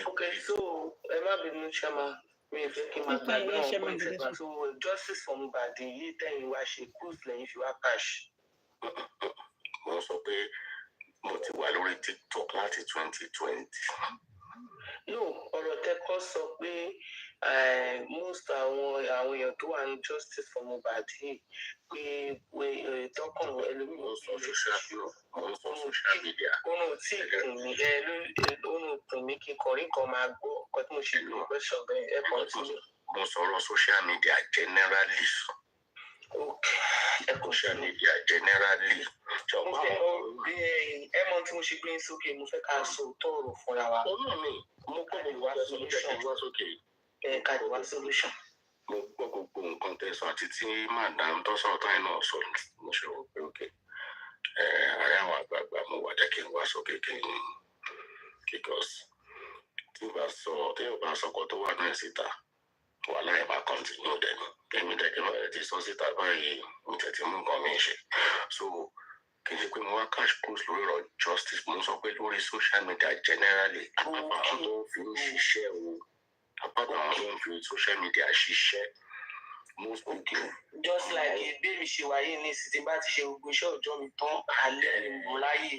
Okay, so Emma bínú Chama, mi ò fẹ́ kí n máa gbàgbé àwọn points ẹ̀gbà. So justice for Mohbad yìí tẹ̀yìn wá ṣe cruise lẹ́yìn fi wá cash. Mo sọ pé mo ti wà lórí TikTok láti 2020. No, ọ̀rọ̀ tẹ́kọ̀ sọ pé most àwọn èèyàn tó wà ní justice for Mohbad yìí pé tọkàn ẹlòmíì. Mo sọ social media. Òun tí kùn mí kí kọrin kan máa gbọ́ ọkọ tí mo ṣe lò question bẹ́ẹ̀ ẹ̀ kàn tí. Mo sọ̀rọ̀ social media generally. Social media generally. Ẹ mọ tí mo ṣe gbé sókè mo fẹ́ ká sọ tọrọ fúnra wa. Mo kọ́ mi wá sókè. Ká lè wá solution. Mo gbọ́ gbogbo nǹkan tẹ̀sán àti tí madam tó sọ̀rọ̀ táyì náà sọ mo ṣe rò pé òkè ààrẹ àwọn àgbààgbà mo wà jẹ́ kí n wá sókè kí n because tí o bá sọkọ tó wà náà síta wà láì máa continue dẹnu èmi dẹ́kẹ́ náà ti sọ síta báyìí mo tẹ̀tí mú nǹkan mi ṣe so kì í ṣe pé mo wá cash cruise lórí ọ̀rọ̀ justice mo sọ pé lórí social media generally àpapọ̀ àwọn tó ń fi ń ṣiṣẹ́ o àpapọ̀ àwọn tó ń fi social media ṣiṣẹ́ most people. Just like bí èmi ṣe wáyé ní ìsìn bá ti ṣe gbogbo iṣẹ́ ọjọ́ mi tán alẹ́ ni mo láyè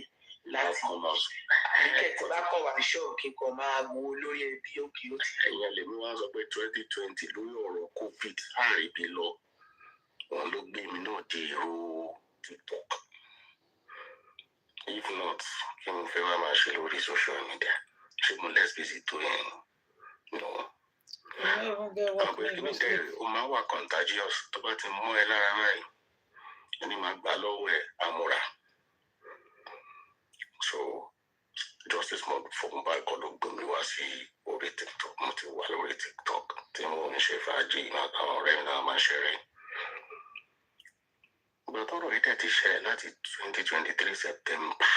láti kíkẹ́ tí bá kàn wá ṣọ́ọ̀ kí n kàn máa wo lórí ẹbí òkè ó ti. ẹ̀yin lèmi wá sọ pé 2020 lórí ọ̀rọ̀ covid àìbí lọ wọn ló gbé mi náà di èrò TikTok if not kí n fẹ́ wá máa ṣe lórí social media ṣé mo less busy tó yẹn no. Ó máa wà contagious tó bá ti mú ẹ lára báyìí ẹni máa gbà lọ́wọ́ ẹ̀ àmúra so justice for Mohbad kọ́ ló gbé mi wá sí orí TikTok mo ti wà lórí TikTok tí mo ń ṣe fàájì náà àwọn ọ̀rẹ́ mi náà máa ṣeré ìgbà tọ́rọ̀ yìí tẹ̀ ti ṣẹlẹ̀ láti 2023 September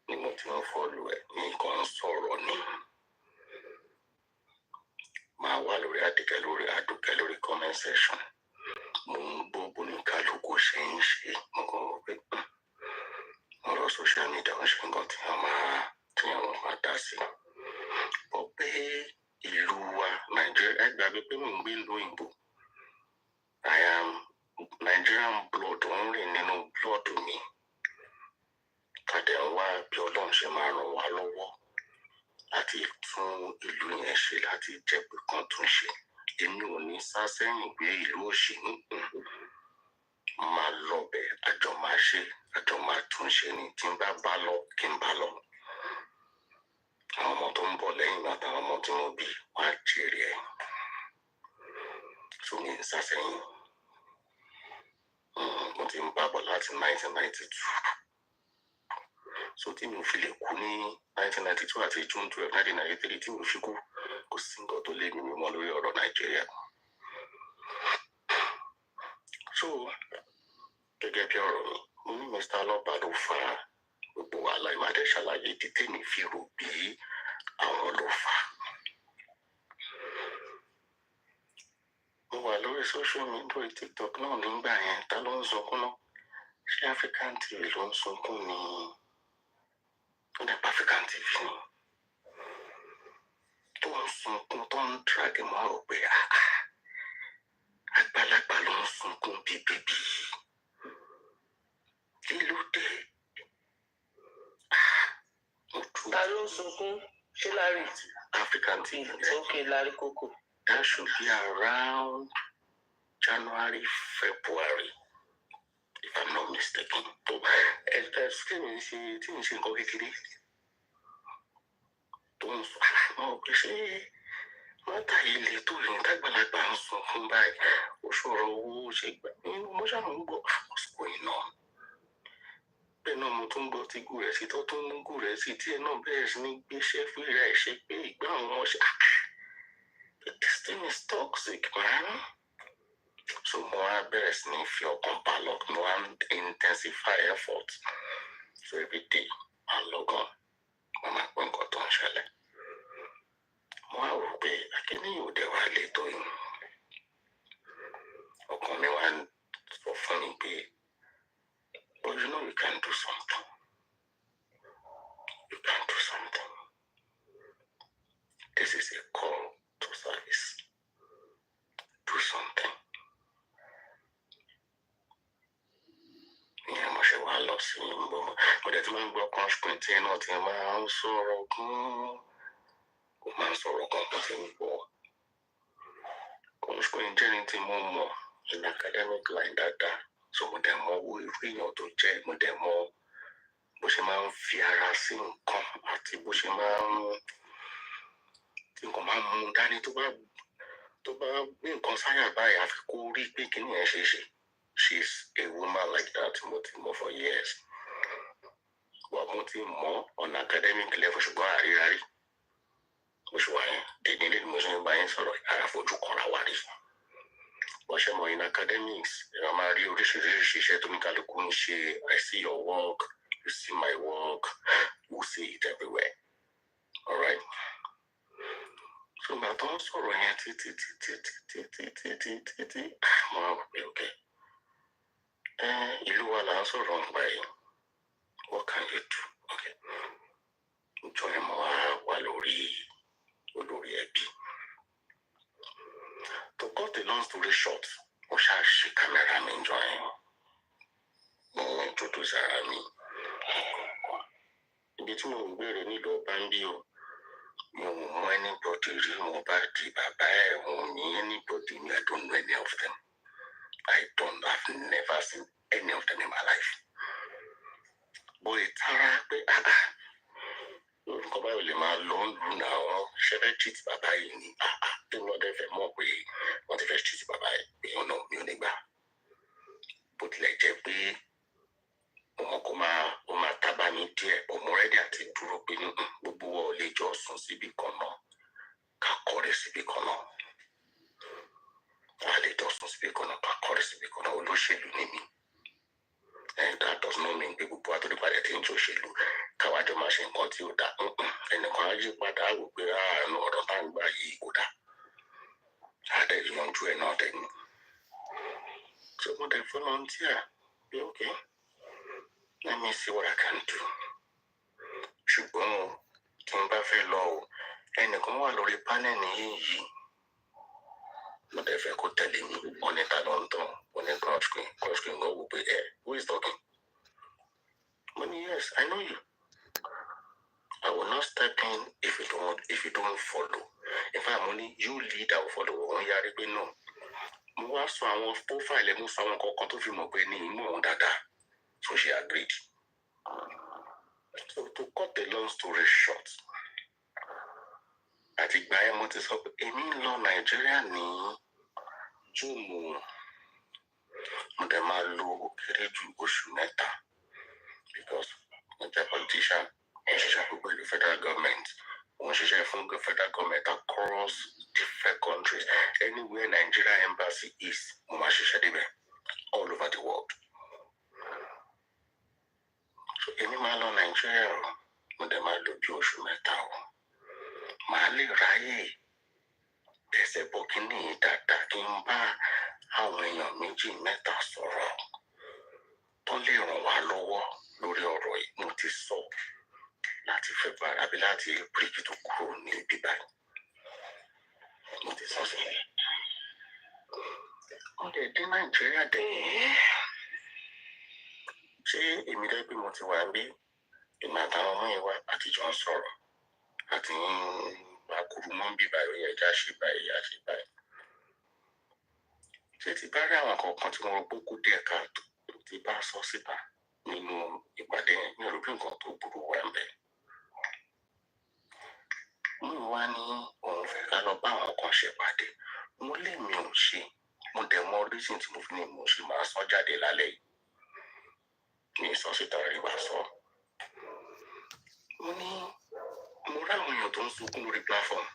ni mo ti ń fọ́lù ẹ̀ ní nǹkan sọ̀rọ̀ ni. Máa wà lórí àdùkẹ́ lórí comment section mo ń gbọ́ bó ní kálukú ṣe ń ṣe mo kàn wọ́n pé ọ̀rọ̀ social media ń ṣe nǹkan tí wọ́n máa dá sí bọ́ pé ìlú wa Nàìjíríà ẹ gbàgbé pé mo ń gbé ìlú òyìnbó I am Nigerian blood ń rìn nínú blood mi kàdé ń wá bí Ọlọ́run ṣe máa ràn wá lọ́wọ́ láti tún ìlú yẹn ṣe láti jẹ́ pé kan tún ṣe èmi ò ní sá sẹ́yìn pé ìlú òṣì máa lọ bẹ̀ àjọ máa ṣe àjọ máa tún ṣe ni tí n bá lọ kí n bá lọ àwọn ọmọ tó ń bọ̀ lẹ́yìn àtàwọn ọmọ tí mo bí wọ́n á jèrè ẹ̀ tó mi ń sá sẹ́yìn mo ti ń bá bọ̀ láti 1992 so tí mi ò fi lè kú ní 1992 àti June 12 1993 tí mi ò fi kú kò sí nǹkan tó lé mi mọ́ lórí ọ̀rọ̀ Nàìjíríà so gẹ́gẹ́ bí ọ̀rọ̀ mi mo ní Mr. Alọ́ba ló fa gbogbo wàhálà ìwádìí ṣàlàyé dídé mi fi rò bí àwọn ló fà mo wà lórí social media lórí TikTok náà nígbà yẹn ta ló ń sunkún náà ṣé African TV ló ń sunkún ni nípa African TV ni tó ń sunkún tó ń dragi mọ́ ọ pé àgbàlagbà ló ń sunkún bí bébí kí ló dé ta ló ń sunkún ṣé lárí African TV okay lárí kókó that should be around January February if I'm not mistaken tó tí mi ṣe nǹkan kékeré tó ń sọ àwọn pé ṣé mọ́tà yìí lè tó yìí tágbàlagbà ń sùn fún báyìí ó ṣòro owó ṣe gbà nínú mọ́ṣáláà ń gbọ́ àkọsíkò iná bẹ́ẹ̀ náà mo tún gbọ́ tí gúrẹ́sì tó tún mú gúrẹ́sì tí ẹ náà bẹ̀rẹ̀ sí ní gbéṣẹ́ fún ìrà ẹ̀ ṣe pé ìgbà àwọn ṣe this thing is toxic man so mo wá bẹ̀rẹ̀ sí ní fi ọkàn bá lọ mo wá intensify effort so every day máa lọ́gàn mo máa pẹ́ nǹkan tó ń ṣẹlẹ̀ mo wá rò pé akíní yóò dé wá lé tó yìí ọkàn mi wá sọ fún mi pé but you know you can do something you can do something is a call to service. Do something. Yeah, mo ṣe wá lọ sí mo dẹ̀ ti máa ń gbọ́ constraint tí ẹ náà ti máa ń sọ̀rọ̀ gan-an. Ó máa ń sọ̀rọ̀ gan-an bó ti ń gbọ́. Constraint jẹ́ ní tí mo mọ̀ in academic line dáadáa. So mo dẹ̀ mọ owó irú èèyàn tó jẹ́, mo dẹ̀ mọ bó ṣe máa ń fi ara sí nǹkan àti bó ṣe máa ń tí nǹkan máa ń mú dání tó bá ní nǹkan sáyà báyìí àfi kó rí pé kíní ẹ̀ ṣe ṣe. She's a woman like that mo ti mọ̀ for years. But mo ti mọ̀ on academic level ṣùgbọ́n àrírárí. Mo ṣe wà yẹn, dèdè ní mo ṣe ń bá yín sọ̀rọ̀ àràfojú kanra wá rí. Wọ́n ṣe mọ̀ in academics, a máa rí oríṣiríṣi iṣẹ́ tó ní kálukú ń ṣe. I see your work, you see my work, you see it everywhere. All right? So ìgbà tó ń sọ̀rọ̀ yẹn títí, mo á wò pé okay. Ìlú wa là ń sọ̀rọ̀ nípa yìí. What can you do? Okay. Ìjọ yẹn mo wá lórí olórí ẹbí. To cut a long story short, mo ṣáà ṣe kámẹ́rà mi ìjọ yẹn. Mo introduce ara mi. Ibi tí mo ń gbèrè nílò ọba ń bí o. Mi ò mọ anybody rí Mohbad bàbá ẹ̀, mo ní anybody, I don't know any of them. I've never seen any of them in my life. But ìtara pé nǹkan báyìí lè máa lọ ń lù náà ṣe fẹ́ cheat bàbá yìí ni tó lọ́dẹ fẹ́ mọ̀ pé wọ́n ti fẹ́ cheat bàbá yìí pé ọ̀nà mi ò ní gbà. Bó tilẹ̀ jẹ́ pé ọmọ kò máa tábà mí díẹ̀, ọmọ rẹ́dí àti dúró pé gbogbo wa ò lè jọ sùn síbi kan náà ká kọ́rẹ́ síbi kan náà. A lè jọ sùn síbi kan náà ká kọ́rẹ́ síbi kan náà. Olóṣèlú ni mí. And that does not mean pé gbogbo àtòdìpadà tí ń tó ṣèlú káwájọ máa ṣe nǹkan tí ó dá. Ẹnìkan á yí padà wò pé àánú ọ̀rọ̀ tá ń gbà yìí kò dá. Àdé yanjú ẹ̀ náà dẹ̀ ni. So mo dẹ̀ volunteer pé okay, let me see what I can do. Ṣùgbọ́n tí n bá fẹ́ lọ o, ẹnìkan wà lórí panel yìí. Mo dẹ̀ fẹ́ kó tẹ̀lé mi. Wọ́n ní ta ló ń tàn, wọ́n ní cross screen gan wò pé who is talking? Mo ní yes, I know you. I will not step in if you don't follow. In fact, mo ní you lead, I will follow. Wọ́n yarí pé no. Mo wá sọ àwọn profile mo sọ àwọn kankan tó fi mọ̀ pé ní ìmọ̀ òun dáadáa. So she agreed. So to cut the long story short, àti ìgbà yẹn mo ti sọ pé èmi ń lọ Nàìjíríà ní June. Mo dẹ̀ máa lo kéré ju oṣù mẹ́ta because mo jẹ́ politician. Mo ṣiṣẹ́ pẹ̀lú federal government. Mo ṣiṣẹ́ fún federal government across different countries. Anywhere Nigeria embassy is, mo máa ṣiṣẹ́ débẹ̀ all over the world. So èmi máa lọ Nàìjíríà o, mo dẹ̀ máa lo bí oṣù mẹ́ta o. Màá lè ráyè tẹ̀sẹ̀ bọ́ kíní dáadáa kí n bá àwọn èèyàn méjì mẹ́ta sọ̀rọ̀ tó lè ràn wá lọ́wọ́ lórí ọ̀rọ̀ yìí. Mo ti sọ láti February àbí láti April tó kúrò ní ibi báyìí. Mo ti sọ sílẹ̀. Wọ́n dẹ̀ dé Nàìjíríà dẹ̀. Ṣé èmi dẹ́ pé mo ti wà ń bí? Èmi àtàwọn ọmọ yẹn wá àtijọ́ ń sọ̀rọ̀. Àti àkùrù mọ́ ń bí báyìí, ó yẹ ká ṣe báyìí, yá ṣe báyìí. Ṣé ti bá rí àwọn kankan tí mo rò pé kò díẹ̀ káàtó ti bá sọ síta nínú ìpàdé yẹn ní ọ̀rọ̀ bí nǹkan tó burú wà ń bẹ̀. Mo wá ní òun fẹ́ ká lọ bá àwọn kan ṣe pàdé. Mo lè mi ò ṣe. Mo dẹ̀ mọ reason tí mo fi ní mo ṣe máa sọ jáde lálẹ́ yìí. Mi sọ síta rí wá sọ. Mo ní mo rí àwọn èèyàn tó ń sunkún lórí platform.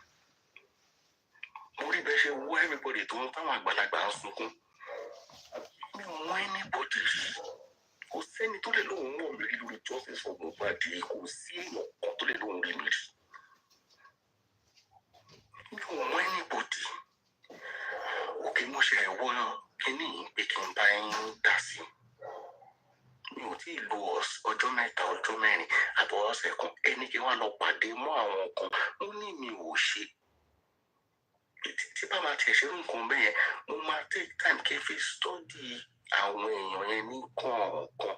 Mo rí bẹ́ẹ̀ ṣe wọ́ everybody tó ń táwọn àgbàlagbà ń sunkún. Mi ò mọ anybody rí. Kò sẹ́ni tó lè lóun mọ̀ mi rí lórí justice for Mohbad. Kò sí èèyàn kan tó lè lóun rí mi rí. Mi ò mọ anybody. Òkè mo ṣe wọ́ kíní pé kí n bá yín dá sí. Mi ò tí ì lo ọjọ́ mẹ́ta, ọjọ́ mẹ́rin àbọ̀ ọ̀sẹ̀ kan. Ẹni kí wọ́n lọ pàdé mọ́ àwọn kan. Ó ní mi ò ṣe. tí bá máa tiẹ̀ ṣe nǹkan bẹ́ẹ̀ mo máa take time kí n fi study àwọn èèyàn yẹn ní kọ̀ọ̀kan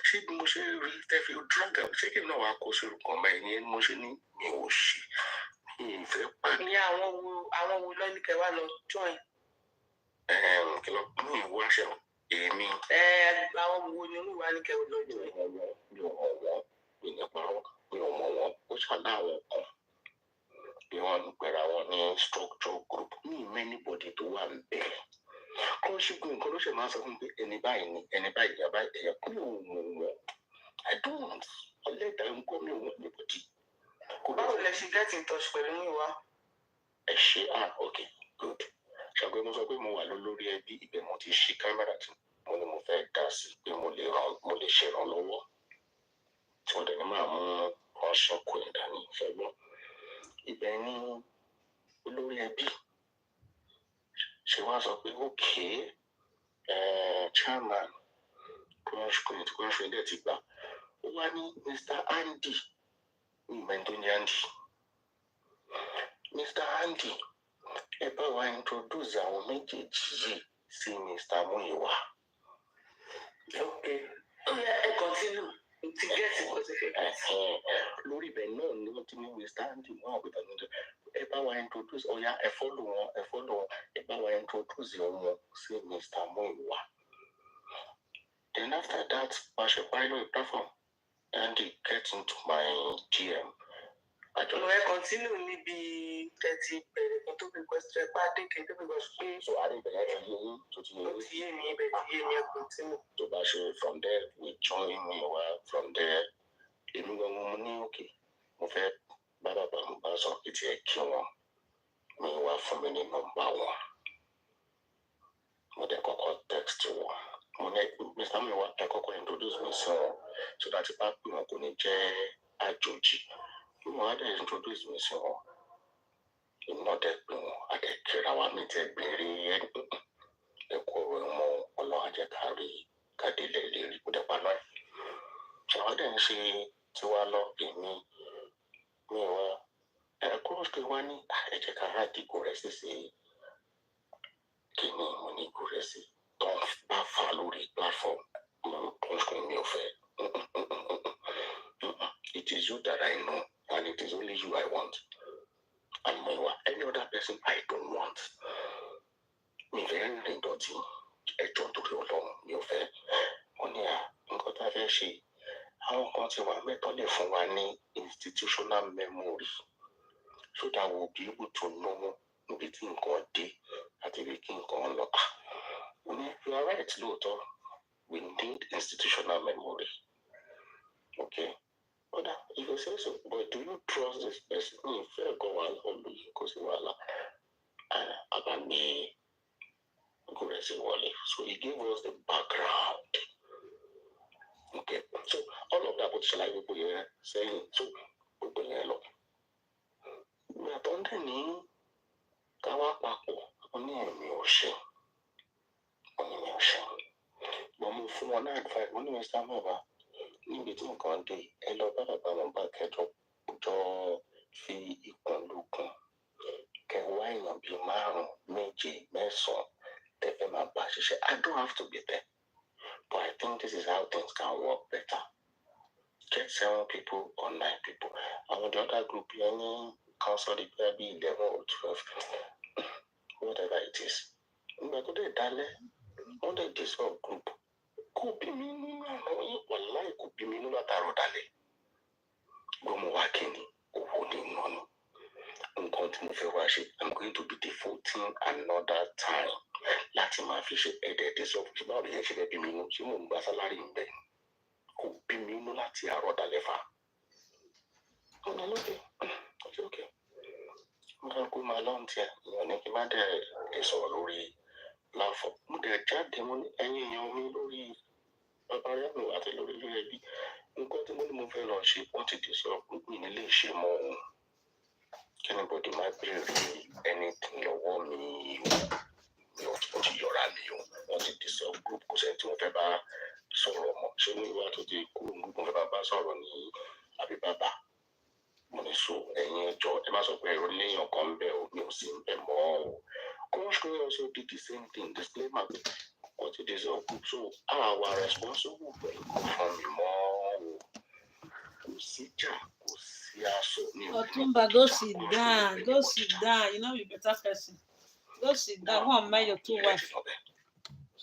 ṣé bí mo ṣe rí tẹ́fí drug ṣé kí n náà wá kó sí nǹkan bẹ́ẹ̀ yẹn mo ṣe ní mi ò ṣe ìfẹ́ pàdé. ní àwọn wo lọ́ní kẹwàá lọ join. kí ló ní ìwọ àṣẹ èmi. àwọn wo ni wíwá ní kẹwàá lọ join. mi ò mọ̀ wọ́n mi nípa wọn mi ò mọ̀ wọ́n ó ṣàdá àwọn kan bí wọ́n ń pẹ̀lú àwọn ní structure group ní anybody tó wà ń bẹ̀. kó ṣùgbọ́n nǹkan ló ṣe máa ń sọ fún mi pé ẹni báyìí ni ẹni báyìí yàrá ẹ̀yà kí mi ò mọ̀ wọ́n I don't ọlẹ́dà ń kọ́ mi ò mọ̀ anybody. báwo lẹ ṣe get in touch pẹ̀lú wíwá. ẹ ṣe ok good ṣàgbé mo sọ pé mo wà lórí ẹbí ibẹ̀ mo ti ṣí kámẹ́rà tí mo ní mo fẹ́ dá sí pé mo lè ṣèrànlọ́wọ́ tí mo dẹ̀ ní máa mú ránṣẹ́ kó ìdání ìfẹ́gbọ́n ibẹ̀ ní olórí ẹbí ṣe wá sọ pé okay chairman crush dẹ̀ ti gbà ó wá ní Mr. Andy ní ìmẹ́ntó ní Andy Mr. Andy ẹ bá wa introduce àwọn méjèèjì yìí sí Mr. Muyiwa. ẹ continue ti gẹ́ẹ̀tì kò sí fẹ́. lórí ibẹ̀ náà ni wọ́n ti ní Mr. Andy náà pé tàbí ẹ bá wa introduce ọ̀ya ẹ follow wọn ẹ bá wa introduce wọn sí Mr. Muyiwa. Then after that pàṣẹ pilot platform Andy get into my GM. ẹ continue níbi tẹ̀tí bẹ̀rẹ̀ kan tó fi question ẹ pàdé kí n tó fi question pé. so àdìbẹ̀rẹ̀ ti yé yín tó ti yé yín. ó ti yé mi ibẹ̀ ti yé mi ẹ continue. tó bá ṣe from there we join me wá from there èmi gan mo ní òkè mo fẹ́ bá bàbá mi bá sọ pé tiẹ̀ kí wọn mi wá fún mi ní nọ́mbà wọn mo dẹ̀ kọ́kọ́ text wọn mo ní Mr. Muyiwa ẹ kọ́kọ́ introduce mi sí wọn so that bá pè wọn kò ní jẹ́ àjòjì wọn á dẹ̀ introduce mi sí wọn iná dẹ̀ pé wọn á dẹ̀ kíra wa mi tẹ̀ gbèrè ẹ̀kọ́ ìmọ̀ ọlọ́run jẹ́ ká rí kádélé lérí kó dẹ̀ pa náà ṣàwọn dẹ̀ ń ṣe tiwa lọ èmi mi wá ẹ̀kọ́ òkè wá ní ẹ̀jẹ̀ ká rà dìgbò rẹ̀ sí sí kíní mo ní ìgò rẹ̀ sí tó ń bá fa lórí platform mo tó ń sùn mi ò fẹ́ it is you that I know and it is only you I want and Muyiwa any other person I don't want mi fẹ́ rìn dọ̀tí ẹjọ́ torí ọlọ́run mi ò fẹ́ wọ́n ní nǹkan tá a fẹ́ ṣe àwọn kan ti wà mẹ́tọ́ lè fún wa ní institutional memory so that we will be able to know níbi tí nǹkan dé àti ibi tí nǹkan lọ. wọ́n ní you are right lóòótọ́ we need institutional memory okay oda if you say so but do you trust this person ní ìfẹ́ ẹ̀kọ́ wàhálà olóyè kò sí wàhálà àbámi Guresi Wale. So he gave us the background. Okay. So all of that what shall I be here saying? So we bring a lot. We are done ní káwá papọ̀ oní ẹ̀mí ọ̀ṣẹ́. Mo mú fún wọn náà advice mo ní Mr. Muyiwa níbi tí nǹkan dé ẹ lọ bá bàbá wọn bá kẹjọ jọ fi ìpọn lókun kẹwàá èèyàn bíi 5, 7, 9 I don't have to be there, but I think this is how things can work better. Get 7 people or 9 people. And the other group, any council, it may be 11 or 12, whatever it is. But today, darling, on the dissolve group, could be me, could be me, not a rodale. Gomo Wakini, Owoni Nono. I'm going to be devoting another time. Láti máa fi ṣe ẹ̀dẹ̀ dísọ̀ fún báwo lè ṣe fẹ́ bí mi inú tí mò ń gba sálárì ń bẹ̀ kò bí mi inú láti àárọ̀ dalẹ̀ fa. ọ̀nà lókè ọjọ́ òkè mo dá kó máa lọ́n tiẹ̀ ìyàn ní kí n má dẹ̀ lè sọ̀rọ̀ lórí láàfọ̀ mo dẹ̀ jáde mo ní ẹ̀yìn èèyàn mi lórí bàbá yàgò àti lórí ẹbí nǹkan tí mo ní mo fẹ́ lọ ṣe wọ́n ti dísọ̀ gbogbo ìnílé ìṣe mọ́ òun kí anybody má béèrè anything lọ́wọ́ mi o ti yọra mi o wọ́n ti disọ group kò sẹ́ni tí wọ́n fẹ́ bá sọ̀rọ̀ mọ́ ṣé ní ìwà tó ti kúrò ní group wọ́n fẹ́ bá sọ̀rọ̀ ní àbí bàbá mo ní so ẹ̀yin ẹjọ́ ẹ má sọ pé ẹ̀rọ léèyàn kan ń bẹ̀ ò mi ò sí ń bẹ̀ mọ́ o Kọ́ńṣkọ́ also did the same thing disclaimer what it is all good so our responsible pẹ̀lú kò fún mi mọ́ o kò sí jà kò sí aṣọ ní Otumba, go sit down. Go sit down. You know you better person. Go sit down. Go and marry your two wives.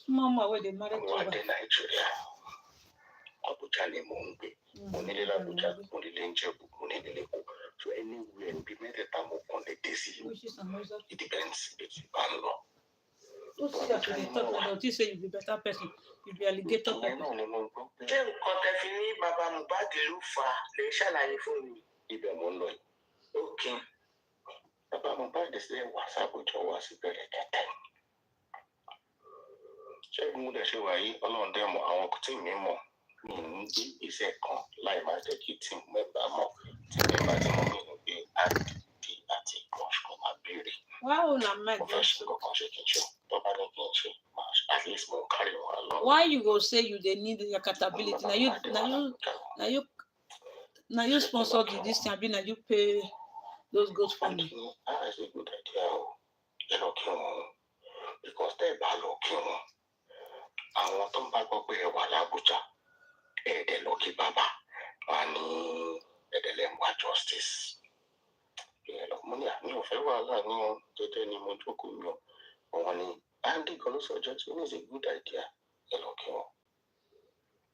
Small man where they marry two wives. Nàìjíríà Abuja ni mò ń gbé mo nílé l'Abuja mo nílé ń Jẹ̀bú mo nílé l'Èkó so anywhere bí mẹ́tẹ̀ẹ̀ta mo kàn lè dé sí it depends bí ti bá ń lọ. Who see that you dey talk about? You say you be better person. You be alligator person. Ṣé nǹkan tẹ fi ní bàbá Mohbad ló fà á lè ṣàlàyé fún mi? Ibẹ̀ mo ń lọ yìí. Okay. Bàbá Mohbad ṣe wà sábòjọ́ wá sí bẹ̀rẹ̀ tẹ́tẹ́. Ṣé mo dẹ̀ ṣe wà yìí Ọlọ́run dẹ̀ mọ̀ àwọn tí mi mọ̀ mi ń gbé iṣẹ́ kan láì máa jẹ́ kí tí mẹ́bà mọ̀ tí mẹ́bà tí mo mìíràn gbé àdìdì àti ìkọ̀ṣọ́ máa béèrè. Mo fẹ́ ṣe kankan ṣe kí n ṣe tó bá ní kí n ṣe at least mo ń kárí wọn lọ. Why you go say you dey need your accountability? Now you sponsor this thing, abi na you pay those goats for me. That's a good idea o. Ẹ lọ kí wọn because tẹ́ ẹ bá lọ kí wọn àwọn tó ń bá gbọ́ pé ẹ wà l'Abuja ẹ̀ẹ́dẹ̀ lọ kí bàbá wà ní ẹ̀ẹ́dẹ̀lẹ̀ ń wá justice. Mo ní àmì òfẹ́ wàhálà ní ọ tẹ́tẹ́ ni mo jókòó mi ọ wọn ni Andy kan ló sọjọ́ tí ó ní is a good idea ẹ lọ kí wọn.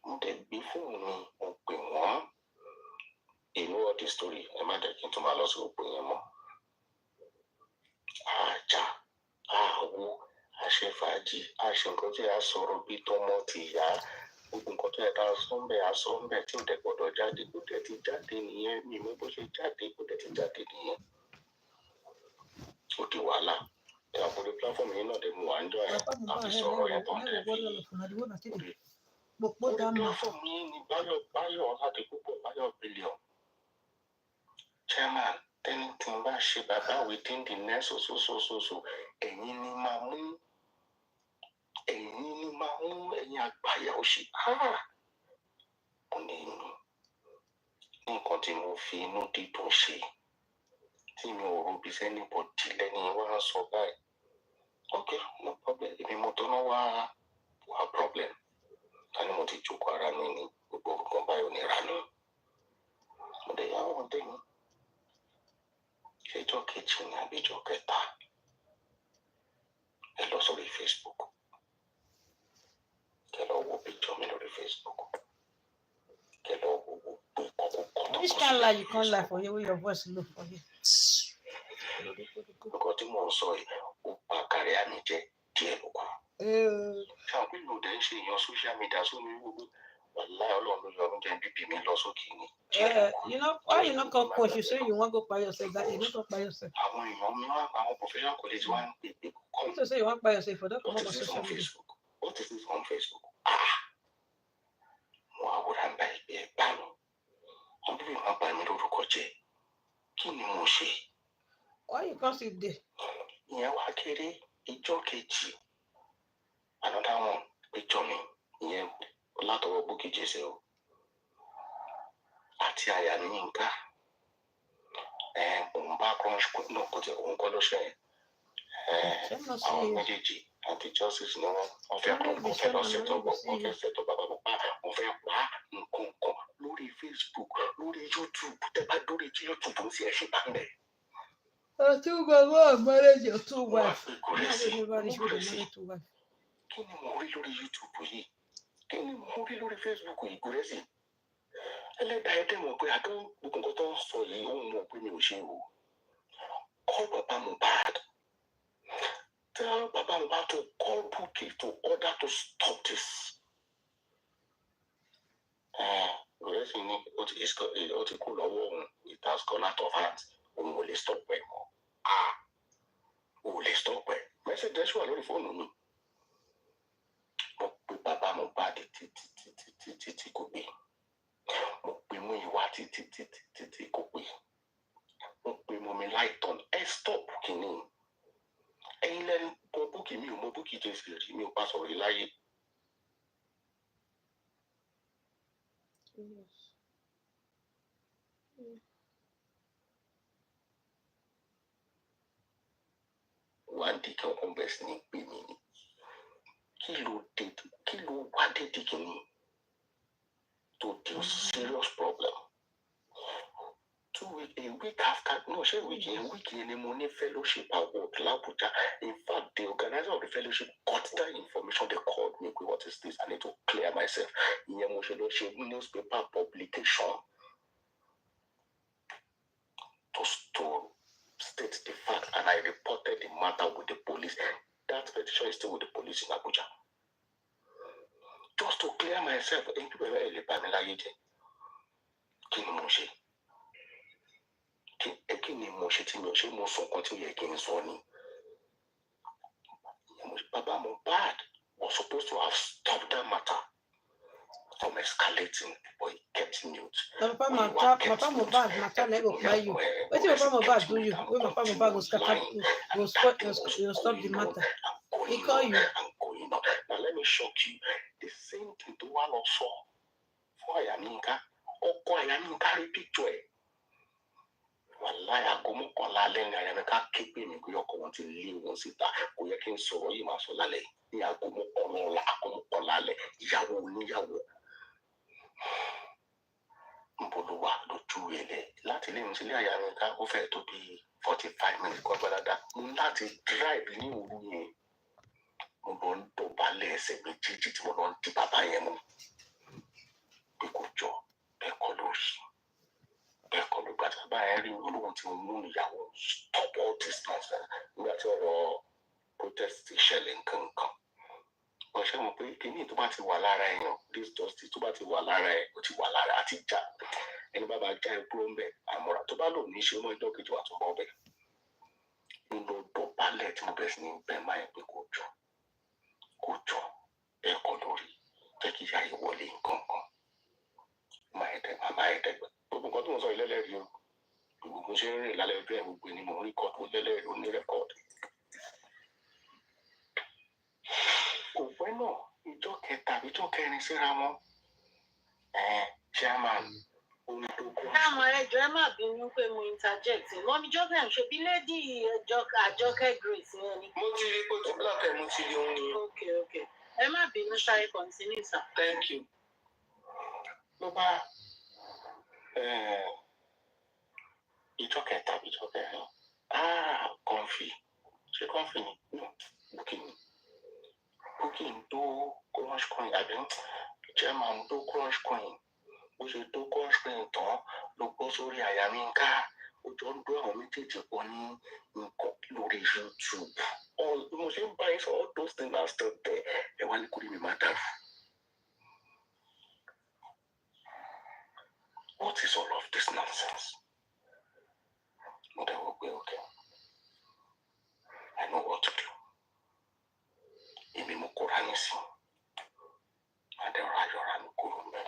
Mo dẹ̀ gbé fóònù mi mo pè wọ́n inú ọ̀dì story ẹ má jẹ́ kí n tún máa lọ sí òpó yẹn mọ́. Àjà àwo àṣefàájì àṣenkan tí a sọ̀rọ̀ bí tọmọ ti yá gbogbo nǹkan tó yẹ ká sọ ń bẹ̀ àsọ ń bẹ̀ tí ò dẹ̀ gbọ́dọ̀ jáde kó dẹ̀ ti jáde nìyẹn mi mú bó ṣe jáde kó dẹ̀ ti jáde nìyẹn. Ó di wàhálà ẹ̀ àkórí platform yìí náà dẹ̀ mú wá ń jọ ẹ̀ àfi sọ̀rọ̀ yẹn tó ń tẹ̀ fi orí platform yìí ni Báyọ̀ láti púpọ̀ Báyọ̀ bílíọ̀n chairman tẹ́ni tí n bá ṣe bàbá within the next so ẹ̀yin ni máa mú ẹ̀yin àgbáyà òṣì mo ní nǹkan tí mo fi inú dídùn ṣe tí mi ò rò bí sẹ́ni bọ̀ dí lẹ́ni wá ń sọ báyìí ok no problem èmi mo tọ́nà wá problem ká ní mo ti jókòó ara mi ní gbogbo nǹkan báyìí nírànú mo dẹ̀ yà wọ́n dé mi ṣèjọ́ kejì ní àbíjọ́ kẹta ẹ lọ sórí Facebook kẹ lọ wo picture mi lórí Facebook kẹ lọ wo gbogbo ìkọ̀kọ̀. Which kind lie you can't lie for you when your voice low for you? Nǹkan tí mò ń sọ yìí ó pa kárí àmì jẹ́ díẹ̀ ló kù. Ṣáà pé mi ò dẹ̀ ń ṣe èèyàn social media sómi gbogbo wàláhì Ọlọ́run ló yọ ọdún jẹ́ bíbí mi lọ sókè ni. You know why you not come push? You say you want go by yourself. That you not go by yourself. Àwọn èèyàn mi wá àwọn professional colleagues wá ń pè pé kọ́. You say you want by yourself for that come What on is this social on media. Facebook? What is this on Facebook? Mo àwòrán bá ìgbé ẹ̀ bá mi. Wọ́n bí wọ́n bá mi lórúkọ jẹ́. Kí ni mo ṣe? Why you can't sit there? Ìyẹn wá kéré ìjọ́ kejì. Another one picture mi ìyẹn látọwọ́ Bukky Jesse o. Àti àyà ní Yínká. Òun bá Kọ́ńṣkọ́ náà kò tẹ̀ òun kọ́ ló ṣe yẹn. Àwọn méjèèjì àti justice ni wọ́n fẹ́ lọ ṣètò wọ́n fẹ́ ṣètò bàbá wọ́n fẹ́ pa nǹkan kan lórí Facebook lórí YouTube tẹ́ bá lórí YouTube ń ṣe ẹ̀ ṣe bá ń bẹ̀. Bàbá marriage your two wives. Kí ni mo rí lórí YouTube yìí? Kí ni mo rí lórí Facebook yìí kò rẹ́sì? Ẹlẹ́dàá ẹ̀ dẹ̀ mọ̀ pé àdó gbogbo nǹkan tó ń sọ yìí ó mọ̀ pé mi ò ṣe o. Call Baba Mohbad. Tell Baba Mohbad to call Bukky to order to stop this. Rẹ́sì ni ó ti kú lọ́wọ́ òun. It has gone out of hands. Òun ò lè stop ẹ̀ mọ́. Ò lè stop ẹ̀. Mẹ́sẹ̀jì ẹ̀ṣọ́ wà lórí fóònù mi. Mo pe Baba Mohbad títí kò gbé. Mo pe mú ìwà títí kò gbé. Mo pe mo mi láìtọ́n ẹ stop kìíní. Ẹ̀yin lẹ́nu mọ Bukky mi ò mọ Bukky Jesse rí mi ò bá sọ̀rọ̀ láyé. di kí ọkùnrin bẹ̀rẹ̀ sí ní pè mí ni kí ló wá dédé kìíní to deal serious problem. A week after, no, a week in a money fellowship award l'Abuja. In fact, the organizer of the fellowship got that information. They called me, what is this? I need to clear myself. In a newspaper publication to state the fact, and I reported the matter with the police. That petition is still with the police in Abuja. Just to clear myself, kí ni mo ṣe tí mi ò ṣe mo sọ nǹkan tí ó yẹ kí n sọ ni. Baba Mohbad was supposed to have stopped that matter from escalating, but he kept mute. Papa Mohbad matter na go buy you. Wetin Papa Mohbad do you? When Papa Mohbad go stop the matter. He call you. Now let me shock you. The same thing to one also for Ayaminka. Ọkọ Ayaminka rí picture ẹ̀. Wàláhì àgọ́mọ́kànlá alẹ́ ní Ayaminka ké pè mí pé ọkọ wọn ti lé wọn síta. Kò yẹ kí n sọ̀rọ̀ yìí máa sọ lálẹ́ ní àgọ́mọ́kànlá alẹ́ ìyàwó oníyàwó. Mbolowa lójú ilẹ̀ láti ilé ìmúsílẹ̀ Ayaminka ó fẹ́ tó bí 45 minutes kọ́ gbọ́dá. Mo ní láti drive ní òru yẹn. Mo lọ ń dọ̀bálẹ̀ ẹsẹ̀ méjèèjì tí mo lọ ń di bàbá yẹn mú. Pé kò jọ bẹ́ẹ̀ kọ́ lórí. Bẹ́ẹ̀ kọ́ ló gbàtà báyẹn rí olóhùn tí mo mú ìyàwó stop all this nonsense. Nígbà tí ọ̀rọ̀ protest ti ṣẹlẹ̀ nǹkan. Wọ́n ṣe mọ̀ pé kíní tó bá ti wà lára èèyàn, this justice tó bá ti wà lára ẹ̀, ó ti wà lára àti já. Ẹni bá bá já epo ń bẹ̀, àmọ́ra tó bá lò ní ṣe mọ́ ẹjọ́ kejì wà tó bọ́ bẹ̀. Mo lọ dọ̀bálẹ̀ tí mo bẹ̀rẹ̀ sí ní bẹ̀ máa ń pé kò jọ bẹ́ẹ̀ kọ́ lórí jẹ́ kí ìyá yìí wọlé nǹkan kan. Màmá ẹ̀dẹ́gbẹ̀. Gbogbo nǹkan tó ń sọ ìlẹ́lẹ́rìí o. Gbogbo ṣe ń rìn lálẹ́ ọjọ́ ẹ̀ gbogbo ni mo rí kọ́ọ̀tù lẹ́lẹ́rìí ó ní rẹ́kọ̀ọ̀dù. Kò pẹ́ náà ìjọ kẹta àbí ìjọ kẹrin síra wọn. Chairman onídógún. Àwọn ẹjọ́ ẹ má bínú pé mo interject. Wọ́n mi jọ́kẹ́ ń ṣe bí lady Àjọkẹ́ Grace yẹn ni. Mo ti rí kóòtù block ẹ̀ mo ti rí òun ni. Okay. Ẹ má bínú ṣáà continue sir. Thank you. Ló bá ìjọ kẹta àbí ìjọ kẹrin. Kọ́ńfì. Ṣé kọ́ńfì ni? No, booking tó crush coin àbí chairman tó crush coin. Bó ṣe tó crush coin tán ló gbọ́ sórí Ayaminka. Ó jọ ń dún àwọn méjèèjì pọ̀ ní nǹkan lórí YouTube. Mo ṣe ń bá yín sọ all those things are still there. Ẹ wá ní kúrò mi máa dàrú. What is all of this nonsense? Mo dẹ̀ wò pé okay. I know what to do. Èmi mo kóra ní sí. Adẹ̀rọ̀ ayọ̀ra mi kúrò mẹ́.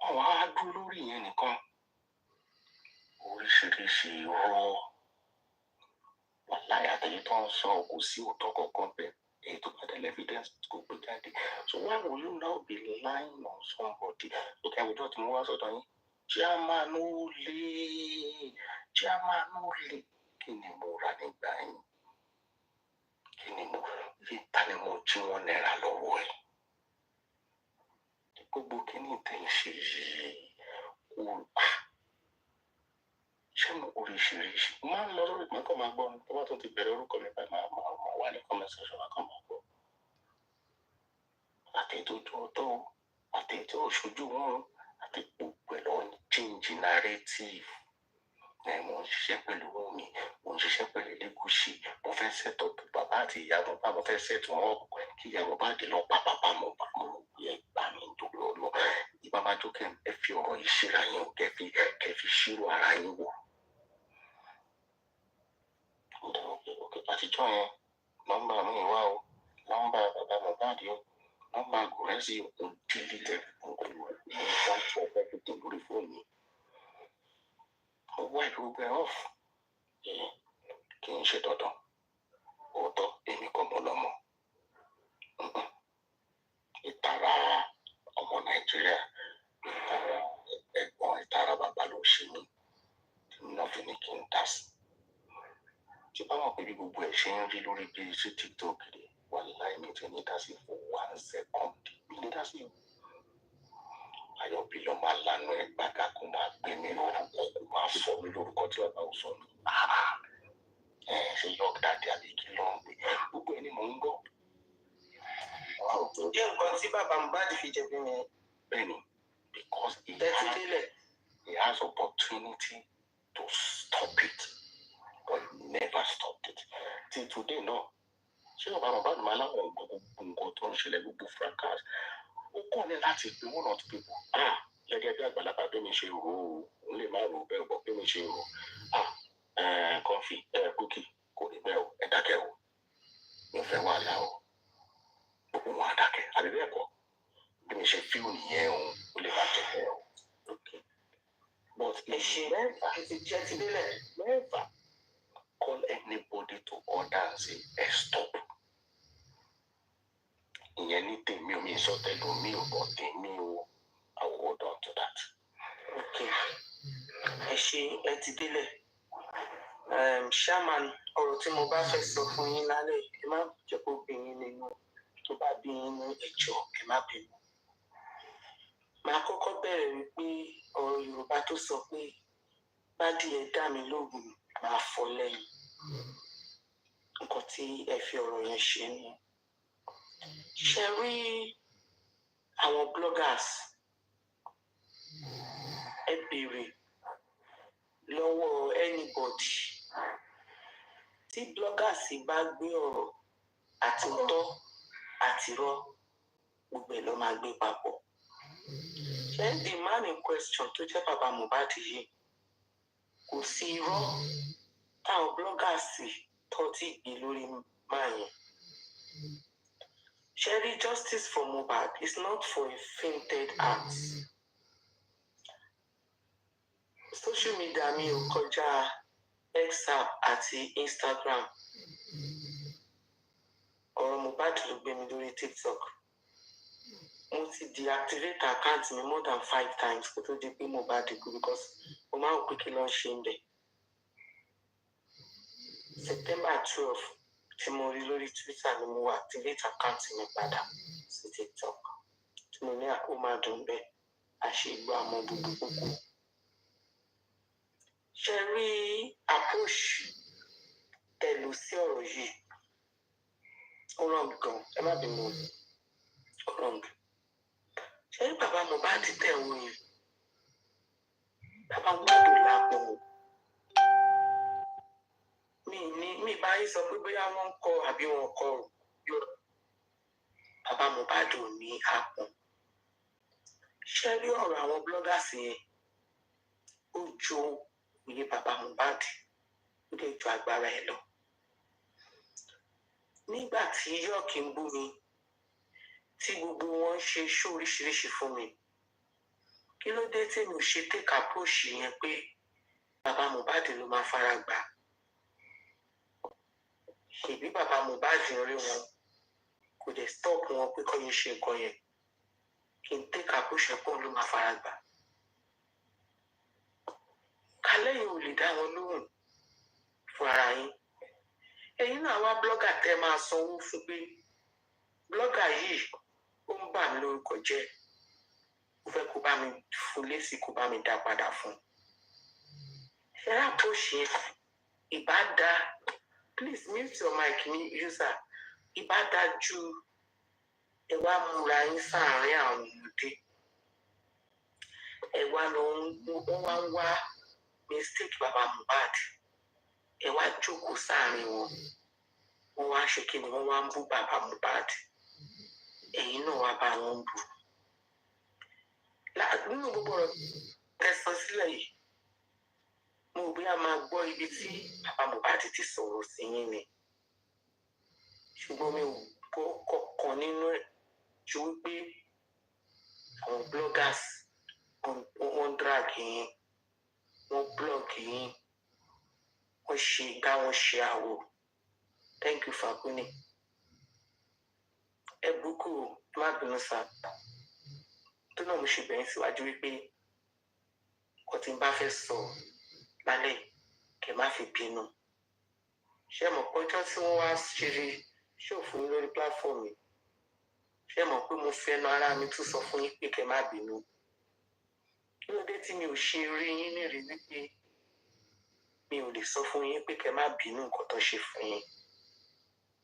Àwọn á dúró lórí yẹn nìkan. Oríṣiríṣi irọ́. Wàláhì àtẹ̀yẹ tó ń sọ kò sí òótọ́ kankan bẹ́ẹ̀. Èyí tó bá tẹ̀lé evidence kò gbé jáde. So why will you now be lying on somebody? Okay, àwùjọ tí mo wá sọ́dọ̀ yín. Chairman ó lé. Kí ni mo rà nígbà yín? Kí ni mo ta ni mo jí wọn náírà lọ́wọ́ ẹ̀? Gbogbo kíní tẹ̀ ń ṣe yìí ṣé mo oríṣiríṣi máa ń lọ lórí ìpínkọ̀ máa gbọ́ tó bá tún ti bẹ̀rẹ̀ orúkọ mi báyìí máa wà ní comment section máa kàn máa gbọ́. Àtẹ̀tò ọ̀tọ̀ àtẹ̀tò òṣojú wọn àti gbogbo ẹ̀ lọ́wọ́ change narrative. Mo ń ṣiṣẹ́ pẹ̀lú mi, mo ń ṣiṣẹ́ pẹ̀lú Elégùṣì, mo fẹ́ set up bàbá àti ìyá Mohbad, mo fẹ́ set wọn up kí ìyá Mohbad lọ pa bàbá Mohbad mo yẹ gbà mí nítorí ọlọ́. Ìbá máa jókè ẹ fi ọ̀rọ̀ yìí ṣíra yín o kẹ́ fi ṣírò ara yín wò. Àtijọ́ yẹn nọ́mbà mi wá o, nọ́mbà bàbá Mohbad o, nọ́mbà Gùrẹ́sì o delete everything lórí fóònù mi. Wipe gbogbo ẹ̀ off. Kì í ṣe dandan. Òótọ́ èmi kọ́ mo lọ́mọ. Ìtara ọmọ Nàìjíríà, ìtara ẹ̀gbọ́n, ìtara bàbá ló ṣe mí. Tí mo náà fi ní kí n dá sí. Tí bá wọn pè bí gbogbo ẹ̀ ṣe ń rí lórí bí sí TikTok rẹ̀ wà láì ní tí ní dá sí for 1 second mi ní dá sí. Ayọ̀bí ló máa lanu ẹ̀ gbàgà kó máa gbé mi lórúkọ kó máa sọ mí lórúkọ tí bàbá ò sọ mí. Ṣé yọ̀ọ́ dáadé àbí kí ló ń gbé gbogbo ẹni mò ń gbọ́. Jẹ́ nǹkan tí bàbá Mohbad fi jẹ̀bi mi. Bẹ́ẹ̀ni, because he has opportunity to stop it, but never stopped it. Till today, no. Ṣé bàbá Mohbad máa láwọn nǹkan tó ń ṣẹlẹ̀ gbogbo fracas? Ó kàn ní láti pe one or two people. Gẹ́gẹ́ bí àgbàlagbà bí mi ṣe rò ó, òun lè má rò bẹ́ẹ̀ bọ̀ bí mi ṣe rò ó. Kọfí, kókì, kò rí bẹ́ẹ̀ o, ẹ dákẹ́ o. Mi ò fẹ́ wàhálà o. Gbogbo wọn á dákẹ́, àbí bẹ́ẹ̀ kọ́? Bí mi ṣe fíìmù nìyẹn o, ó lè má jẹ́ bẹ́ẹ̀ o. But never call anybody to order and say, stop. Ìyẹn ní tèmi ò mi sọ tẹ́lẹ̀ mi ò bọ̀ tèmi o. I will hold on to that. Okay. Ẹ ṣe ẹ ti délẹ̀. Shaman, ọ̀rọ̀ tí mo bá fẹ́ sọ fún yín lálẹ́, ẹ má jẹ́ kó bí yín nínú. Tó bá bí yín ní ẹjọ́, ẹ má bínú. Màá kọ́kọ́ bẹ̀rẹ̀ wípé ọ̀rọ̀ Yorùbá tó sọ pé bádìẹ dá mi lóògùn máa fọ́ lẹ́yìn. Nǹkan tí ẹ fi ọ̀rọ̀ yẹn ṣe ni. Ṣé rí àwọn bloggers? Ẹ béèrè lọ́wọ́ anybody. Tí bloggers bá gbé ọ̀rọ̀ àti òótọ́ àti irọ́, gbogbo ẹ̀ ló máa gbé papọ̀. Then the man in question tó jẹ́ bàbá Mohbad yìí, kò sí irọ́ táwọn bloggers tó ti gbé lórí máa yẹn. Ṣẹ́rí, justice for Mohbad is not for a fainted heart. Social media mi ò kọjá WhatsApp àti Instagram. Ọ̀rọ̀ Mohbad ló gbé mi lórí TikTok. Mo ti deactivate account mi more than 5 times kó tó di pé Mohbad kú because mo máa ń pè kí ló ń ṣe ń bẹ̀. September 12 tí mo rí lórí Twitter ni mo activate account mi padà sí TikTok. Tí mo ní ó máa dùn bẹ́ẹ̀, àṣegbọ́ àmọ́ gbogbo gbogbo. Ṣé rí approach tẹ̀lú sí ọ̀rọ̀ yìí? Ó wrong gan, ẹ má bínú, ó wrong. Ṣé rí bàbá Mohbad tẹ̀ wọ́n yẹn? Bàbá Mohbad ò lápò. Mi bá yín sọ pé bóyá wọ́n ń kọ àbí wọn kọ yóò. Bàbá Mohbad ò ní àpò. Ṣé rí ọ̀rọ̀ àwọn bloggers yẹn? Ó jó òye bàbá Mohbad, ó lè ju agbára ẹ lọ. Nígbà tí yọ̀ọ̀kì ń bú mi, tí gbogbo wọn ṣe ṣó oríṣiríṣi fún mi, kí ló dé tí mi ò ṣe take approach yẹn pé bàbá Mohbad ló máa fara gbà? Ṣèbí bàbá Mohbad ń rí wọn, kò dé stop wọn pé kọ́ yẹn ṣe nǹkan yẹn, kí n take approach yẹn pé òun ló máa fara gbà. Kálẹ̀ yìí ò lè dá wọn lóhùn fún ara yín. Ẹ̀yin náà wá blogger tẹ́ máa sanwó fún pé blogger yìí ó ń bà mí lórúkọ jẹ́. Ó fẹ́ kó bá mi fún lésì, kó bá mi dá padà fún. Ṣé approach yẹn ìbá dá? Please mute your mic ní user. Ìbá dá ju ẹ wá múra yín sáàárín àwọn ọmọdé. Ẹ wá lọ wọ́n wá ń wá mistake bàbá Mohbad. Ẹ wá jókòó sáàárín wọn. Wọ́n wá ṣe kí ni wọ́n wá ń bú bàbá Mohbad. Ẹ̀yin náà wá bá wọn bú. Nínú gbogbo ọ̀rọ̀ tẹ̀sán sílẹ̀ yìí, mo rò bí a máa gbọ́ ibi tí bàbá Mohbad ti sọ̀rọ̀ sí yín ni. Ṣùgbọ́n mi ò gbọ́ kọ̀ọ̀kan nínú ẹ̀ ju wípé àwọn bloggers wọ́n drag yín, wọ́n blog yín, wọ́n ṣe gbá, wọ́n ṣe àwò. Thank you for coming. Ẹ búkú má bínú sá. Tó náà mo ṣe bẹ̀rẹ̀ síwájú wípé nǹkan tí n bá fẹ́ sọ lálẹ́ kẹ́ má fi bínú. ṣé mọ̀ pé ọjọ́ tí wọ́n wá ṣeré ṣòfò lórí platform mi ṣé mọ̀ pé mo fẹnu ara mi tún sọ fún yín pé kẹ́ má bínú kí ló dé tí mi ò ṣe rí yín nírìí wípé mi ò lè sọ fún yín pé kẹ́ má bínú nǹkan tó ṣe fún yín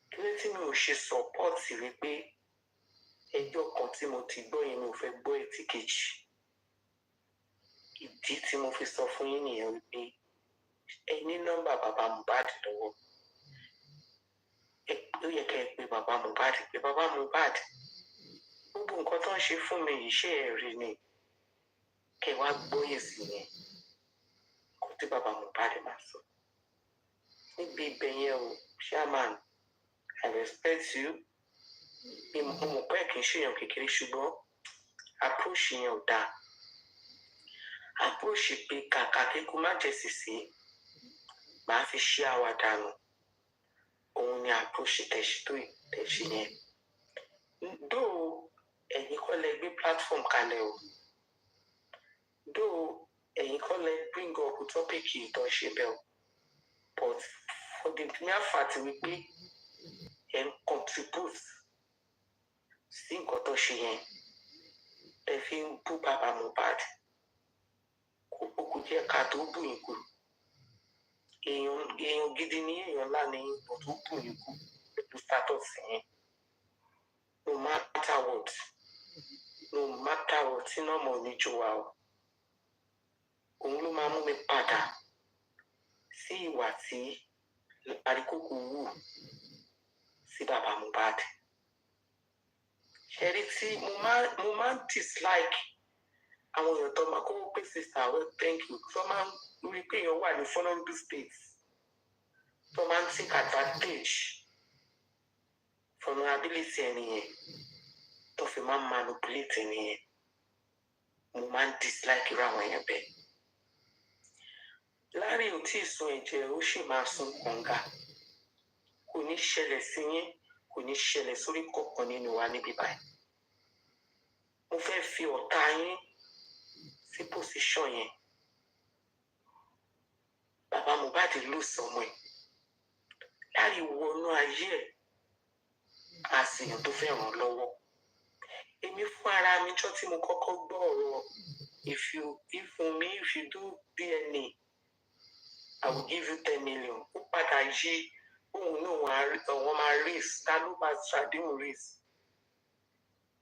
kí ló dé tí mi ò ṣe sọpọ́ọ̀tì wípé ẹjọ́ kan tí mo ti gbọ́ yẹn mi ò fẹ́ gbọ́ etí kejì ìdí tí mo fi sọ fún yín nìyẹn wípé ẹ ní nọ́mbà bàbá Mohbad lọ́wọ́ ó yẹ kẹ́ ẹ pé bàbá Mohbad pé bàbá Mohbad gbogbo nǹkan tó ń ṣe fún mi yìí ṣe ẹ rí ni kẹ́ wá gbóyè sí yẹn kó tí bàbá Mohbad máa sọ níbi ibẹ̀ yẹn o chairman I respect you mi mo mọ̀ pé kì í ṣèyàn kékeré ṣùgbọ́n approach yẹn ò dáa approach pé kàkà kíkú má jẹ sìsì màá fi ṣe àwàdànù òun ni approach tẹ̀sí yẹn dó ẹ̀yin kọ́ lẹ gbé platform kalẹ̀ o dó ẹ̀yin kọ́ lẹ bring up topic yìí tó ṣe bẹ́ẹ̀ o but for the mere fact wípé ẹ̀ ń contribute sí nǹkan tó ṣe yẹn ẹ fi ń bú bàbá Mohbad kò jẹ́ ká tó bù yín kù èèyàn gidi ní èèyàn ńlá ní ipò tó bù yín kù pẹ̀lú status yẹn no matter what iná mọ̀ níjó wa o òun ló máa mú mi padà sí ìwà tí àríkòkò wù sí bàbá Mohbad ṣẹ́rí tí mo máa ń dislike àwọn èèyàn tó máa kó pé sister well thank you tó máa ń rí pé èèyàn wà ní vulnerable state tó máa ń take advantage vulnerability ẹni yẹn tó fi máa ń manipulate ẹni yẹn mo máa ń dislike irú àwọn èèyàn bẹ́ẹ̀ Larry ò tí ì sun ẹ̀jẹ̀ ó sì máa sun kànga kò ní ṣẹlẹ̀ sí yín kò ní ṣẹlẹ̀ sórí kọ̀ọ̀kan nínú wa níbí báyìí mo fẹ́ fi ọ̀tá yín sí position yẹn bàbá Mohbad ló sọmọ ẹ̀ Larry wọnú ayé ẹ̀ àṣìyàn tó fẹ́ ràn lọ́wọ́ èmi fún ara mi jọ́ tí mo kọ́kọ́ gbọ́ ọ̀rọ̀ if you do DNA I will give you 10 million ó padà yí òun náà wọ́n máa race ta ló máa ṣàdéhùn race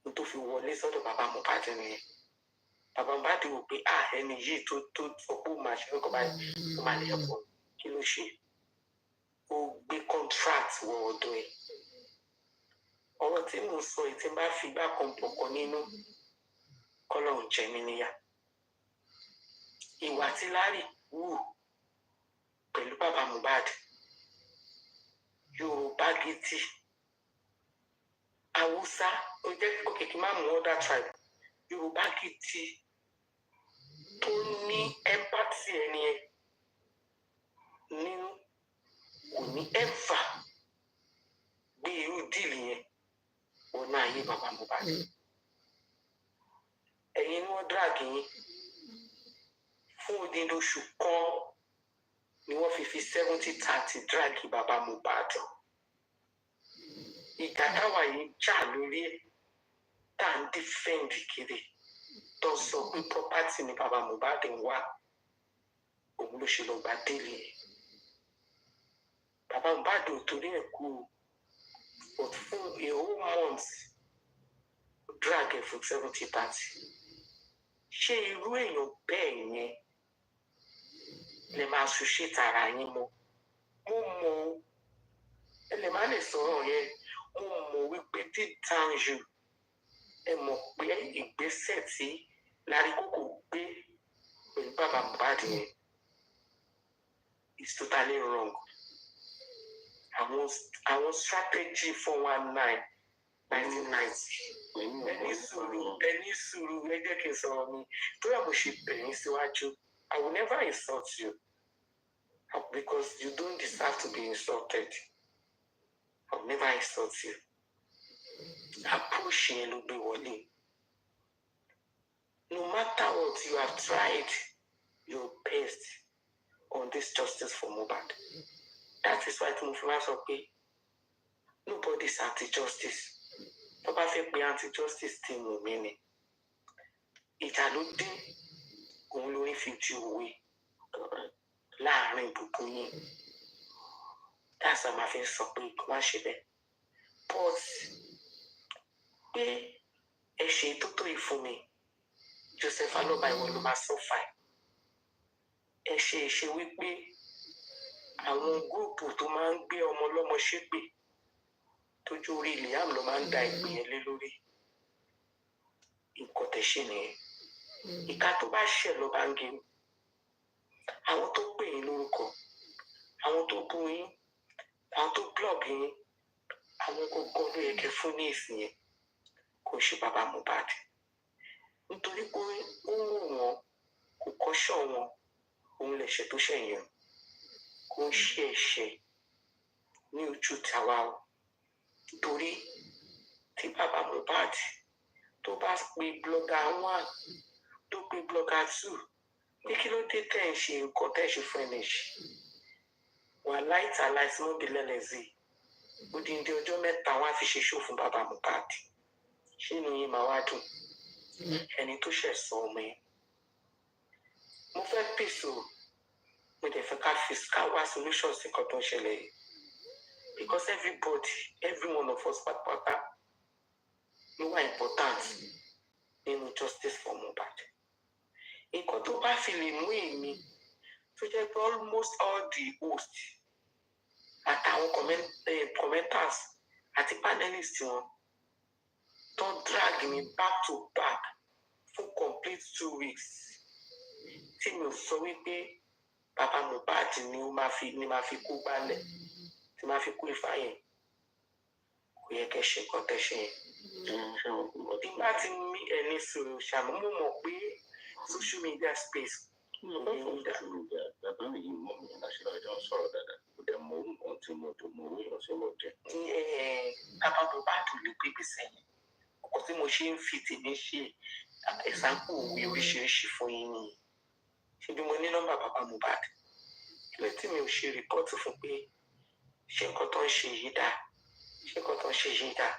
n tó fi wọlé sọ́dọ̀ bàbá Mohbad nìyẹn bàbá Mohbad wò pé ẹni yìí tó sọ pé ó máa ṣe nǹkan báyìí ó máa lè ẹ̀kọ́ kí ló ṣe ó gbé contract wọ ọ̀dọ̀ ẹ̀ ọ̀rọ̀ tí mo sọ yìí tí n bá fi gbá kan pọ̀kan nínú kọ́lọ́run jẹ mí níyà ìwà tí Larry wù pẹ̀lú bàbá Mohbad Yorùbá gidi Haúsá ó jẹ́ òkèkí má mú other tribe Yorùbá gidi tó ní empathy ẹni ẹ nínú kò ní ever gbé irú díìlì yẹn wọnú ayé bàbá Mohbad ẹ̀yin ni wọ́n drag yín fún odindi oṣù kan ni wọ́n fi 70-30 drag bàbá Mohbad ìjà táwa yìí jà lórí ẹ̀ tá à ń defend kiri tó sọ pé property ni bàbá Mohbad ń wá òun ló ṣe lọ gba délé ẹ̀ bàbá Mohbad ò torí ẹ̀ kú but fún a whole month drag ẹ̀ fún 70-30 ṣé irú èèyàn bẹ́ẹ̀ yẹn lè máa ṣùṣe tara yín mọ́ mo mọ̀ ẹ lè má lè sọ̀rọ̀ yẹn mo mọ̀ wípé deep down you ẹ mọ̀ pé ìgbésẹ̀ tí Larry Koko gbé pẹ̀lú bàbá Mohbad yẹn is totally wrong àwọn strategy 419 1990 ẹni sùúrù ẹ jẹ́ kí n sọ̀rọ̀ mi tó yà mo ṣe bẹ̀yìn síwájú I will never insult you because you don't deserve to be insulted I will never insult you approach yẹn ló gbé wọlé no matter what you have tried your best on this justice for Mohbad that is why tí mo fi máa sọ pé nobody is anti-justice tó bá fẹ́ pé anti-justice ti mú mi ni ìjà ló dé òun lórí fi di òwe láàrin gbogbo yín that's why màá fi sọ pé kó má ṣe bẹ́ẹ̀ but pé ẹ ṣe tó tó yìí fún mi Joseph Aloba ìwọ ló máa sọ fà ẹ ṣe wípé àwọn gúrùpù tó máa ń gbé ọmọ ọlọ́mọ ṣépè tójú orí Liam ló máa ń da ìpè yẹn lé lórí nǹkan tẹ̀ ṣe nìyẹn ìka tó bá ṣẹ̀ ló bá ń gé àwọn tó pè yín lórúkọ àwọn tó bú yín àwọn tó blog yín àwọn gbogbo ló yẹ kẹ́ fún ní ìsìn yẹn kò ṣe bàbá Mohbad nítorí pé ó wù wọn kò kọ́ṣọ́ wọn òun lẹ̀ṣẹ̀ tó ṣẹ̀yìn kò ń ṣe ẹ̀ṣẹ̀ ní ojú tàwa o torí tí bàbá Mohbad tó bá pe blogger 1 tó pe blogger 2 ní kí ló dé tẹ̀ ń ṣe nǹkan tẹ̀ ṣe fún ẹnìṣ wà láìta láìsí mọ́bí lẹ́lẹ́sì odindi ọjọ́ mẹ́ta wọn á fi ṣe ṣó fún bàbá Mohbad ṣé inú yín máa wá dùn ẹni tó ṣẹ̀ sọ ọmọ yẹn mo fẹ́ pèsè o mo dẹ̀ fẹ́ ká wá solution sí nǹkan tó ń ṣẹlẹ̀ yìí because every one of us pátápátá ló wà important nínú justice for Mohbad nǹkan tó bá fi lè mú èmi tó jẹ́ pé almost all the hosts àtàwọn commenters àti panelists wọn tó drag me back to back for complete 2 weeks tí mi ò sọ wípé bàbá Mohbad ni máa fi kú gbálẹ̀ tí máa fi kú Ifá yẹn kò yẹ kẹ́ ṣe nǹkan tẹ́ ṣe yẹn. Nígbà tí mi ẹni sọ̀rọ̀ ṣàmúmọ̀ mọ̀ pé social media space bàbá mi yìí mọ̀ mí láṣẹ ọjọ́ sọ̀rọ̀ dáadáa kò dẹ̀ mọ ohun tí mo tó mọ orí ọ̀sẹ̀ mo jẹ́. bàbá Mohbad lè gbé gbèsè yẹn ọkọ tí mo ṣe ń fi tèmi ṣe ẹ̀sánpò òwe oríṣiríṣi fún yín nìyí ṣe bí mo ní nọ́mbà bàbá Mohbad kí ló tí mi ò ṣe rìpọ́ọ̀tù fún pé ṣé nǹkan tó ń ṣe yìí dáa ṣé nǹkan tó ń ṣe yìí dáa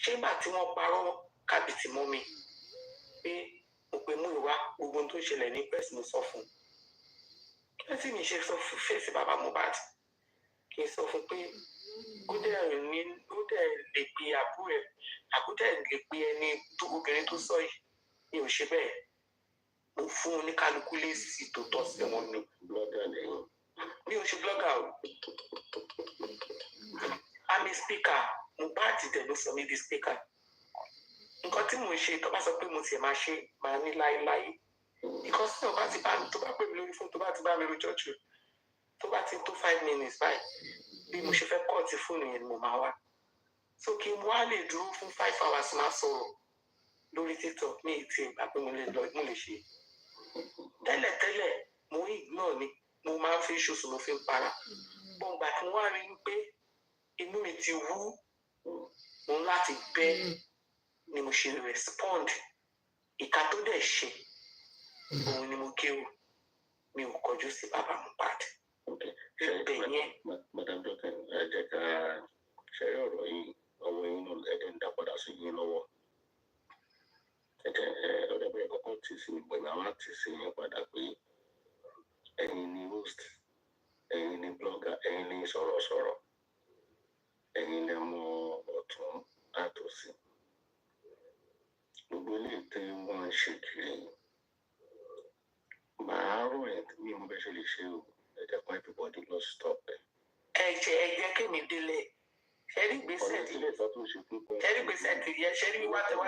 ṣé nígbà tí wọ́n parọ́ kábìtì mọ́ mi pé mo pe mú ìwá gbogbo tó ń ṣẹlẹ̀ ní pẹ́sì mo sọ fún kí ló tí mi ṣe sọ fún fèsì bàbá Mohbad kí n sọ fún pé ó dẹ̀ lè pe àbúrò ẹ̀ àbúdẹ̀ lè pe ẹni tó obìnrin tó sọ yìí mi ò ṣe bẹ́ẹ̀ mo fún oníkálukú lésì tó tọ́ sí wọn ní blogger lẹ́yìn mi ò ṣe blogger o I'm a speaker Mohbad dẹ̀ ló sọ mí di speaker nǹkan tí mò ń ṣe tó bá sọ pé mo tiẹ̀ máa ṣe máa ní láéláé because tí ọba ti bá mi tó bá pè mí lórí fóònù tó bá ti bá mi rojọ́ jù tó bá ti tó 5 minutes báyìí bí mo ṣe fẹ́ kọ́ọ̀tì fóònù yẹn ni mo máa wá so kí n wá lè dúró fún 5 hours máa sọ̀rọ̀ lórí TikTok ní ìtì ìgbà pé mo lè ṣe tẹ́lẹ̀tẹ́lẹ̀ mo ignore ni mo máa ń fi ṣoṣù mo fi ń para gbọ̀ngbà tí wọ́n á rí i pé inú mi ti wú mo ń láti bẹ́ ni mo ṣe respond ìka tó dẹ̀ ṣe òun ni mo kéwò mi ò kọjú sí bàbá Mohbad bẹ́ẹ̀ yẹn. madam dọ́kẹ́ ẹ jẹ́ ká ṣẹ̀rí ọ̀rọ̀ yìí ọwọ́ yín náà ẹ̀jẹ̀ ń dá padà sí yín lọ́wọ́ ọ̀dọ̀ bẹ́ẹ̀ kọ́kọ́ tì sí pẹ̀lú àwọn àti sí yẹn padà pé ẹ̀yin ni host ẹ̀yin ni blogger ẹ̀yin ni sọ̀rọ̀sọ̀rọ̀ ẹ̀yin lẹ mọ ọ̀tún àtòsí gbogbo ilé tí wọ́n ń ṣe kiri màá rò ẹ̀ mi mo bẹ́ ṣe lè ṣe o ẹ jẹ́ kó everybody lọ stop ẹ̀. ẹ jẹ́ kí mi délé ṣẹ́rí gbèsè tí yẹ ṣẹ́rí wíwá tẹ́wá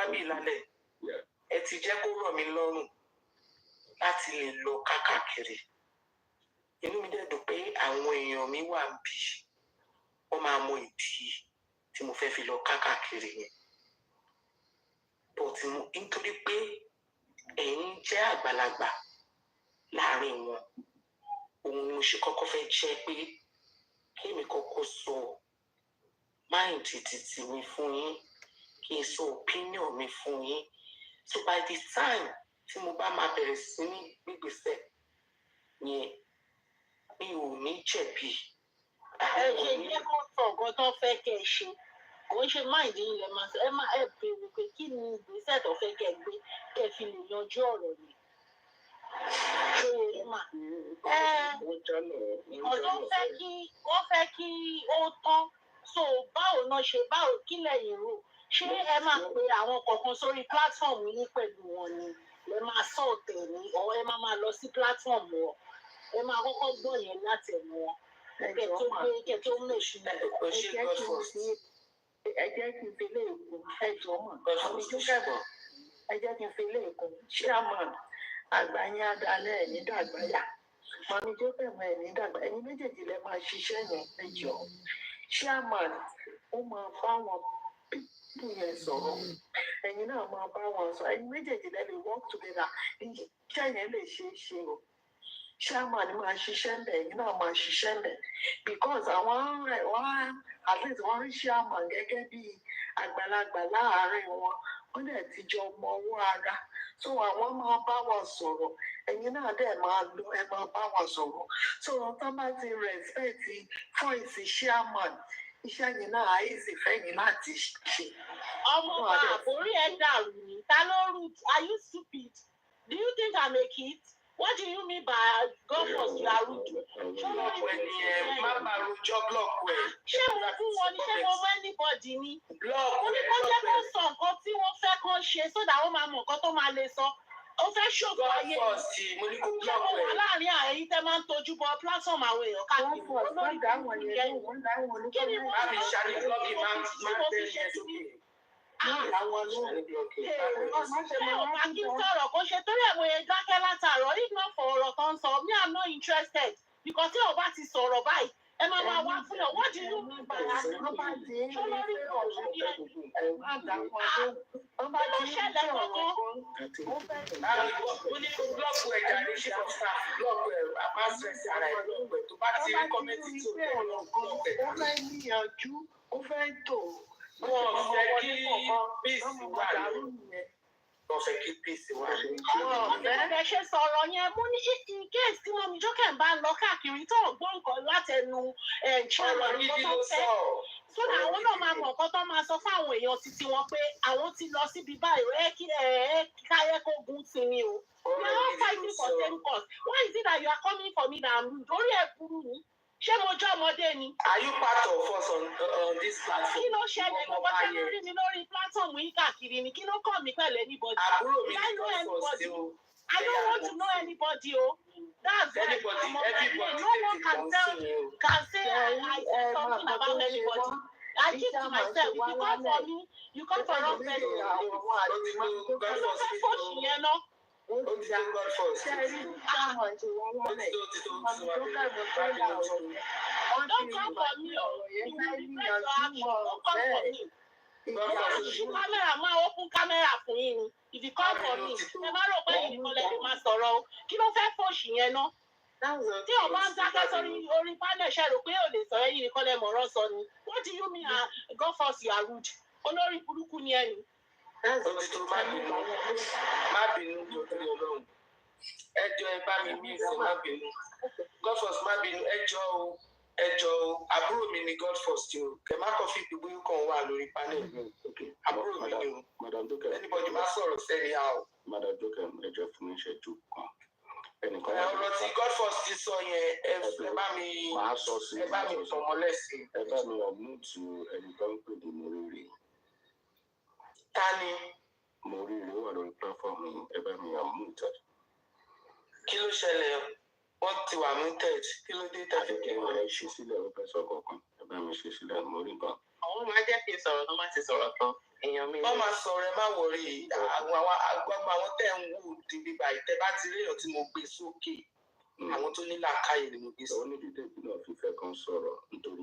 mi lálẹ́ ẹ ti jẹ́ kó rọ̀ mí lọ́rùn láti lè lọ káàkiri inú mi dẹ̀ dùn pé àwọn èèyàn mi wà ń bí wọ́n máa mọ ìdí tí mo fẹ́ fi lọ káàkiri yẹn but nítorí pé ẹ̀yin jẹ́ àgbàlagbà láàrin wọn òun ni mo ṣe kọ́kọ́ fẹ́ jẹ́ pé kí èmi kọ́kọ́ sọ mind títí mi fún yín kí n sọ opinion mi fún yín so by the time tí mo bá máa bẹ̀rẹ̀ sí ní gbígbèsè yẹn mi ò ní jẹ̀bi. Ẹ ṣe jẹ́ kó sọ nǹkan tó fẹ́ kẹ́ ẹ ṣe. Kò ń ṣe máìdí ilẹ̀ máa sọ. Ẹ máa ẹ béèrè pé kí ni ìgbésẹ̀ tó fẹ́ kẹ́ ẹ gbé kẹ́ ẹ fi lè yanjú ọ̀rọ̀ yìí. Ṣé ẹ mà? Ọ̀dọ́ wọ́n fẹ́ kí ó tán. So báwo náà ṣe báwo kí lẹ̀yin rò? Ṣé ẹ máa pe àwọn kọ̀ọ̀kan sórí platform yín pẹ̀lú wọn ni? Ẹ máa sọ̀tẹ̀ ní ọ̀ ẹ máa lọ sí platform wọn. Ẹ máa kọ́kọ́ gbọ́ yẹn láti ẹnu wọn. Kẹ̀ tó mèṣù. Ẹ jẹ́ kí n fi lé èkó ẹjọ́ mọ̀ ẹ jẹ́ kí n fi lé èkó chairman àgbáyé adalẹ̀ ẹ̀yìn dàgbáyà mọ̀mí jókèmọ̀ ẹ̀yìn dàgbà ẹ̀yìn méjèèjì lẹ máa ṣiṣẹ́ yẹn ẹjọ́ chairman ó máa bá wọn pípù yẹn sọ̀rọ̀ ẹ̀yìn náà máa bá wọn sọ ẹ̀yìn méjèèjì lẹ lè work together iṣẹ́ yẹn lè ṣe é ṣe o chairman máa ṣiṣẹ́ mbẹ̀ ẹ̀yìn náà máa ṣiṣẹ́ mbẹ̀ because àwọn at least wọ́n rí chairman gẹ́gẹ́ bí àgbàlagbà láàárín wọn wọ́n dẹ̀ ti jọ mọ owó ara so àwọn máa bá wọn sọ̀rọ̀ ẹ̀yin náà dẹ̀ máa lọ ẹ máa bá wọn sọ̀rọ̀ so tó bá ti respect voice chairman iṣẹ́ yìí náà àìsí fẹ́yìn láti ṣe. Ọmọ àbórí ẹ dàrú ni ta ló rú are you stupid? Do you think I'm a kid? What do you mean by God first you are rude? Ṣé mo rí ẹni ẹ má máa rojọ́ blọọkù ẹ. Ṣé mo fún wọn ni ṣé mo mọ anybody ni? Blọọkù Ó ní kó jẹ́ kó sọ nǹkan tí wọ́n fẹ́ kán ṣe sódà wọ́n máa mọ nǹkan tó máa lè sọ. Ó fẹ́ ṣòfò ayé. mo ní kó Ṣé mo blọọkù wà ẹ. láàrin àyẹ̀yìn tẹ́ máa ń tojú bọ platform àwọn èèyàn káàkiri? Olórí kí ni má fi ṣàní blọọkì má bẹ́ẹ̀ yẹn sókè. Ṣé o máa kí n sọ̀rọ̀ kó ṣe torí ẹ̀ mo yẹ dákẹ́ látàárọ̀ if not for ọ̀rọ̀ tó ń sọ me I'm not interested because tí o bá ti sọ̀rọ̀ báyìí ẹ máa máa wá fún yàn what do you mean by that? Ṣé lórí ọ̀rọ̀ yẹn? Kí ló ṣẹlẹ̀ kankan? mo ní kó blọọkù ẹ jáde ṣe fọ́ staff blọọkù ẹ má stress ara ẹ blọọkù ẹ tó bá ti rí kọ́mẹ́ntì tí o tẹ̀ blọọkù ẹ. ó fẹ́ níyànjú ó fẹ́ tò wọ́n fẹ́ kí píìsì wà ní wọ́n fẹ́ kí píìsì wà ní. Ẹ ṣe sọ̀rọ̀ yẹn mo ní in case tí wọ́n mi jókè ń bá lọ káàkiri tó gbọ́ nǹkan látẹnu chairman ọ̀rọ̀ gidi tó ló fẹ́. sọ. Sódà àwọn náà máa mọ̀ nǹkan tó máa sọ fún àwọn èèyàn títí wọn pé àwọn ti lọ síbi báyìí káyẹ́ kó gun sí ni o. We are all fighting for same cause. Why is it that you are coming for me that I'm rude? Orí ẹ̀ burú ni. Ṣé mo jẹ́ ọmọdé ni? Are you part of us on this platform? Kí ló ṣẹlẹ̀ gbogbo ṣe lórí mi lórí platform yìí káàkiri ni? Kí ló kàn mí pẹ̀lú anybody? Àbúrò mi I ní know anybody. anybody. I don't want to know anybody o. That's why Anybody, everybody no one can you. say I say something about anybody. I keep to myself. If you come for me, you come for wrong person. Kí ló fẹ́ fòṣì yẹn náà? Ó ti dé God first. Don't come for me o. You will regret your action. Don't come for me. Kámẹ́rà máa open kámẹ́rà fún yín ni. If you come for me, ẹ má rò pé yìí nìkan lẹ́nu máa sọ̀rọ̀ o. Kí ló fẹ́ fòṣì yẹn náà? Tí o bá ń dákẹ́ sórí orí panel ṣe rò pé o lè sọ̀rọ̀ yìí nìkan lẹ́ mọ̀ọ́rọ́ sọ ni. What do you mean God first you are rude? Olórí burúkú ni ẹni. Ó ti tó má bínú torí Ọlọ́run. Ẹjọ́ ẹ bá mi mí ìfẹ́ má bínú. God first má bínú ẹjọ́ o àbúrò mi ni God first o kẹ má kọ́ fi gbogbo kan wà lórí panel àbúrò mi ni o anybody má sọ̀rọ̀ sẹ́ni a o. Madam Jokem ẹjọ́ fún mi ṣẹ́jú kan. Ọ̀rọ̀ tí God first ti sọ yẹn ẹ bá mi fọmọ lẹ́sìn. Ẹ bá mi ọ̀mùtù ẹni tó ń pè ní Morire. Ta ni? Morire wà lórí platform yìí ẹ bá mi ọ̀mùtù. Kí ló ṣẹlẹ̀? Wọ́n ti wà muted. Kí ló dé tàbí kí wọ́n ẹ ṣe sílẹ̀ ó fẹ́ sọ kọ̀ọ̀kan ẹ bá mi ṣe sílẹ̀ mórí nǹkan. Àwọn máa jẹ́ kí n sọ̀rọ̀ tó má ti sọ̀rọ̀ tán èèyàn mi. Wọ́n máa sọ̀rọ̀ ẹ má wọrí àwọn agbọ́gbọ́ àwọn tẹ̀ ń wù dìbì báyìí tẹ bá ti réèyàn tí mo gbé sókè àwọn tó ní làákàyè ni mo gbé sókè. Ó ní dídé bí náà fífẹ́ kan sọ̀rọ̀ nítorí.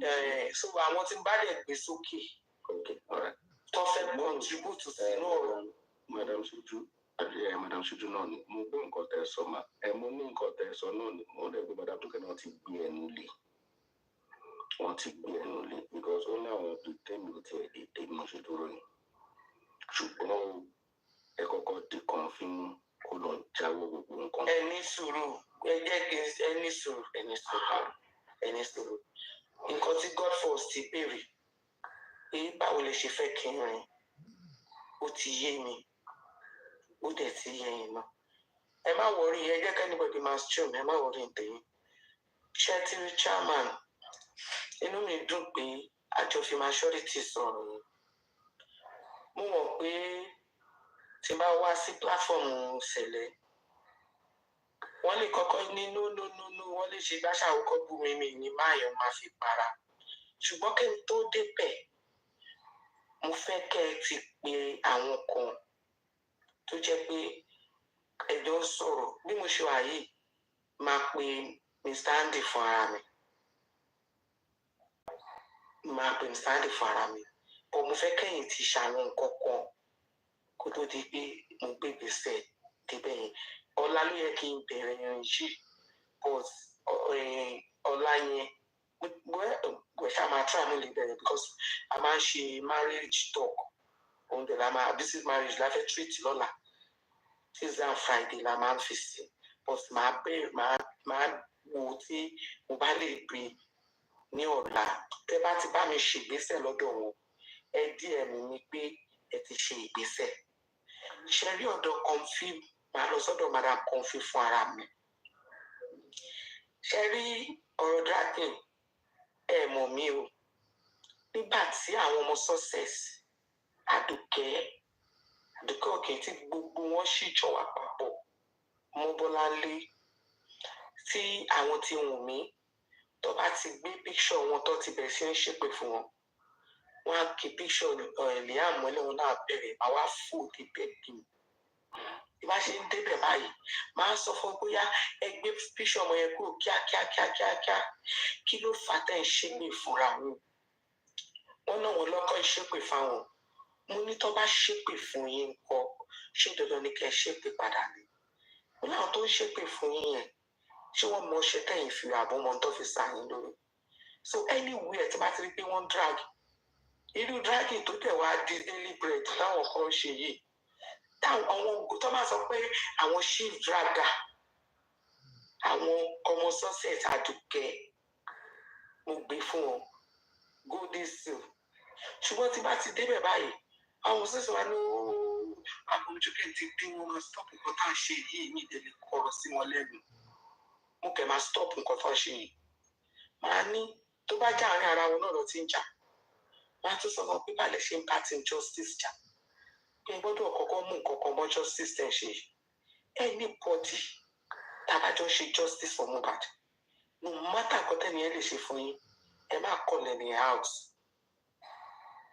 So àwọn tí bá dẹ̀ gbé sókè tó fẹ́ contribute sínú ọ̀rọ̀. Madam Ṣojú náà ni mo gbọ́ nǹkan tẹ́ sọ ma mo ní nǹkan tẹ́ sọ náà ni mo dẹ̀ gbé Madam Tókè náà ti gbé ẹnu lé wọ́n ti gbé ẹnu lé because ó ní àwọn tó tẹ́mi ò tiẹ̀ lè tẹ́mi mo ṣe dúró ni ṣùgbọ́n ẹ kọ́kọ́ di kan fún kó lọ jáwọ́ gbogbo nǹkan. Ẹni sùúrù ẹ jẹ́ kí ẹni sùúrù ẹni sùúrù nǹkan tí God first ti béèrè pé báwo lè ṣe fẹ́ kí n rìn ó ti yé mi ó dẹ̀ ti yé yín náà ẹ má wọrí ẹ jẹ́ kí anybody máa stream ẹ má wọrí ntẹ̀yìn ṣẹ́tìrì chairman inú mi dùn pé àjọ fi maturity sọ̀rọ̀ yìí mo mọ̀ pé tí n bá wá sí platform ṣẹlẹ̀ wọ́n lè kọ́kọ́ ní no wọ́n lè ṣe gbáṣà òkọ́ bú mi ní máyọ̀ máa fi para ṣùgbọ́n kí n tó débẹ̀ mo fẹ́ kẹ́ ẹ ti pe àwọn kan tó jẹ́ pé ẹjọ́ ń sọ̀rọ̀ bí mo ṣe wà yìí máa pe Mr. Andy fún ara mi bọ̀ mo fẹ́ kẹ́yìn ti ṣàwọn nǹkan kan kó tó di pé mo gbé gbèsè débẹ̀ yẹn ọ̀la ló yẹ kí n bẹ̀rẹ̀ ìrìn yìí but ọ̀la yẹn ṣá máa try mo lè bẹ̀rẹ̀ because a máa ń ṣe marriage talk òun dẹ̀ la máa this is marriage la fẹ́ treat lọ́la Tuesday and Friday la máa ń fi sí but máa bẹ̀rẹ̀ máa wo tí mo bá lè gbé ní ọ̀la tẹ́ bá ti bá mi ṣe ìgbésẹ̀ lọ́dọ̀ wọn ẹ díẹ̀ mi pé ẹ ti ṣe ìgbésẹ̀ ṣe rí ọ̀dọ̀ Comfy máa lọ sọ́dọ̀ madam Comfy fún ara mi ṣe rí ọ̀rọ̀ dragging ẹ mọ̀ mí o nígbà tí àwọn ọmọ success Àdùkẹ́ òkè tí gbogbo wọn sì jọ wà papọ̀ Mọ́bọ́láńlé tí àwọn ti wù mí tó bá ti gbé picture wọn tó ti bẹ̀rẹ̀ sí ń ṣépè fún wọn wọn á kí picture Liam ẹlẹ́wọ̀n náà bẹ̀rẹ̀ máa wá fò débẹ̀ bí mi bí bá ṣe ń débẹ̀ báyìí máa sọ fún bóyá ẹ gbé picture ọmọ yẹn kúrò kíákíá kí ló fà tẹ́ ń ṣépè fúnra wọn náà wọn lọ́kọ́ ìṣépè fáwọn mo ní tó bá ṣépè fún yín ńkọ́ ṣé dandan ni kẹ́ ẹ ṣépè padà ni mo láwọn tó ń ṣépè fún yín yẹn ṣé wọ́n mọ ṣe tẹ̀yìn fi àbọ̀ wọn tó fi sàyìn lórí so anywhere tí bá ti rí pé wọ́n drag irú dragging tó tẹ̀ wá di daily bread táwọn kan ṣe yìí táwọn àwọn tó máa sọ pé àwọn chief dragger àwọn ọmọ success Àdùkẹ́ mo gbé fún wọn golden seal ṣùgbọ́n tí bá ti débẹ̀ báyìí àwọn sísè wa ní àbójúkẹ́ ti bí wọn máa stop nǹkan tá à ń ṣe yìí ní ìdílé kọ̀rọ̀ sí wọn lẹ́nu mo kẹ̀ máa stop nǹkan tó ń ṣe yìí màá ní tó bá já àárín ara wọn náà lọ ti ń jà màá tún sọ fún pé balẹ̀ ṣe ń bá ti justice jà pé gbọ́dọ̀ kọ́kọ́ mú nǹkan kan mọ́ justice tẹ̀ ṣe anybody tàbájọ́ ṣe justice for Mohbad no matter nǹkan tẹ́ni ẹ lè ṣe fún yín ẹ má kọlẹ̀ ní house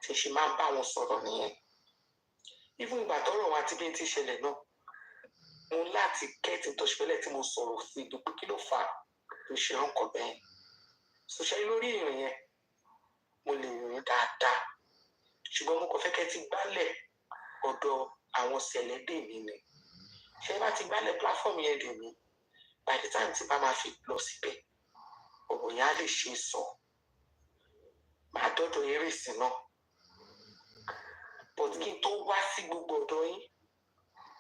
tí ṣe máa ń bá wọn sọ̀rọ̀ nìyẹn even ìgbà tọ́rọ̀ wa ti bí ti ṣẹlẹ̀ náà mo láti kẹ́ẹ̀tì tó ṣẹlẹ̀ tí mo sọ̀rọ̀ sí ìdúpẹ́ kí ló fà á tó ṣe ọkọ̀ bẹ́ẹ̀ ṣòṣẹ́ lórí ìrìn yẹn mo lè rìn dáadáa ṣùgbọ́n mo kàn fẹ́ kẹ́ ti gbálẹ̀ ọ̀dọ̀ àwọn sẹ̀lẹ́dẹ̀ mi ni ṣé bá ti gbálẹ̀ platform yẹn dè mí by the time tí bá máa fi lọ síbẹ̀ ọ̀rọ̀ yẹn á lè ṣe sọ màá dọ́dọ̀ eré ìsìn náà but kí n tó wá sí gbogbo ọ̀dọ̀ yín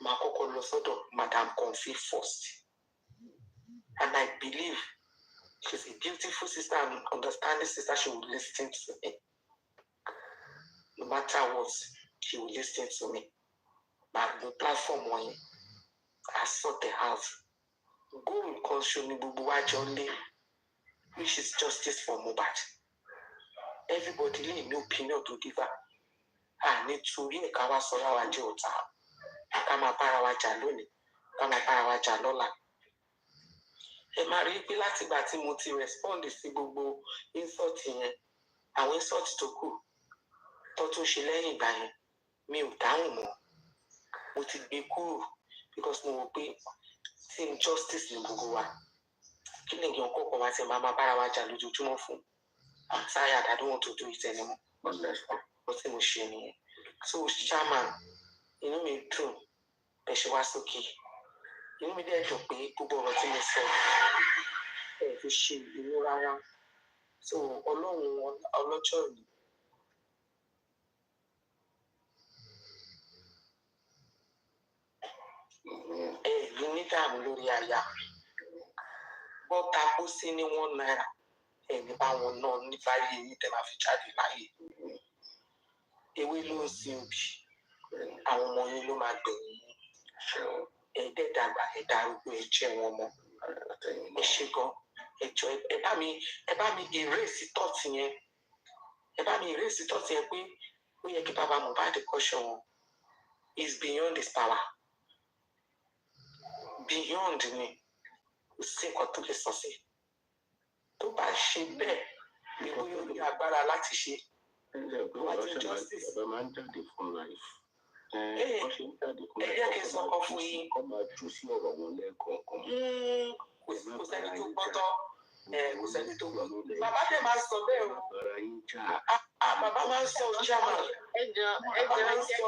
màá kọ́kọ́ lọ sọ́dọ̀ madam Comfy first and I believe she's a beautiful sister and understanding sister. She will listen to me no matter what. She will listen to me but the platform wọn yẹn I sort the house goal kan ṣo ni gbogbo wa jọ lé which is justice for Mohbad everybody lè ní opinion to give her nítorí ẹ̀ ká wá sọ̀rọ̀ wa jẹ́ ọ̀tá ká máa bára wa jà lónìí ká máa bára wa jà lọ́la ẹ máa rí i pé látìgbà tí mo ti respond sí gbogbo insult yẹn àwọn insult tó kù tó tún ṣe lẹ́yìn ìgbà yẹn mi ò dáhùn mọ́ mo ti gbé kúrò because mo rò pé team justice ní gbogbo wa kí ni ìgbìyànjú kọ̀ọ̀kan wa ti máa bára wa jà lójoojúmọ́ fún I'm tired I don't want to do it anymore bó tí mo ṣe nìyẹn so chairman inú mi dùn ẹ ṣe wá sókè inú mi dẹ̀ dùn pé gbogbo ọ̀rọ̀ tí mo sọ ẹ fi ṣe ìlú rárá so ọlọ́run ọlọ́jọ́ ni ẹ dààmú lórí aya bọ́ta kó sí ní £1 ẹni bá wọn náà ní báyìí ní tẹ́ máa fi jáde láyé ewé ló ń sin òbí àwọn ọmọ yín ló máa gbẹ̀yìn ẹ̀ẹ́dẹ́gbàgbà ẹ̀dárúgbó ẹ jẹ́ wọn mọ́ ẹ ṣe gan ẹjọ́ ẹ bá mi erase thought yẹn ẹ bá mi erase thought yẹn pé ó yẹ kí bàbá Mohbad kọ́ṣọ́ wọn is beyond his power beyond ni kò sí nǹkan tó lè sọ sí tó bá ṣe bẹ́ẹ̀ ni bóyá ó ní agbára láti ṣe wájú justice. Bàbá máa ń jáde fún life. ẹ jẹ́ kí n sọ kan fún yín. Kọ́ máa tú sí ọ̀rọ̀ wọn lẹ́ẹ̀kọ̀ọ̀kan. Kò sẹ́ni tó gbọ́ tán kò sẹ́ni tó gbọ́. Bàbá dẹ̀ máa sọ bẹ́ẹ̀ o. Bàbá máa ń sọ chairman. ẹjọ́ jẹ́ kí n sọ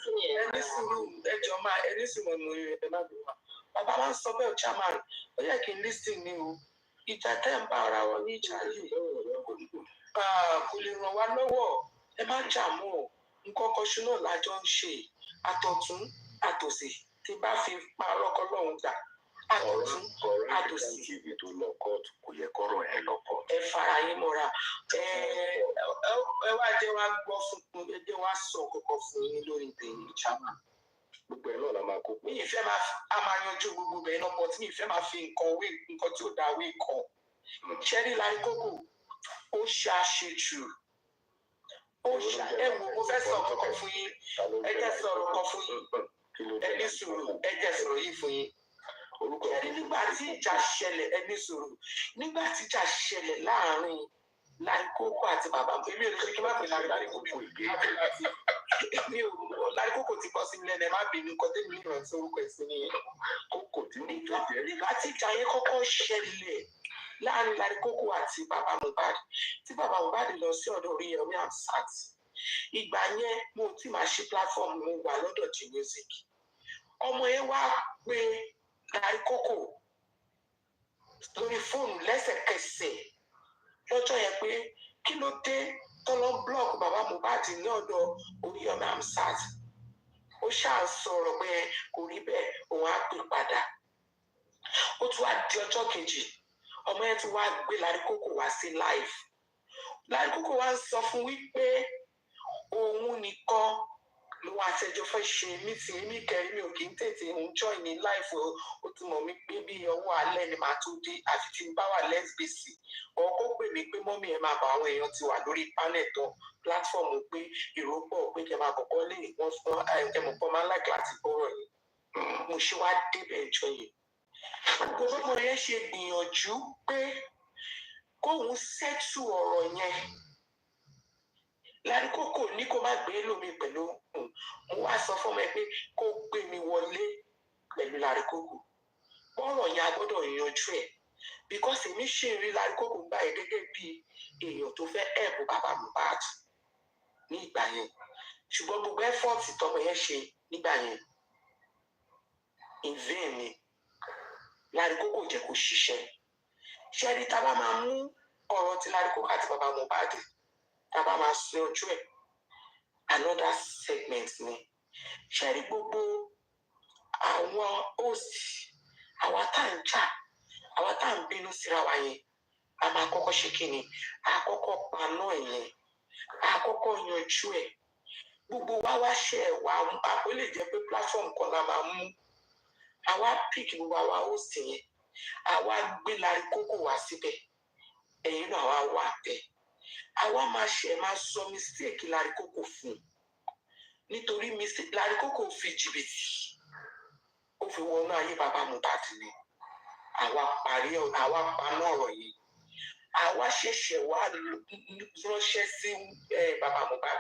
fún yẹn. Ẹni sùúrù ẹjọ́ máa ẹni sùúrù mọ̀ ní ẹ má bẹ̀rù wa. Bàbá máa ń sọ bẹ́ẹ̀ o chairman. Ó yẹ kí n listen ní o. Ìjà tẹ́ ń bá ara wọn ní ìjà yìí. Kò lè ràn wá lọ́wọ́. Ẹ má jà mọ́ o. Nǹkan kan ṣú náà lájọ ń ṣe àtọ̀tún àtòsì tí bá fi parọ́ kọ́ lọ́hùn gbà àtọ̀tún àtòsì. Ibi tó lọ kóòtù kò yẹ kọ́rọ̀ ẹ lọ kóòtù. Ẹ fara yín mọ́ra ẹ wá jẹ́ wá gbọ́ fún ẹ jẹ́ wá sọ kọ̀kọ̀ fún yín lórí ìbẹ̀yìn ìjàmà. Gbogbo ẹ̀ náà la máa kó pọ̀. Mi ìfẹ́ máa yanjú gbogbo bẹ̀rẹ̀ náà pọ̀ tí mi ìfẹ́ máa fi nǹkan tí ò dáa wé kan. Ṣẹ́rí lárí kókò ó ṣàṣejù. Ẹ wo mo fẹ́ sọ kọ̀kọ̀ fún yín ẹ jẹ́ sọ̀rọ̀ kan fún yín ẹ ní sùúrù ẹ jẹ́ sọ̀rọ̀ yìí fún yín. Ẹni nígbà tí ìjà ṣẹlẹ̀ ẹ ní sùúrù nígbà tí ìjà ṣẹlẹ̀ láàárín Láríkókò àti bàbá mi èmi ò lè ṣe kí n má pè Láríkókò èmi ò Láríkókò ti bọ́ sí mi lẹ́nu ẹ má bínú nǹkan tẹ́mi ní ìrántí orúkọ ẹ̀sìn nìyẹn. Kókò tí mo fẹ́ jẹ́. Nígbà tí ìjà yẹn kọ́kọ́ ṣẹlẹ̀ láàárín Láríkókò àti bàbá Mohbad tí bàbá Mohbad lọ sí ọ̀dọ̀ Oríyọmí Hamzat ìgbà yẹn mo ti máa ṣe platform mo wà lọ́dọ̀ G Music ọmọ yẹn wá pé Láríkókò lórí fóònù lẹ́sẹ̀kẹsẹ̀ lọ́jọ́ yẹn pé kí ló dé tọ́lọ́ blọọkù bàbá Mohbad ní ọ̀dọ̀ Oríyọmí Hamzat ó ṣáà sọ̀rọ̀ pé kò rí bẹ́ẹ̀ òun á pè padà ó tún wá di ọjọ́ kejì ọmọ yẹn tún wá gbé Láríkókò wá sí live Láríkókò wá ń sọ fún wípé òun nìkan ló wá àtẹjọ́ fẹ́ ṣe mítìn èmi kẹrin mi ò kí ń tètè ń join ní live ó ti mọ̀ mí pé bí ọwọ́ alẹ́ ni màá tó dé àfi tí n bá wà lẹ́sbìsì ọkọ pè mí pé mọ́mí ẹ̀ máa bá àwọn èèyàn ti wà lórí panel tán platform pé ìrọ́pọ̀ pé kẹ máa kọ́kọ́ lè wọ́n fún ẹmọ̀pọ̀ máa ń láì láti gbọ́rọ̀ yìí mo ṣe wá débẹ̀ ìjọ yìí gbogbo ọmọ yẹn ṣe gbìyànjú pé kóun ṣẹ́tù ọ̀rọ̀ yẹn Láríkókò ní kó má gbé lómi pẹ̀lú mo wá sọ fún ọmọ ẹ pé kó gbé mi wọlé pẹ̀lú Láríkókò bọ́rọ̀ yẹn a gbọ́dọ̀ yanjú ẹ̀ because èmi ṣe rí Láríkókò báyìí gẹ́gẹ́ bí èèyàn tó fẹ́ ẹ̀bù bàbá Mohbad ní ìgbà yẹn ṣùgbọ́n gbogbo ẹ́fọ́ọ̀tì tọmọ yẹn ṣe nígbà yẹn in vain ni Láríkókò jẹ́ kó ṣiṣẹ́ ṣẹ́ni tá a bá máa mú ọ̀rọ̀ ti Láríkókò àti bàbá Mohbad tá a bá máa sun ojú ẹ̀ another segment ni ṣẹ́ni gbogbo àwọn host àwa tá à ń jà àwa tá à ń bínú síra wa yẹn a máa kọ́kọ́ ṣe kí ni a kọ́kọ́ paná ẹ̀ yẹn a kọ́kọ́ yanjú ẹ̀ gbogbo wa wá ṣe ẹ̀ wá àpò lè jẹ́ pé platform kan la máa mú àwa pick gbogbo àwa host yẹn àwa gbé Láríkókò wá síbẹ̀ ẹ̀yin náà àwa wà bẹ́ẹ̀ àwa máa sọ mistake Láríkókò fún nítorí mistake Láríkókò fi jìbìtì ó fi wọnú ayé bàbá Mohbad ni àwa paná ọ̀rọ̀ yìí àwa ṣẹ̀ṣẹ̀ wá ránṣẹ́ sí bàbá Mohbad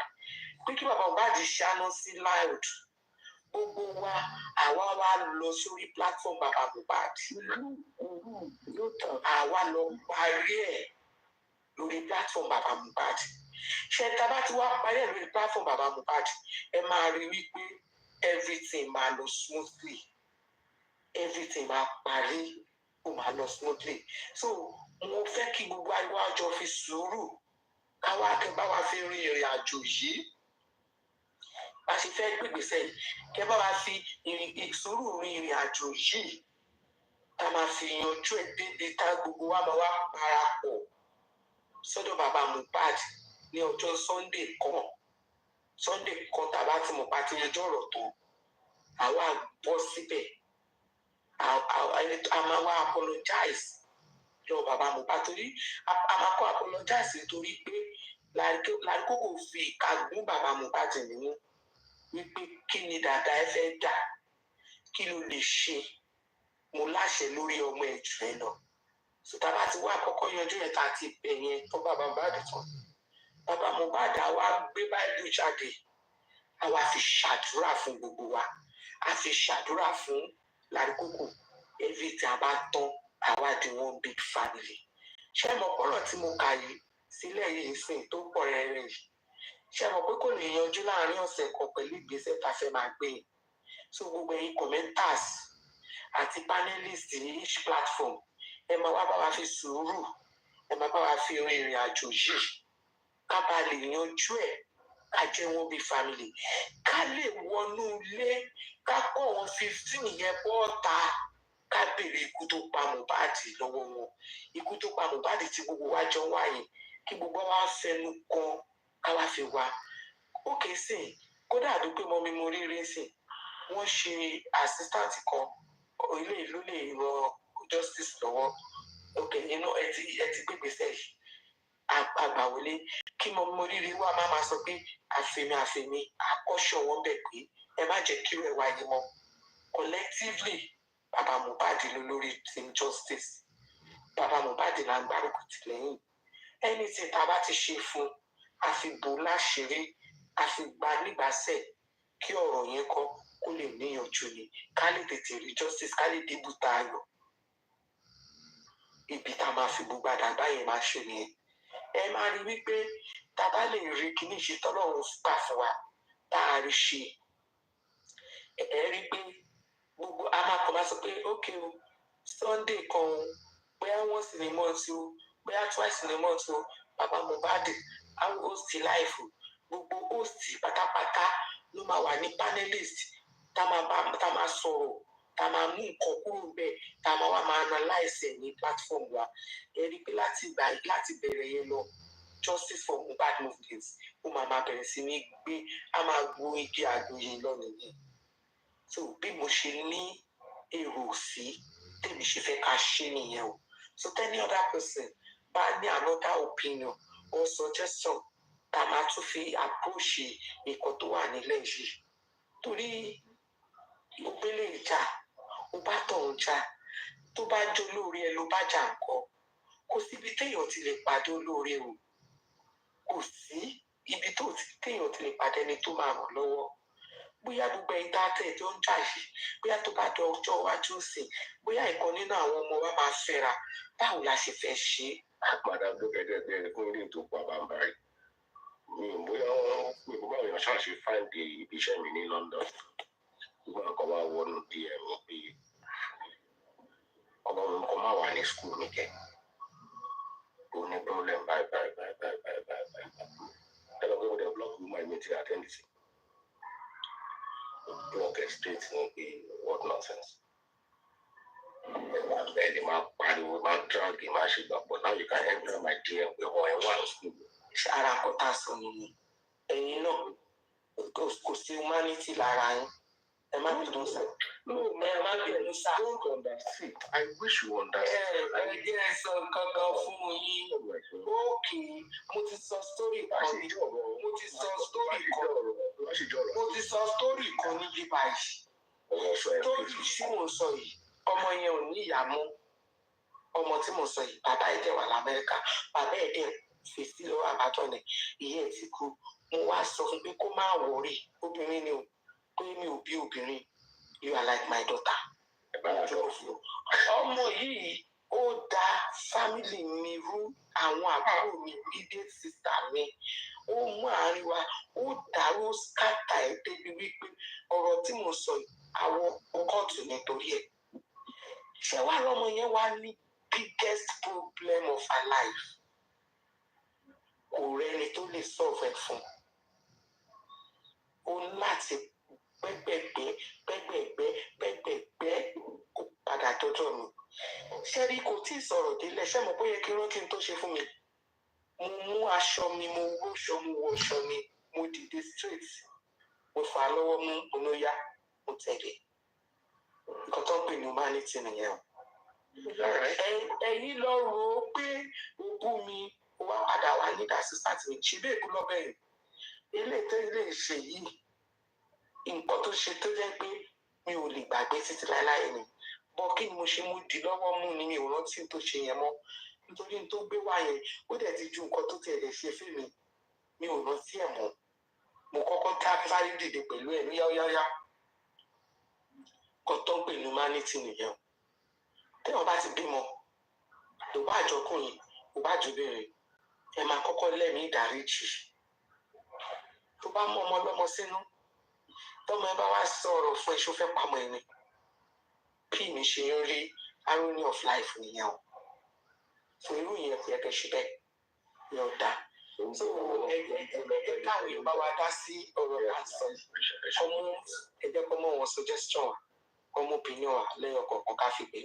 pé kí bàbá Mohbad ṣáná sí loud gbogbo wa àwa wá lọ sórí platform bàbá Mohbad àwa lọ parí ẹ̀ lórí platform bàbá Mohbad ṣe tá a bá ti wá parí ẹ̀ lórí platform bàbá Mohbad ẹ máa rí wípé everything máa lọ smoothly everything máa parí ó máa lọ smoothly so mo fẹ́ kí gbogbo àjọ àjọ fi sùúrù káwá kẹ bá wa fi rin ìrìn àjò yìí bá ṣe fẹ́ gbègbèsẹ̀ yìí kẹ́ bá wa fi ìsúrù rin ìrìn àjò yìí tá máa fi yanjú ẹ̀ débi tá gbogbo wa máa wá parapọ̀ sọ́dọ̀ bàbá Mohbad ní ọjọ́ Sunday kan tàbá tí mo bá ti yanjú ọ̀rọ̀ tó àwa bọ́ síbẹ̀ a máa wá apologize lọ bàbá Mohbad torí a máa kọ́ apologize torí pé Lárúkòkò fi ìka gún bàbá Mohbad nínú wípé kí ni dàda ẹ fẹ́ dà kí ló lè ṣe mo láṣẹ lórí ọmọ ẹ̀ jù ẹ lọ sọta bá ti wá àkọ́kọ́ yanjú ẹ̀ tá a ti bẹ̀ yẹn tó bàbá Mohbad tán bàbá Mohbad àwa gbé báìbù jáde àwa fi ṣàdúrà fún gbogbo wa a fi ṣàdúrà fún Lárúkòkò everything a bá tán àwa di one big family ṣé mo kọ́rọ̀ tí mo kà yìí sílẹ̀ yìí sìn tó pọ̀ rẹ̀rẹ̀ yìí ṣé mo pé kò lè yanjú láàrin ọ̀sẹ̀ kan pẹ̀lú ìgbésẹ̀ tá a fẹ́ máa gbé so gbogbo ẹ̀yin commenters àti panelists ní each platform ẹ máa wá bá wa fi sùúrù ẹ máa bá wa fi rin ìrìn àjò yìí ká bá lè yanjú ẹ̀ ká jẹ́ wọn bí family ká lè wọnú ilé ká kọ́ wọn 15 yẹn bọ́ọ̀ta ká béèrè ikú tó pa Mohbad lọ́wọ́ wọn ikú tó pa Mohbad tí gbogbo wa jọ wáyé kí gbogbo wa fẹnu kan ká wá fi wá ókè sìn kódà àdúgbò mọ́ mi mo rírí sìn wọ́n ṣe assistant kan ilé ìlú lè ran justice lọ́wọ́ ókè inú ẹ ti gbégbèsè yìí àgbàwọlé kí mo rírí wá máa sọ pé àfẹ̀mí àkọ́ṣọ́ wọn bẹ̀ pé ẹ má jẹ́ kí ẹ wáyé mọ́ collectively bàbá Mohbad ló lórí team justice bàbá Mohbad là ń gbárùkù tì lẹ́yìn anything tá a bá ti ṣe fún àfìbò láṣìírí àfìgbà nígbàsẹ̀ kí ọ̀rọ̀ yẹn kó lè níyànjú ni ká lè tètè rí justice ká lè débù tá a yọ ibi tá a máa fi gbogbo àdàgbà yẹn máa ṣe nìyẹn ẹ máa rí wípé tá a bá lè rí kíní ṣe tọ́lọ́run gbà fún wa tá a rí ṣe ẹ rí pé gbogbo a máa kọ́ máa sọ pé ókè o Sunday kan o bóyá once in a month o bóyá twice in a month o bàbá Mohbad àwọn host life gbogbo host pátápátá ló máa wà ní panelist tá a máa sọ̀rọ̀ tá a máa mú nǹkan kúrò bẹ́ẹ̀ tá a máa wá máa analyse ní platform wa ẹ rí pé láti bẹ̀rẹ̀ yẹn lọ justice for Mohbad movement ó máa bẹ̀rẹ̀ sí ní gbé a máa gbó igi àgbòye lọ nìyẹn so bí mo ṣe ní èrò sí tèmi ṣe fẹ́ ká ṣe nìyẹn o so any other person bá ní another opinion or suggestion tá a máa tún fi approach nǹkan tó wà nílẹ̀ yìí torí ó gbélé ìjà ó bá tọ̀hún jà tó bá jó lórí ẹ ló bá jà nǹkan kò síbi téèyàn ti lè pàdé olóore o kò sí ibi téèyàn ti lè pàdé ẹni tó máa ràn lọ́wọ́ bóyá gbogbo ẹ̀yin tá a tẹ̀ tó ń jà yìí bóyá tó bá dọ ọjọ́ iwájú sìn bóyá ìkan nínú àwọn ọmọ wa máa fẹ́ra báwo la ṣe fẹ́ ṣe é. Madam tó gẹ́gẹ́ fún ilé tó pa bàbá rẹ̀ mi ò bóyá wọ́n pè bó báwo yàn ṣáà ṣe fáìndì ibi iṣẹ́ mi ní London gbogbo nǹkan wá wọnú DM pé ọmọ mi kò má wà ní skul mi kẹ́ ó ní problem báyìí ẹ lọ pé mo dẹ̀ block woman mi ti attend sí block ẹ̀ straight ní pé what nonsense ẹ lè máa pariwo máa drag máa ṣe gbàgbọ́ now you can enter my DM pé wọ́n ẹ̀ wà ní skul. ara nǹkan tá a sọ nìyí ẹ̀yin náà kò sí humanity lára yín ẹ má bínú sá ẹ má bínú sá. Don't understand. I wish you understand. ẹ jẹ́ sọ kankan fún yín ókè mo ti sọ story kan ní mo ti sọ story kan ní bíbá yìí story tí mo sọ yìí ọmọ yẹn ò ní ìyá mọ́ ọmọ tí mo sọ yìí bàbá ẹ̀ dẹ̀ wà l'Amẹ́ríkà bàbá ẹ̀ dẹ̀ fèsì lọ́wọ́ àbátọ̀nẹ̀ ìyá ẹ̀ ti kú mo wá sọ fún pé kó má wọrí obìnrin ni o pé mi ò bí obìnrin you are like my daughter ọmọ yìí ó dá fámìlì mi rú àwọn àbúrò mi immediate sister mi ó mú àárín wa ó dàrú skátà ẹ̀ débi wípé ọ̀rọ̀ tí mo sọ yìí àwọn kóòtù nítorí ẹ̀ ṣé wàá lọ́mọ yẹn wá ní biggest problem of her life kò rẹ́ni tó lè solve ẹ̀ fún ó láti pẹ́gbẹ̀gbẹ́ kó padà dọ́dọ̀ mi. Ṣẹ́rí kò tí ì sọ̀rọ̀ délẹ̀, ṣé mo bóyá kí rántí tó ṣe fún mi. Mo mú aṣọ mi, mo wọṣọ mi, mo dìde straight. Mo fà á lọ́wọ́ mú olóyá, mo tẹ̀lé. Nǹkan tó ń pè ní humanity nìyẹn o. Ẹ̀yin lọ rò ó pé ó bú mi, ó wá padà wá ní assistant mi. Ṣé bẹ́ẹ̀ kú lọ́bẹ̀ yìí? Ilé ìṣe yìí, nǹkan tó ṣe tó jẹ́ pé mi ò lè gbàgbé títí láéláé ni. Bọ́ kí ni mo ṣe mú di lọ́wọ́ mú ni mi ò rántí tó ṣe yẹn mọ́. Nítorí tó gbé wá yẹn, ó dẹ̀ ti ju nǹkan tó tiẹ̀ lè ṣe fún mi. Mi ò rántí ẹ̀ mọ́. Mo kọ́kọ́ sáré dìde pẹ̀lú ẹ̀ ní yáyáyá. Nǹkan tó ń pè ní humanity nìyẹn o. Téèyàn bá ti bímọ, tó bá àjọkùnrin, tó bá àjọbìnrin, ẹ máa kọ́kọ́ lẹ́mìí ìdáríjì. Tó bá mú ọmọ ọlọ́mọ sínú, tọ́mọ ẹ bá wá sọ̀rọ̀ fún ẹ ṣó fẹ́ pamọ́ ẹni. Bí mi ṣe ń rí irony of life nìyẹn o. Fún irú yẹn kò yẹ kẹ́ ṣe bẹ́ẹ̀ ni ọ̀dà. So ẹgbẹ́ káwọn yóò bá wa dá sí ọ̀rọ̀ àṣọ. Ẹ jẹ́ kó mọ̀ wọn suggestion wa, kó mọ̀ opinion wa lẹ́yìn ọ̀kọ̀ọ̀kan ká fi gbé.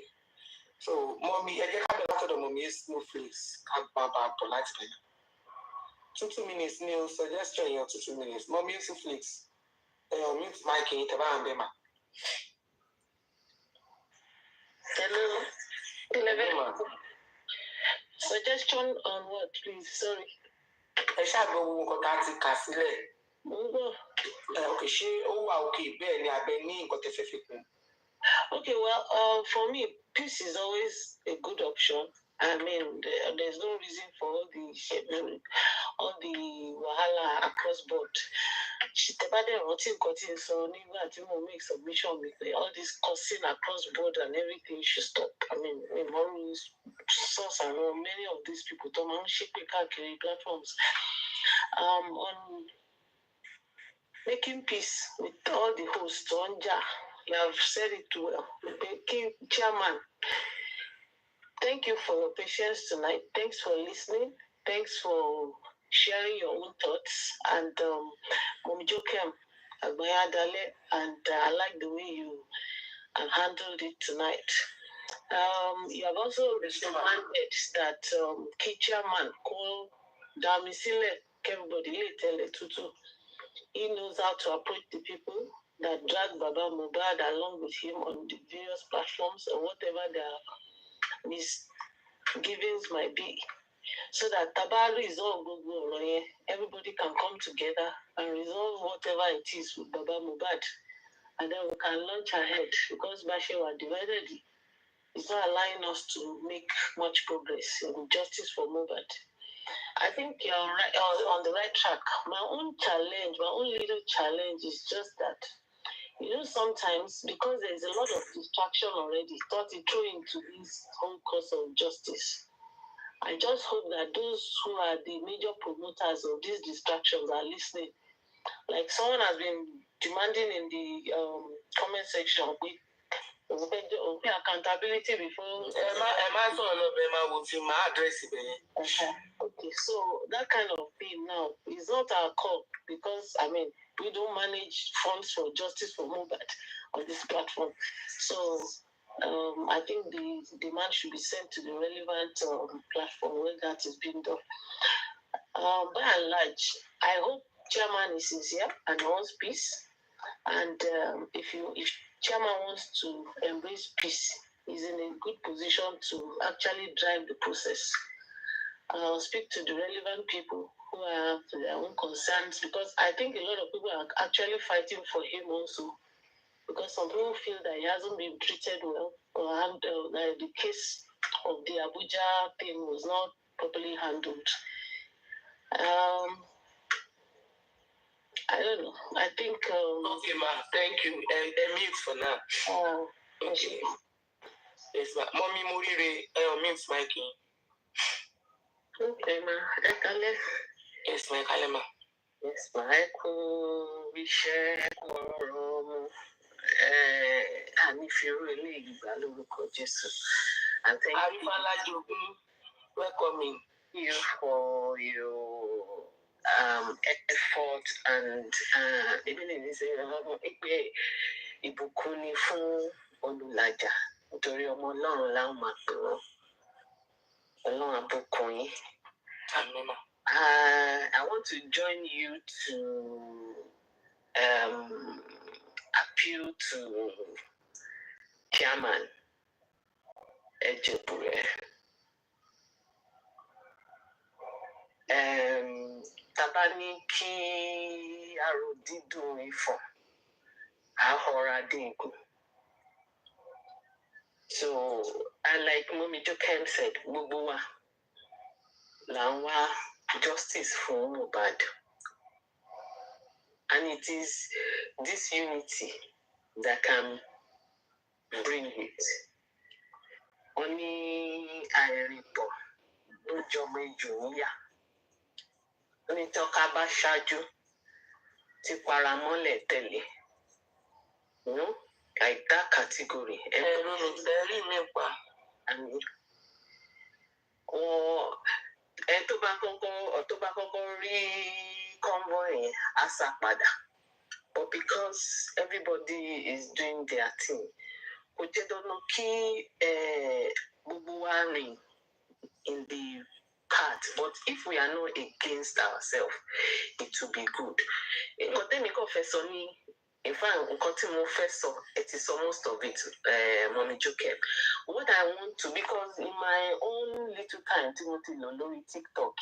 So mọ́mí ẹ jẹ́ ká bẹ̀rẹ̀ látọ̀dọ̀ mọ́mí snowflakes ká bá bọ̀ láti bẹ̀rẹ̀. 2 minutes ni o suggestion yẹn 2 minutes. Mọ́mí snowflakes mute mic yín tẹ́ bá ń bẹ̀ mà. Hello. Suggestion on what, please? Sorry. Ẹ ṣàgbọ́ owó nǹkan tá a ti kà sílẹ̀. Ok, ṣé ó wà òkè bẹ́ẹ̀ ni abẹ ní nǹkan tẹ́ fẹ́ fi kún? Okay, well, for me, peace is always a good option. I mean, there's no reason for all the wahala across board. Make submission with all this cussing across board and everything should stop. I mean, source and many of these people platforms on making peace with all the hosts on you have said it well. King Chairman, thank you for your patience tonight. Thanks for listening. Thanks for sharing your own thoughts. And Mom Jokem, Agbayadale, and I like the way you handled it tonight. You have also recommended that key chairman call Damisile, everybody tell it to. He knows how to approach the people that drag Baba Mohbad along with him on the various platforms or whatever their misgivings might be. So that Tabari resolve everybody can come together and resolve whatever it is with Baba Mohbad. And then we can launch ahead because Bashe were divided. It's not allowing us to make much progress in justice for Mohbad. I think you're right, on the right track. My own little challenge is just that, sometimes because there's a lot of distraction already, thought it through into this whole cause of justice. I just hope that those who are the major promoters of these distractions are listening. Like someone has been demanding in the comment section, accountability before. Okay, so that kind of thing now is not our call because we don't manage funds for justice for Mohbad on this platform. So I think the demand should be sent to the relevant platform where that is being done. By and large, I hope Chairman is sincere and wants peace. And if Chairman wants to embrace peace, he's in a good position to actually drive the process. I'll speak to the relevant people who have their own concerns because I think a lot of people are actually fighting for him also because some people feel that he hasn't been treated well or that the case of the Abuja thing was not properly handled. I don't know. I think. Okay, ma. Thank you. Mute for now. Okay. Yes, ma. Mommy Murire, mute my king. Okay, ma. Yes, my Kalema. Yes, my we share and if you really and thank you. Welcoming you for your effort and even in this ìbùkún ni fún olùlàjà nítorí ọmọ Ọlọ́run láwọn máa pè wọ́n. Ọlọ́run á bùkún yín. I want to join you to appeal to Chairman Ejebure. Tàbá ní kí aró dídùn Ifọ̀ ahọ́ra dínkù. So, and like Mommy Jokem said, gbogbo wa là ń wá justice fún Mohbad. And it is this unity that can bring it. Wọ́n ní àìrìnpọ̀ ló jọmọ ejò níyà. Onítọ́ka bá ṣáájú ti paramọ́lẹ̀ tẹ̀lé. You know, like that category. Ẹ̀rí mi pa. Tó bá kọ́kọ́ rí convoy yẹn á sá padà. But because everybody is doing their thing, kò jẹ́ dandan kí gbogbo wa rìn in the path. But if we are not against ourselves, it will be good. Nǹkan tẹ́mi kàn fẹ́ sọ ní, in fact, nǹkan tí mo fẹ́ sọ, it is most of it, Mommy Jokem. What I want to, because in my own little time, Timothy lórí TikTok,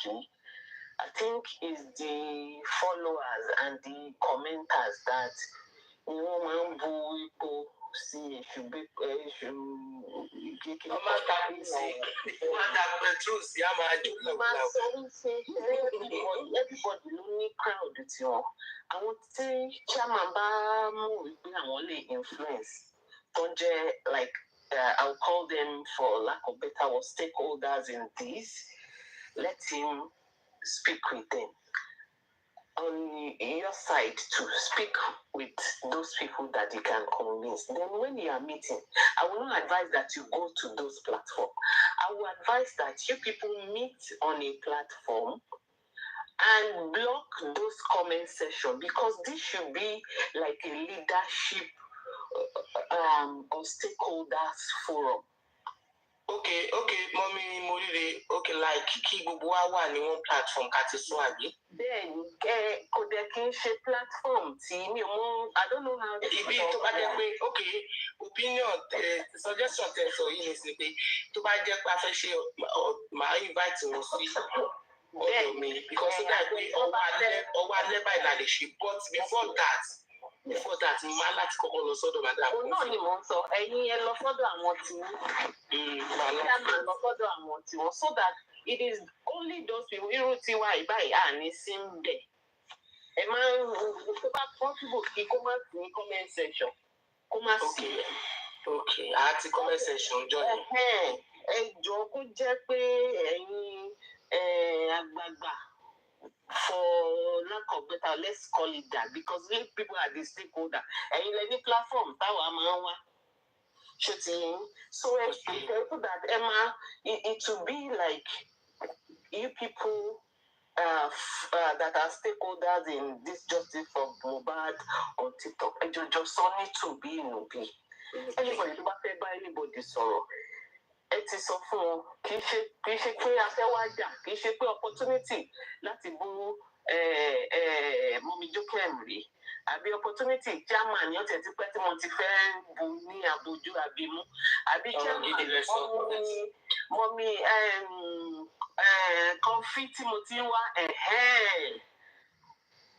I think is the followers and the commenters that wọ́n máa ń bu ipò sí èṣù kékeré. Wọ́n máa ń tàbí sí wọ́n á da petrol sí á máa jó lọ́wọ́. Máa sọ wípé everybody ló ní crowd tiwọn. Àwọn tí chairman bá mú wípé àwọn lè influence tó jẹ́ like I'll call them for lack of better word stakeholders in this. Let him speak with them. On your side to speak with those people that you can convince. Then when you are meeting, I will not advise that you go to those platforms. I will advise that you people meet on a platform and block those comment sections, because this should be like a leadership or stakeholders forum. Okay, Mommy Morire, okay, like kí gbogbo wa wà ní one platform ká ti sọ àbí? Bẹ́ẹ̀ni, kò dẹ̀ kí n ṣe platform tí mi ò mọ̀, I don't know how. Ibi tó bá jẹ́ pé, okay, opinion, suggestion tẹ́ sọ yìí ni sí pé tó bá jẹ́ pé a fẹ́ ṣe máa invite wọn sí ọ̀dọ̀ mi, because ó dà pé ọwọ́ alẹ́ báyìí la lè ṣe, but before that máa láti kọ́kọ́ lọ sọ́dọ̀ madam. Òun náà ni mò ń sọ, ẹ̀yin ẹ lọ sọ́dọ̀ àwọn tiwọn. Chairman lọ sọ́dọ̀ àwọn tiwọn, so that it is only those people irú tiwa ìbáyìí àní sí ń bẹ̀. Ẹ máa ń tó bá possible kí kó má sí ní comment section, kó má sí. Okay, àti comment section jọ ni. Ẹ jọ̀ọ́ kó jẹ́ pé ẹ̀yin àgbààgbà, for lack of better, let's call it that, because we people are the stakeholder. Ẹ̀yin lẹ ní platform táwa máa ń wá. So that Emma, it will be like you people that are stakeholders in this justice for Mohbad on TikTok. And you just need to be in OB. Anybody to back by anybody sorrow. It is so fun. Kì í ṣe pé a fẹ́ wá jà, kì í ṣe pé opportunity láti bú Mommy Jokem rí. Àbí opportunity chairman yóò tẹ̀ ti pẹ́ tí mo ti fẹ́ bu ní abojú àbímú. Àbí chairman Mommy kọfí tí mo ti ń wá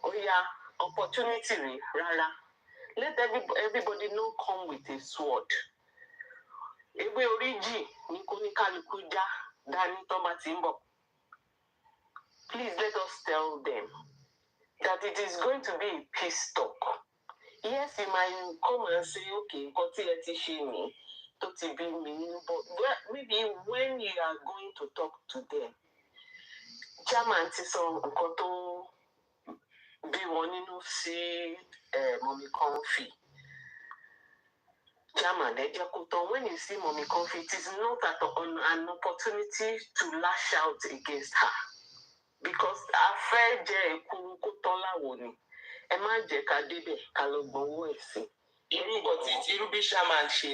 ó yá opportunity rí rárá. Let everybody know come with a sword. Ewé oríjì ní kó ní kálukú já dání tó bá ti ń bọ̀. Please let us tell them that it is going to be a peace talk. Yes, you might come and say, okay, nǹkan tí ẹ ti ṣe ní tó ti bí mi nínú, but maybe when you are going to talk to them, chairman ti sọ nǹkan tó bí wọn nínú sí Mommy Comfy. Chairman, when you see Mommy Comfy, it is not an opportunity to lash out against her. because a fẹ́ jẹ èkuru kó tán láwo ni ẹ má jẹ́ ká débẹ̀ ká lọ gbowó ẹ̀ sí. irú nǹkan tí irú bí ṣáman ṣe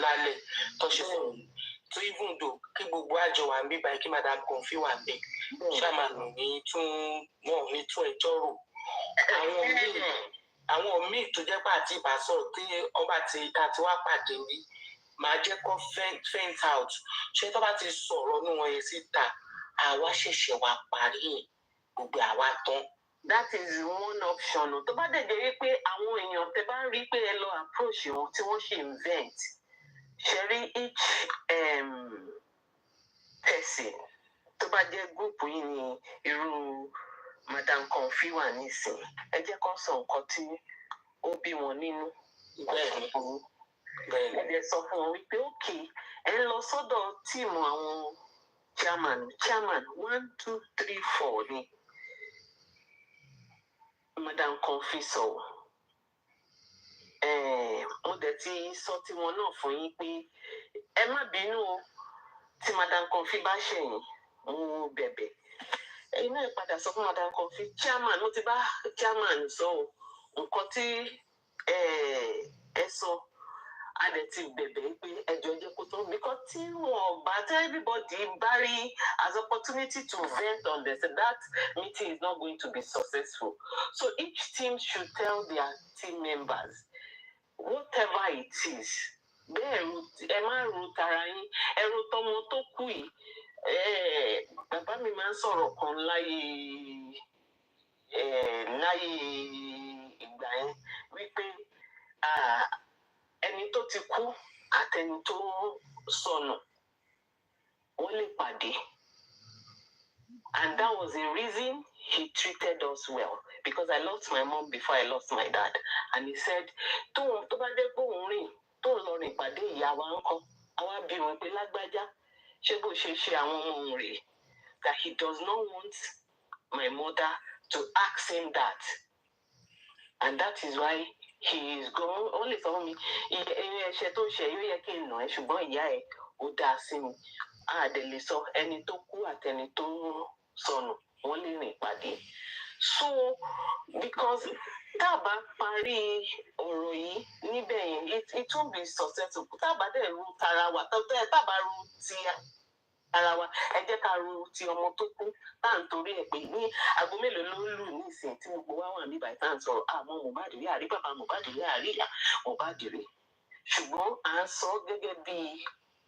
lálẹ́ tọ́ṣẹ́ fún mi tó even though kí gbogbo àjọ wà ń bí báyìí kí madam Konfi wà ń bẹ̀ ṣáman wọn ní tún ẹjọ́ rò àwọn míì tó jẹ́ pé àti ìbásọ̀rọ̀ tí ọba ti wá pàdé ní máa jẹ́ kó faint out ṣé tó bá ti sọ̀rọ̀ ní wọn yẹn síta àwa ṣẹ̀ṣẹ̀ wá parí ẹ̀ gbogbo àwa tán. That is one option. Tó bá dẹ̀ jẹ́ wípé àwọn èèyàn tẹ́ bá rí pé ẹ lọ approach wọn tí wọ́n ṣe invent ṣe rí each person tó bá jẹ́ group yìí ni irú madam Konfi wà nísìnyí ẹ jẹ́ kó sọ nǹkan tí ó bí wọn nínú. Ẹ dẹ̀ sọ fún wọn wípé okay ẹ lọ sọ́dọ̀ tíìmù àwọn chairman 1 2 3 4 ni madam Konfi sọ mo dẹ̀ ti sọ tiwọn náà fún yín pé ẹ má bínú o tí madam Konfi bá ṣẹ̀yìn mo bẹ̀bẹ̀ ẹ̀yin náà padà sọ fún madam Konfi chairman mo ti bá chairman sọ nǹkan tí ẹ sọ a dẹ̀ ti bẹ̀bẹ̀ pé ẹjọ́ jẹ́ kó tó because tí wọn bá tell everybody bá rí as opportunity to vent on this that meeting is not going to be successful so each team should tell their team members whatever it is bẹ́ẹ̀ ẹ má ro tara yín ẹ ro tọmọ tó kù yìí bàbá mi máa ń sọ̀rọ̀ kan láyé ìgbà yẹn wípé ẹni tó ti kú àtẹni tó sọnù wọ́n lè pàdé and that was the reason he treated us well because I lost my mom before I lost my dad and he said tó bá dé pé òun rìn tó lọ rìn pàdé ìyá wa ńkọ́ àwa bí wọn pé lágbájá ṣé bó ṣe àwọn ọmọ òun rèé that he does not want my mother to ask him that and that is why he is going ó lè sọ fún mi ẹ̀ṣẹ̀ tó ṣe yóò yẹ kí n nà ẹ́ ṣùgbọ́n ìyá ẹ̀ ó dáa sí mi àdè lè sọ ẹni tó kú àtẹni tó sọnù wọ́n lè rìn pàdé so because tá a bá parí ọ̀rọ̀ yìí níbẹ̀ yẹn it won't be successful tá a bá dẹ̀ ru tara wa tá a bá ru ti ara wa ẹ jẹ́ ká ru ti ọmọ tó kú tá à ń torí ẹ̀ pé ní aago mélòó ló lù nísìnyí tí gbogbo wa wà níbàyí tá à ń sọ̀rọ̀ àmọ́ Mohbad rí àrí bàbá Mohbad rí àrí ìyá Mohbad rí ṣùgbọ́n à ń sọ gẹ́gẹ́ bí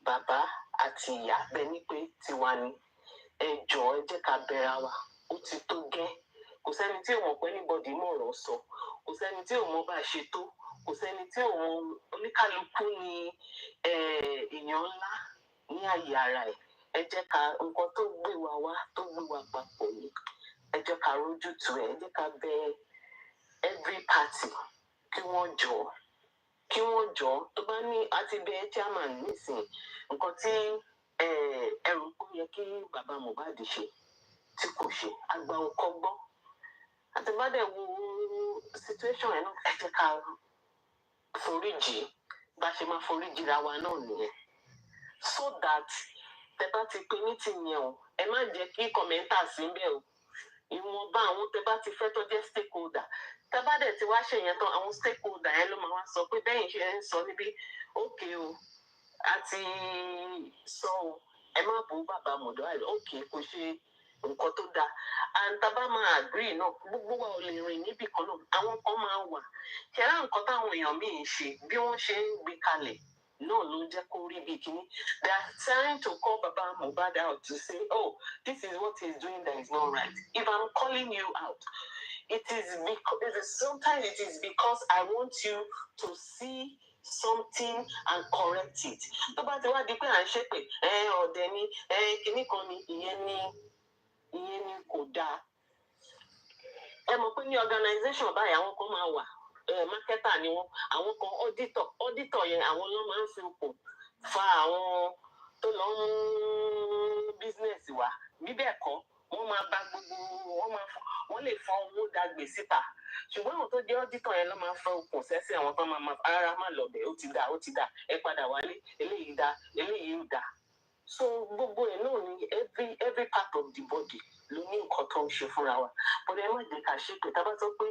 bàbá àti ìyá bẹ́ẹ̀ ni pé tiwa ni ẹ jọ̀ọ́ ẹ jẹ́ ká bẹ̀ra wa ó ti tó gẹ́ kò sẹ́ni tí ò mọ̀ pé anybody mọ̀rọ̀ sọ kò sẹ́ni tí ò mọ̀ bá ṣe tó kò sẹ́ni tí ò mọ̀ oníkálukú ni èèyàn ńlá ní àyè ara ẹ̀ ẹ jẹ́ ká nǹkan tó gbé wa wá tó gbé wa papọ̀ yìí ẹ jẹ́ ká rójú tu ẹ̀ ẹ jẹ́ ká bẹ every party kí wọ́n jọ tó bá ní àti bẹ chairman nísìnyí nǹkan tí ẹrù kó yẹ kí bàbá Mohbad ṣe tí kò ṣe àgbà ọkọ gbọ́ àti bá dẹ̀ wo situation ẹ̀ náà ẹ jẹ́ ká foríjì bá ṣe máa foríjì ra wa náà nìyẹn so that tẹ bá ti pe meeting yẹn o ẹ má jẹ́ kí kọmẹńtà sí ń bẹ o ìwọ̀nba àwọn tẹ bá ti fẹ́ tó jẹ́ stakeholder tẹ bá dẹ̀ ti wá ṣe yẹn tán àwọn stakeholder yẹn ló máa wá sọ pé bẹ́ẹ̀ ṣe ń sọ níbí okay o àti sọ o ẹ má bú bàbá Mohbad okay kò ṣe nǹkan tó dáa and tá bá máa agree náà gbogbo wa ò lè rìn níbì kan náà àwọn kan máa wà ṣẹlá nǹkan táwọn èèyàn míì ṣe bí wọ́n ṣe ń gbé kalẹ̀ náà ló jẹ́ kó rí bí kíní they are trying to call baba Mohbad out to say oh this is what he is doing that is not right if I'm calling you out it is because sometimes it is because I want you to see something and correct it tó bá ti wá di pé à ń ṣépè ọ̀dẹ̀ ni kíní kan ni ìyẹn ni kò dáa ẹ mọ̀ pé ní organisation báyìí àwọn kan máa wà marketer ni wọn àwọn kan auditor yẹn àwọn ló máa ń fi okùn fa àwọn tó lọ ń business wa bíbẹ̀ kọ́ wọ́n máa bá gbogbo wọ́n lè fọ owó dàgbé síta ṣùgbọ́n àwọn tó jẹ́ auditor yẹn ló máa fọ okùn sẹ́sẹ̀ àwọn tó máa ara má lọ bẹ̀ ó ti dà ẹ padà wálé eléyìí dá eléyìí ò dá so gbogbo ẹ̀ náà ni every part of the body ló ní nǹkan tó ń ṣe fúnra wa bọ́dọ̀ ẹ má jẹ́ ká ṣe pé tá a bá sọ pé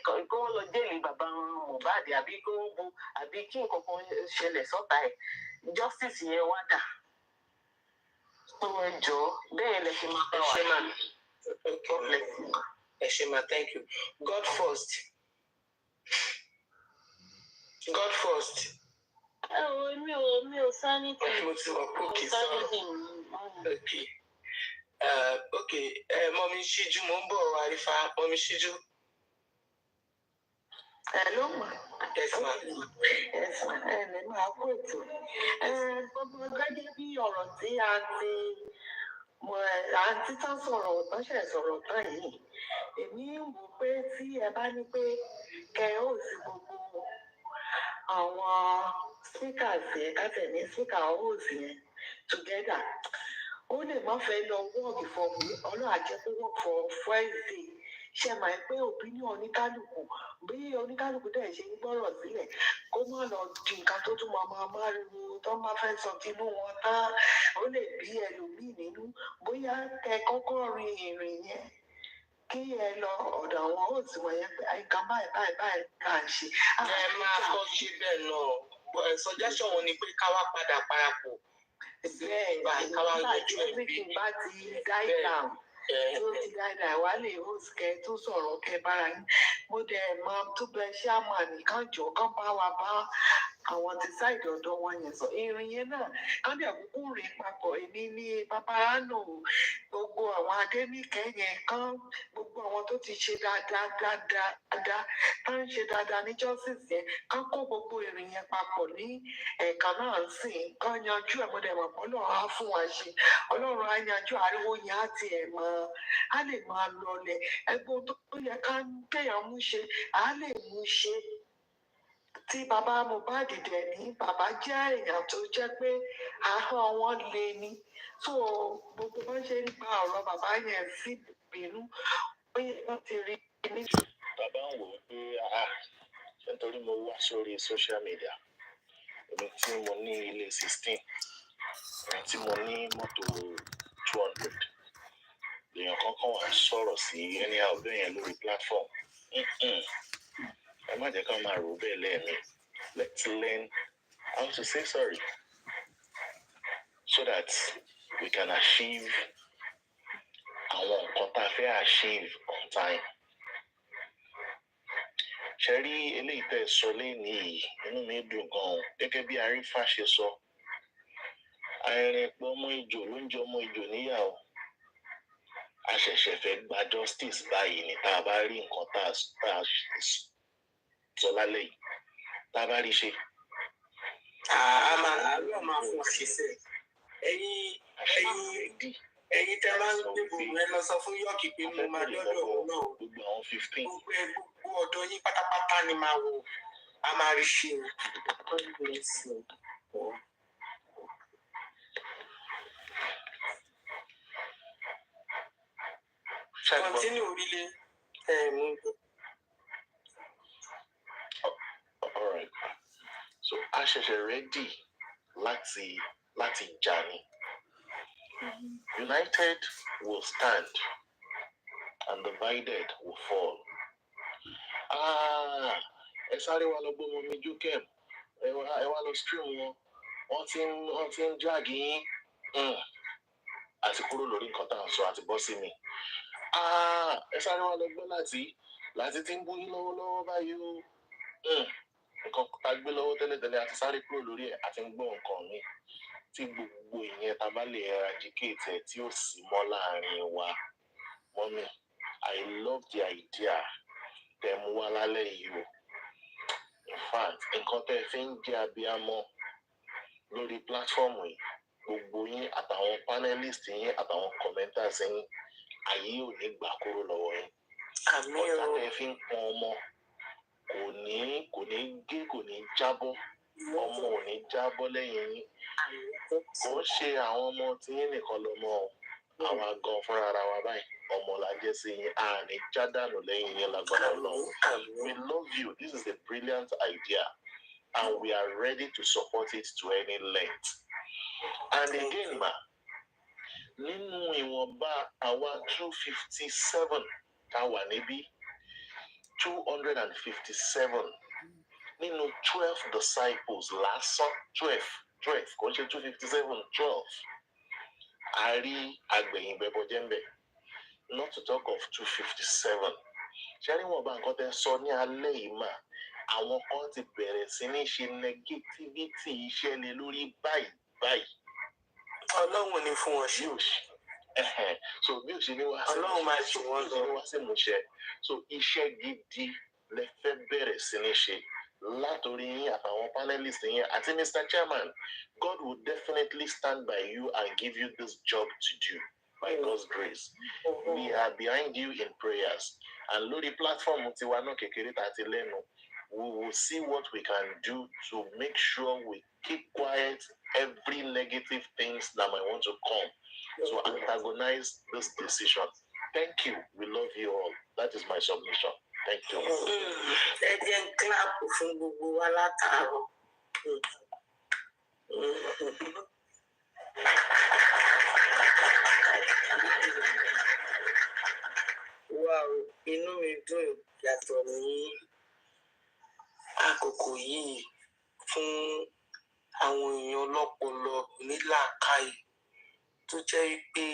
kí wọ́n lọ jẹ́lì bàbá Mohbad àbí kí wọ́n bu àbí kí nǹkan kan ṣẹlẹ̀ sọ́ta ẹ̀ justice yẹn wá dà tó ẹ jọ bẹ́ẹ̀ lẹ ṣe máa bá wa ẹ ṣe máa thank you God first. God first. mi ò sọ anything. Mo ti mọ̀ pé òkè sọ̀rọ̀. Okay. Mọ́mí Ṣíjú mo ń bọ̀ Àrífà mọ́mí Ṣíjú. Hello ma. Yes ma. Yes ma. Lè máa kó ètò. Gbogbo gẹ́gẹ́ bí ọ̀rọ̀ tí àǹtí tán sọ̀rọ̀ tán ṣẹ̀ sọ̀rọ̀ tán yìí. Èmi ń wò pé tí ẹ bá ní pé kẹ ó sì gbogbo àwọn speakers yẹn kátẹ̀ ní speaker host yẹn together ó lè má fẹ́ lọ work for ọlọ́run àjẹpọ̀ work for Friday ṣe máa ń pé opinion oníkálukú bí oníkálukú dẹ̀ ṣe ń gbọ́rọ̀ sílẹ̀ kó má lọ di nǹkan tó tún máa máriwo tó máa fẹ́ sọ tinú wọn tán ó lè bí ẹlòmíì nínú bóyá kẹ kọ́kọ́ rin ìrìn yẹn kí ẹ lọ ọ̀dọ̀ àwọn òsì wọ̀nyẹn pé àyíká báyìí ká ń ṣe. Ẹ máa kọ́ ṣe bẹ́ẹ̀ náà suggestion wọn ni pé ká wá padà parapọ̀. Bẹ́ẹ̀ ká wá yanjú ẹ̀ bí bá ti die down tó ti die down wá lè host kẹ tó sọ̀rọ̀ kẹ bára yín mo dẹ̀ máa tó bẹ ṣáàmà nìkan jọ kán bá wa bá àwọn ti ṣáìdì ọ̀dọ̀ wọn yẹn sọ ìrìn yẹn náà kán dẹ̀ kúkú rìn papọ̀ èmi ní paparano gbogbo àwọn adéníkẹ́ yẹn kán gbogbo àwọn tó ti ṣe dáadáa tó ń ṣe dáadáa ní justice yẹn kán kó gbogbo ìrìn yẹn papọ̀ ní ẹ̀ka náà sìn kán yanjú ẹ̀ mo dẹ̀ mọ̀ pé ọlọ́run á fún wa ṣe ọlọ́run á yanjú ariwo yẹn á tiẹ̀ mọ́ á lè máa lọlẹ̀ ẹgbẹ́ tó yẹ ká kéèyàn mú ṣe á lè mú ṣe tí bàbá Mohbad dẹ̀ ní bàbá jẹ́ èèyàn tó jẹ́ pé ahọ́n wọn le ni so gbogbo bá ṣe ń gba ọ̀rọ̀ bàbá yẹn sí ìbínú ó yẹ kó ti rí i ní. bàbá ń wò ó pé nítorí mo wá sórí social media èmi tí mo ní ilé 16 èmi tí mo ní mọ́tò 200 èèyàn kankan wà sọ̀rọ̀ sí ẹni àwòbẹ́ yẹn lórí platform. Ẹ má jẹ́ ká máa rò bẹ́ẹ̀ lẹ́ẹ̀mí. Let's learn how to say sorry so that we can achieve àwọn nǹkan tá a fẹ́ achieve on time. Ṣé rí eléyìí tẹ́ sọ lẹ́ni yìí inú mi dùn gan-an gẹ́gẹ́ bí Arífà ṣe sọ. Àìrìn pọ̀ ọmọ ìjò ló ń jẹ ọmọ ìjò níyàwó. A ṣẹ̀ṣẹ̀ fẹ́ gba justice báyìí ni tá a bá rí nǹkan tá a sọ lálẹ́ yìí tá a bá rí ṣe. Àlọ́ máa fún wa ṣiṣẹ́ ẹ̀yin tẹ́ máa ń gbé gbogbo ẹ lọ sọ fún yọ́ọ̀kì pé mo máa lọ́dọ̀ òun náà gbogbo àwọn 15 gbogbo ọ̀dọ́ yín pátápátá ni máa wò á máa rí ṣe o. Continue orílẹ̀ all right. So a ṣẹ̀ṣẹ̀ ready láti jà ni. United will stand and divided will fall. Ẹ sáré wa lọ gbọ́ wọn mi jókèm ẹ wá lọ stream wọn ti ń drag yín àti kúrò lórí nǹkan tá à ń sọ àti bọ́ sí mi. Ẹ sáré wa lọ gbọ́ láti tí ń bú yín lọ́wọ́lọ́wọ́ báyìí o. Nǹkan tá a gbé lọ́wọ́ tẹ́lẹ̀tẹ́lẹ̀ àti sáré kúrò lórí ẹ̀ àti ń gbọ́ nǹkan mi tí gbogbo ìyẹn tá a bá lè eradicate ẹ̀ tí ó sì mọ́ láàrin wa. Mọ́mí, I love the idea tẹ́ mú wá lálẹ́ yìí o. In fact, nǹkan tẹ́ fi ń jẹ́ abiyamọ lórí platform yìí gbogbo yín àtàwọn panelist yín àtàwọn commenters yín ayé ò ní gbà kúrò lọ́wọ́ yín. Ọ̀tá tẹ́ fi ń pọn ọmọ kò ní jábọ́ ọmọ ò ní jábọ́ lẹ́yìn yín. Kò ń ṣe àwọn ọmọ tí yín nìkan lọ́mọ o àwa gan fúnra ara wa báyìí ọmọ la jẹ́ sí yín àní jádànù lẹ́yìn yín lágbára Ọlọ́run. We love you. This is a brilliant idea and we are ready to support it to any length. And again, ma, nínú ìwọ̀nba àwa 257 táwa níbí 257 nínú 12 disciples lásán 12 kò ń ṣe 257 12 a rí àgbẹ̀yìnbẹ̀bọ̀jẹ́ńbẹ̀ not to talk of 257 ṣé rí wọn bá nǹkan tẹ́ sọ ní alẹ́ yìí mà àwọn kan ti bẹ̀rẹ̀ sí ní ṣe negativity iṣẹ́ lé lórí báyìí. Ọlọ́run ni fún wọn ṣe. So bí o ṣe ní wá sí Ọlọ́run máa ṣe wọ́n lọ. wá sí ìmúṣẹ so iṣẹ́ gidi lẹ fẹ́ bẹ̀rẹ̀ sí ní ṣe látòrí yín àtàwọn panelists yín àti Mr. Chairman, God will definitely stand by you and give you this job to do by God's grace. We are behind you in prayers and lórí platform tiwa náà kékeré tá a ti lẹ́nu we will see what we can do to make sure we keep quiet every negative things that might want to come to antagonize this decision. Thank you. We love you all. That is my submission. Thank you. Ẹ jẹ́ n clap fún gbogbo wa látàárọ̀. Wow, inú mi dùn yàtọ̀ ní àkókò yìí fún àwọn èèyàn ọlọ́pọlọ onílàákàyè tó jẹ́ pé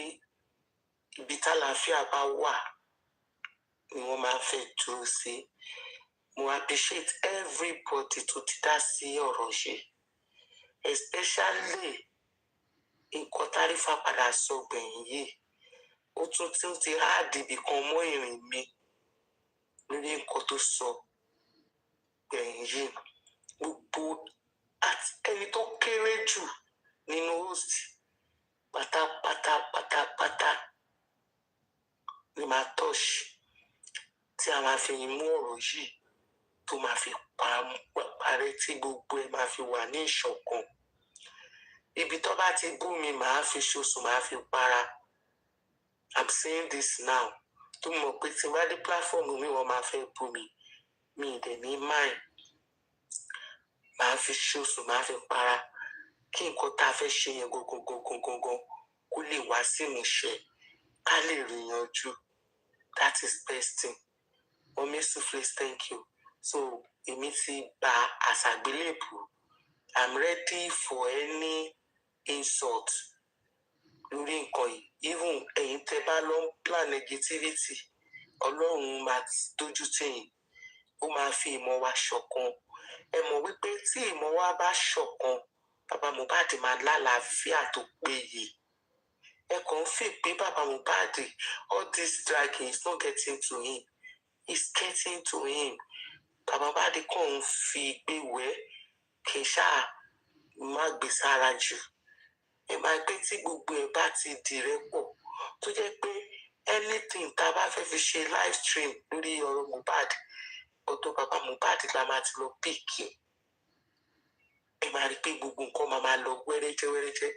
ibi tálàáfíà bá wà ni wọ́n máa fẹ́ dúró sí. Mo appreciate everybody tó ti dá sí ọ̀rọ̀ ṣe, especially nǹkan tárífà padà sọ gbẹ̀yìn yìí. Ó tún tí ó ti háàdì ibì kan mọ́ ìrìn mi lórí nǹkan tó sọ gbẹ̀yìn yìí. Gbogbo àti ẹni tó kéré jù nínú host pátápátá ni máa touch tí a máa fi mú ọ̀rọ̀ yìí tó máa fi parẹ́ tí gbogbo ẹ̀ máa fi wà ní ìṣọ̀kan. Ibi tó bá ti bú mi màá fi ṣoṣù màá fi para. I'm saying this now tó mọ̀ pé tí wá dé platform mi wọ́n máa fẹ́ bú mi mi dẹ̀ ní mind màá fi ṣoṣù màá fi para kí nǹkan tá a fẹ́ ṣe yẹn gangan kó lè wá sí ìmúṣẹ ká lè rí yanjú. That is best thing. Mommy Soufflés, thank you. So èmi ti gba àṣàgbélébù. I'm ready for any insult lórí nǹkan yìí. Even ẹ̀yin tẹ́ bá lọ ń plan negativity Ọlọ́run máa dójú tìyín ó máa fi ìmọ̀ wa ṣọ̀kan. Ẹ mọ̀ wípé tí ìmọ̀ wa bá ṣọ̀kan bàbá Mohbad máa lálàáfíà tó péye. Ẹ kàn ń fi pé bàbá Mohbad all this dragging is not getting to him. It's getting to him. Bàbá Mohbad kàn ń fi pé wẹ́ kì í ṣáà má gbé sára jù. Ẹ máa gbé tí gbogbo ẹ̀ bá ti dìrẹ́ pọ̀ tó jẹ́ pé anything tá a bá fẹ́ fi ṣe live stream lórí ọ̀rọ̀ Mohbad ọ̀dọ̀ bàbá Mohbad la máa ti lọ píìkì. Ẹ máa rí pé gbogbo nǹkan máa lọ wẹ́rẹ́jẹ́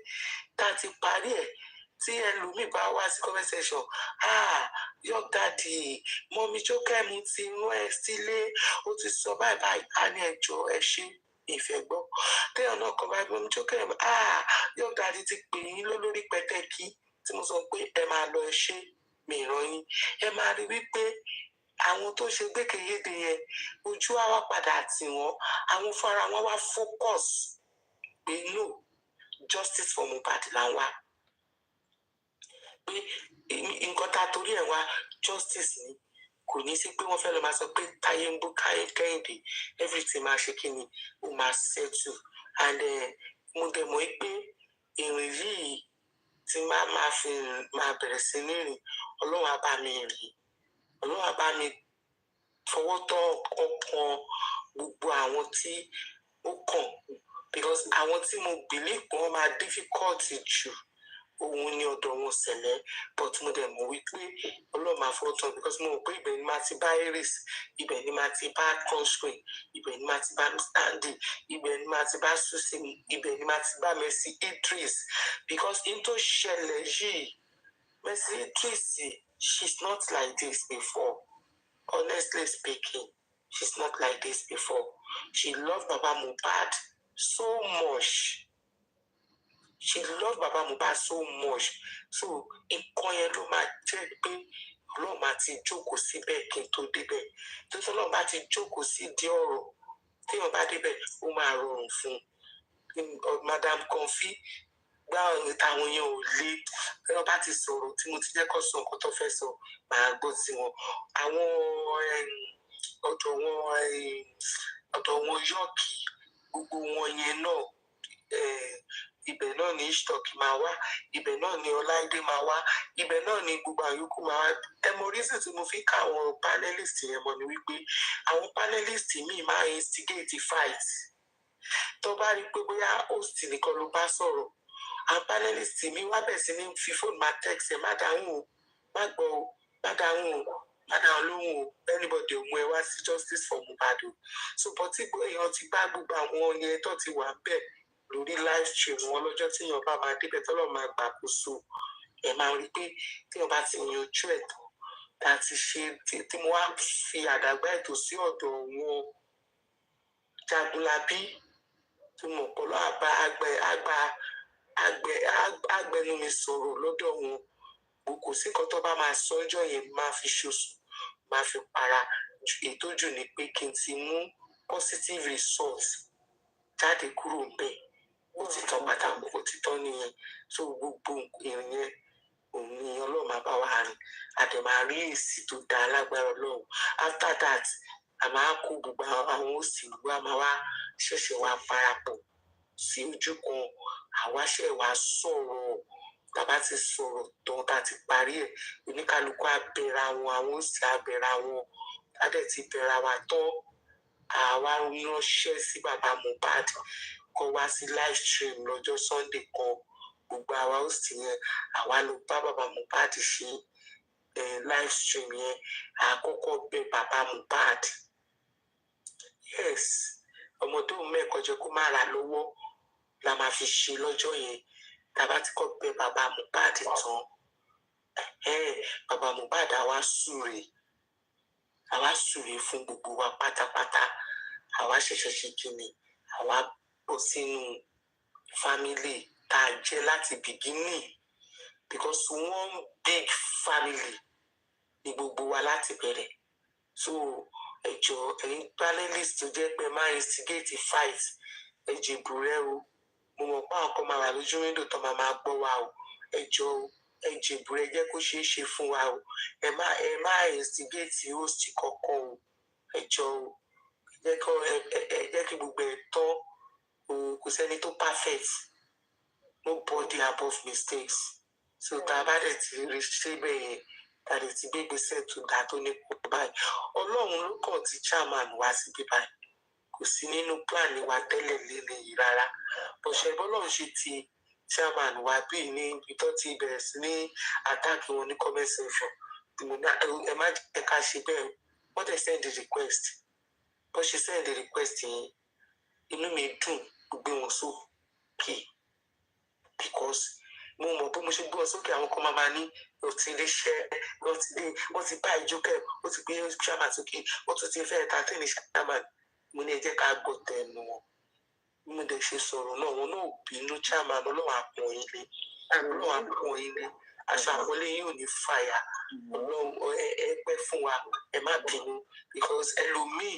tá a ti parí ẹ̀ tí ẹlòmíì bá wá sí comment section Young Daddy mọ́mí Jókèmí ti rán ẹ sílé ó ti sọ báyìí á ní ẹjọ́ ẹ ṣe ìfẹ́ gbọ́. Téèyàn náà kan bá gbọ́ mọ́mí Jókèmí Young Daddy ti pè yín lólórí pẹ̀tẹ́kì tí mo sọ pé ẹ máa lọ ẹ ṣe mìíràn yín. Ẹ máa rí wípé àwọn tó ṣe gbékèyéde yẹn ojú á wá padà tì wọ́n àwọn fúnra wọn wá focus pé no justice for Mohbad là ń wá pé nǹkan tá a torí ẹ̀ wá justice ni kò ní sí pé wọ́n fẹ́ lọ máa sọ pé Táyé ń bú Kẹ́hìndé everything máa ṣe kí ni ó máa settle and mo dẹ̀ mọ̀ pé ìrìn yìí tí máa bẹ̀rẹ̀ sí ní rìn Ọlọ́run á bá mi rìn Ọlọ́run á bá mi fọwọ́ tọ́ ọkàn gbogbo àwọn tí ó kàn because àwọn tí mo believe pé wọ́n máa difficult jù òun ní ọ̀dọ̀ wọn ṣẹlẹ̀ but mo dẹ̀ mọ̀ wípé Ọlọ́run máa fọwọ́ tọ́ because mo mọ̀ pé ibẹ̀ ni máa ti bá Aries ibẹ̀ ni máa ti bá Constrain ibẹ̀ ni máa ti bá Stanley ibẹ̀ ni máa ti bá Susi ibẹ̀ ni máa ti bá Mercy Idris because in tó ṣẹlẹ̀ yìí Mercy Idris she's not like this before. Honestly speaking, she's not like this before. She loved Baba Mohbad so much. she love bàbá Mohbad so much so nǹkan yẹn ló máa jẹ́ pé ọlọ́run máa ti jókòó síbẹ̀ kí n tó débẹ̀ tó tọ́lọ́run bá ti jókòó sí di ọ̀rọ̀ téèyàn bá débẹ̀ ó máa rọrùn fún Madam Comfy gbá táwọn yẹn ò lé bí wọ́n bá ti sọ̀rọ̀ tí mo ti jẹ́ kó sọ nǹkan tó fẹ́ sọ màá gbọ́ sí wọn àwọn ọ̀dọ̀ wọn yọ̀ọ̀kì gbogbo wọn yẹn náà ibẹ̀ náà ni ishtok máa wá ibẹ̀ náà ni ọláìdé máa wá ibẹ̀ náà ni gbogbo àyókù máa wá ẹmọrísì tí mo fi ká àwọn panelist yẹn mọ̀ ni wípé àwọn panelist míì máa instigate fight tó bá rí i pé bóyá host nìkan ló bá sọ̀rọ̀ àwọn panelist míì wá bẹ̀ sí ní fi fóònù máa text ẹ̀ má dáhùn o má gbọ́ o má dáhùn o má dáhùn lóhùn o anybody ò mú ẹ wá sí justice for Mohbad o so bọ́tí èèyàn ti gbá gbogbo àwọn yẹn tó ti wà bẹ́ẹ̀ lórí live stream wọn lọ́jọ́ tí èèyàn bá máa débẹ̀ tọ́lọ́ máa gbàkóso ẹ̀ máa rí pé tí èèyàn bá ti yanjú ẹ̀ tán láti ṣe tí mo wá fi àdàgbà ètò sí ọ̀dọ̀ wọn Jagunlabi tí mo kọ́ lọ́ àgbẹnu mi sọ̀rọ̀ lọ́dọ̀ wọn kò sí nǹkan tó bá máa sọ ọjọ́ yẹn máa fi ṣoṣù máa fi para ètò jù ní pé kí n ti mú positive result jáde kúrò bẹ́ẹ̀ ó ti tán pàtàkì ó ti tán nìyẹn so gbogbo ìrìn yẹn òun ni Ọlọ́run máa bá wa rìn àdèmà rí èsì tó dáa lágbára Ọlọ́run after that a máa kó gbogbo àwọn òsì gbogbo a máa wá ṣẹ̀ṣẹ̀ wá parapọ̀ sí ojú kan àwáṣẹ̀ wá sọ̀rọ̀ bàbá ti sọ̀rọ̀ tán tá ti parí ẹ̀ oníkálukú abẹ́ra wọn àwọn òsì abẹ́ra wọn ládẹ̀ ti bẹ̀ra wa tán àwa ránṣẹ́ sí bàbá Mohbad kó wá sí live stream lọ́jọ́ Sunday kan gbogbo àwa òsì yẹn àwa ló bá bàbá Mohbad ṣe live stream yẹn àkọ́kọ́ bẹ̀ bàbá Mohbad yes ọmọdé òun mẹ́ẹ̀kọ́ jẹ́ kó má ra lọ́wọ́ la máa fi ṣe lọ́jọ́ yẹn tàbá tí kò bẹ̀ bàbá Mohbad tán bàbá Mohbad àwa súre fún gbogbo wa pátápátá àwa ṣẹ̀ṣẹ̀ ṣe kíni àwa bọ́ sínú family tá a jẹ́ láti beginning because one big family ni gbogbo wa láti bẹ̀rẹ̀ so ẹjọ ẹ̀yin panelist tó jẹ́ pé máa instigate fight ẹjọ ìbúrẹ́ o mo mọ̀ pé àwọn kan máa wà lójú window tó máa gbọ́ wa o ẹjọ ẹjọ ìbúrẹ́ jẹ́ kó ṣeé ṣe fún wa o ẹ má instigate host kankan o ẹjọ o jẹ́ kí gbogbo ẹ̀ tán o kò sẹ́ni tó perfect nobody above mistakes so tá a bá dẹ̀ ti rí ṣé bẹ́ẹ̀ yẹn tàbí ti gbé gbèsè tó dá tó ní kó báyìí Ọlọ́run ló kàn ti chairman wá síbí báyìí kò sí nínú plan wa tẹ́lẹ̀ lélẹ̀ yìí rárá bọ̀ṣẹ̀ bọ́lọ́run ṣe ti chairman wa bíi ní ìtọ́ ti bẹ̀rẹ̀ sí ní attack wọn ní comment section ẹ má jẹ́ ká ṣe bẹ́ẹ̀ wọ́n dẹ̀ send the request bó ṣe send the request yẹn inú mi dùn gbé wọn sókè because mo mọ̀ bí mo ṣe gbé wọn sókè àwọn kan máa ní ó ti lè ṣe wọ́n ti bá ìjókè ó ti gbé chairman sókè ó tún ti fẹ́ ta tí ní chairman mo ní ẹ jẹ́ ká gbọ́ tẹnu wọn mo dẹ̀ ṣe sọ̀rọ̀ náà wọn náà bínú chairman Ọlọ́run àpọ̀n yín lé aṣọ àpọ́nlé yín ò ní fàyà Ọlọ́run ẹ pẹ́ fún wa ẹ má bínú because ẹlòmíì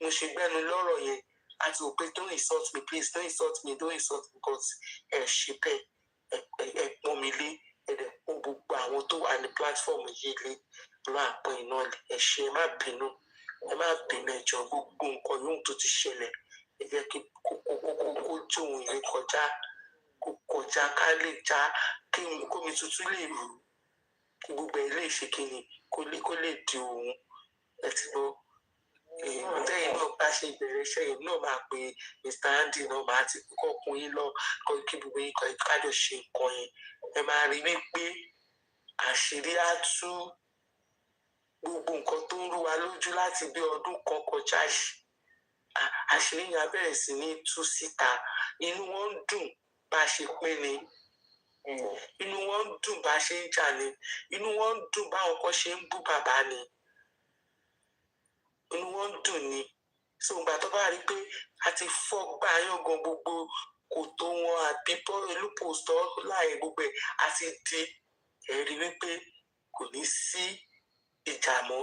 mo ṣe gbẹ́nu lọ́rọ̀ yẹn àti òpè don't insult me please don't insult me because ẹ ṣe bẹ́ẹ̀ ẹ pọ́n mi lé ẹ dẹ̀ pọ́n gbogbo àwọn tó wà ní platform yìí lé lọ́ àpọ́n iná ẹ ṣe ẹ má bínú ẹ jọ̀ọ́ gbogbo nǹkan yóò tó ti ṣẹlẹ̀ ẹ jẹ́ kí kó jóun yẹn kọjá ká lè já kí kómi tuntun lè rú kí gbogbo ẹ lè ṣe kí ni kó lè di òun ẹ ti lọ lẹ́yìn náà bá ṣe ìbẹ̀rẹ̀ iṣẹ́ yìí náà máa pe Mr. Andy náà máa ti kọ́ kun yín lọ kọ́ kí gbogbo yín kọ́ kájọ ṣe nǹkan yẹn ẹ máa rí wípé àṣírí á tú gbogbo nǹkan tó ń rú wa lójú láti bí ọdún kan kọjá yìí àṣírí yẹn á bẹ̀rẹ̀ sí ní tú síta inú wọn ń dùn bá a ṣe pín ni inú wọn ń dùn bá a ṣe ń jà ni inú wọn ń dùn báwọn kan ṣe ń bú bàbá ni inú wọn ń dùn ni so ìgbà tó bá rí i pé a ti fọ́ gbá yángan gbogbo kò tó wọn àbí ìlú pòstọ́ láì gbogbo ẹ̀ àti di ẹ̀rí wípé kò ní sí ìjà mọ́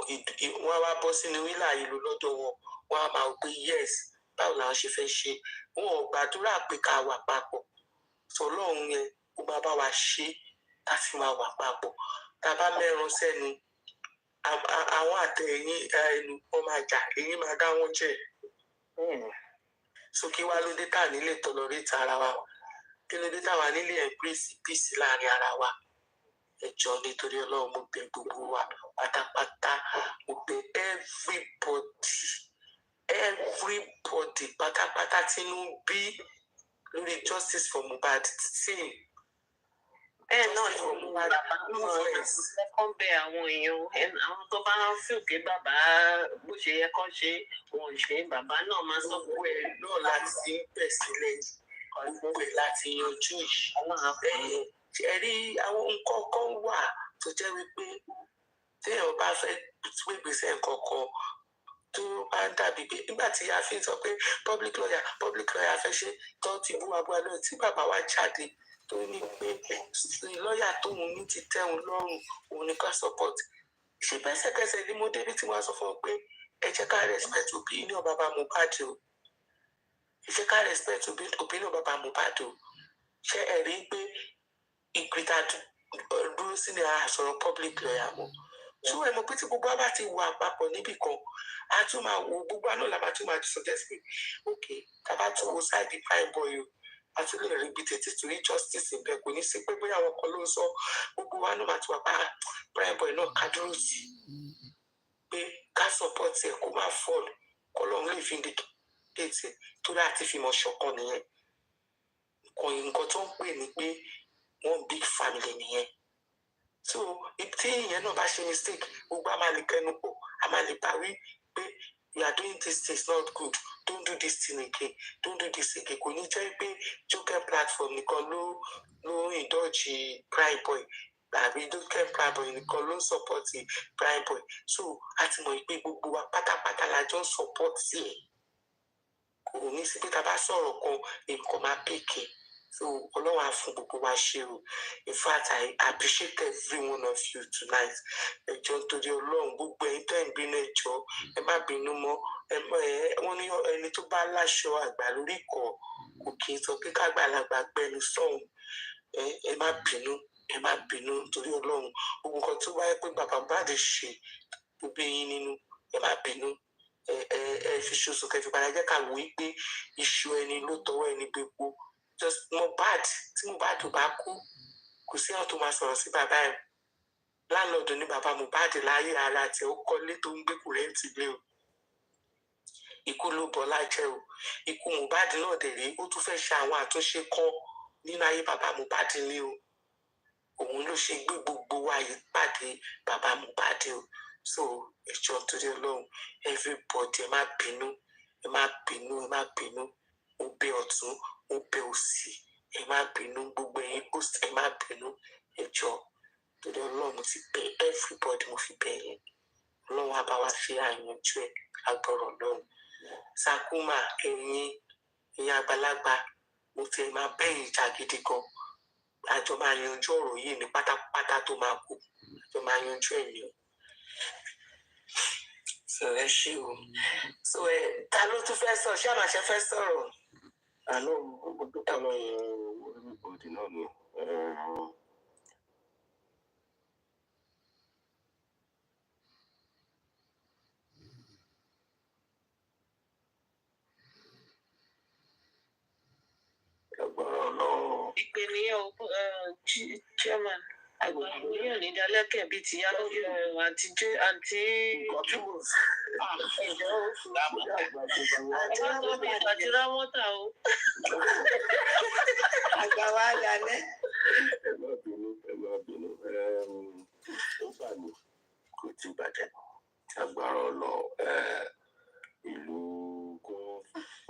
wọ́n wá bọ́ sínú wílà ìlú lọ́dọ̀ wọn wọ́n á máa gbé yes báwo làwọn ṣe fẹ́ ṣe wọn ò gbàdúrà pé ká wà papọ̀ sọlọ́run yẹn ó máa bá wa ṣe ká fi máa wà papọ̀ tá a bá mẹ́ran sẹ́nu àwọn àtẹ̀yìn ẹnu wọn máa jà èyí máa dá wọn jẹ so kí wá ló dé tà nílé tolerate ara wa kí ló dé táwa nílé embrace peace láàrin ara wa ẹjọ nítorí Ọlọ́run mo bẹ̀ gbogbo wa pátápátá mo bẹ̀ everybody pátápátá tínú bí lórí justice for Mohbad team náà ni mo wà lẹ́kọ̀ọ́ bẹ àwọn èèyàn àwọn tó bá ń fi òkè bàbá bó ṣe yẹ kó ṣe òun ṣe bàbá náà máa sọ gbogbo ẹ̀ náà láti bẹ̀ sílẹ̀ gbogbo ẹ̀ láti yanjú yìí ẹ rí àwọn nǹkan kan wà tó jẹ́ wípé téèyàn bá fẹ́ gbé ìgbésẹ̀ kankan tó bá ń dàbí pé nígbà tí a fi ń sọ pé public lawyer fẹ́ ṣe tó ti bú abúlé náà tí bàbá wa jáde tó ní pé lọ́ọ̀yà tóun ní ti tẹ́hun lọ́rùn òun ní ká support ṣe bẹ́sẹ̀kẹsẹ̀ ni mo débi tí wọ́n á sọ fún ọ pé ẹ jẹ́ ká respect opinion bàbá Mohbad o ẹ jẹ́ ká respect opinion bàbá Mohbad o ṣé ẹ rí pé ìgbìtà dúró sí ní àsọ̀rọ̀ public lawyer mọ́ ṣùgbọ́n ẹ mọ̀ pé tí gbogbo àbá ti wà papọ̀ níbì kan a tún máa wo gbogbo àná làbá tún máa suggest pé ok tàbá tún wo side prime boy o a tún lè rí ibi tètè torí justice ń bẹ kò ní sí pé bóyá àwọn kan ló ń sọ gbogbo wa náà máa tún wà pa prime boy náà ká dúró sí pé ká support ẹ kó má fall kọ́ lọ́run lè vindicate torí àti fìmọ̀ ṣọ̀kan nìyẹn nǹkan tó ń pè ní pé one big family nìyẹn so tí ìyẹn náà bá ṣe mistake gbogbo a máa lè kẹnu pọ̀ a máa lè parí pé you are doing this thing is not good don't do this thing again don't do this again kò ní jẹ́ pé joker platform nìkan ló indulge prime boy àbí joker prime boy nìkan ló ń support prime boy so a ti mọ̀ pé gbogbo wa pátápátá la jọ ń support sí ẹ̀ kò ní sí pé tá a bá sọ̀rọ̀ kan nǹkan máa pèkè. So Ọlọ́run á fún gbogbo wa ṣe o. In fact, I appreciate every one of you tonight. Ẹjọ́ nítorí Ọlọ́run gbogbo ẹ̀yin tẹ́ ń bínú ẹjọ́ ẹ má bínú mọ́ wọ́n ní ẹni tó bá láṣọ àgbà lórí ikọ̀ kò kì í sọ pé kágbàlagbà gbẹnu sọ̀hún ẹ má bínú nítorí Ọlọ́run gbogbo nǹkan tó wáyé pé bàbá Mohbad ṣe gbogbo yín nínú ẹ má bínú ẹ fi ṣoṣo kẹfì padà jẹ́ ká wò ó pé iṣu ẹni ló tọwọ́ ẹni gbépo just Mohbad tí Mohbad bá kú kò sí àwọn tó máa sọ̀rọ̀ sí bàbá ẹ̀ láńlọ́ọ̀dù ní bàbá Mohbad láyé ara àti ó kọ́lé tó ń gbé kù rẹ́ǹtì lé o ikú ló bọ́lá jẹ́ o ikú Mohbad náà dẹ̀ rí ó tún fẹ́ ṣe àwọn àtúnṣe kan nínú ayé bàbá Mohbad ní o òun ló ṣe gbé gbogbo wa yìí pàdé bàbá Mohbad o so ẹjọ́ torí Ọlọ́run everybody ẹ má bínú ó bẹ ọ̀tún ó bẹ òsì ẹ má bínú gbogbo ẹ̀yin post ẹ má bínú ẹjọ́ torí Ọlọ́run ti bẹ everybody mo fi bẹ yẹn Ọlọ́run á bá wa ṣe àyànjú ẹ lágbọrọ Ọlọ́run Sakuma ẹ̀yin àgbàlagbà mo ti máa bẹyìn ìjà gidi gan àjọ máa yanjú ọ̀rọ̀ yìí ní pátápátá tó máa kú àjọ máa yanjú ẹ ní o so ẹ ṣe o so ta ló tún fẹ́ sọ ṣé àmàṣẹ fẹ́ sọ̀rọ̀. àná gbogbo tó kọ́ lọ orílẹ̀-èdè náà ni ìpè nìyẹn o chairman àgbàgbọ́yọ̀ ní dalẹ́kẹ̀ bíi ti yá àti jules àti rámọ́tà o. àgbà wa dalẹ̀. ẹ má bínú ó bà mí kò tí bàjẹ́ agbára ọ̀nà ìlú kún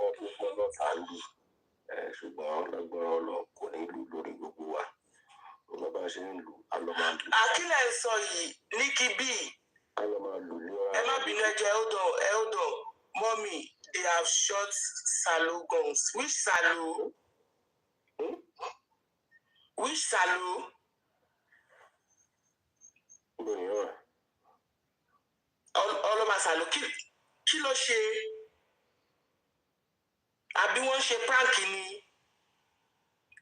ọdún fọlọ́ tá a lù ṣùgbọ́n lágbára ọ̀nà kò ní lù lórí gbogbo wa ló bá ṣe ń lù á lọ máa lù. àkílẹ̀ ń sọ yìí ní kíbí á lọ máa lù ní ọ̀rọ̀. ẹ má bínú ẹjọ́ hold on mommy they have shot Salo guns which Salo Which Salo? Ọlọ́mà Salo kí ló ṣe? Àbí wọ́n ṣe prank ni?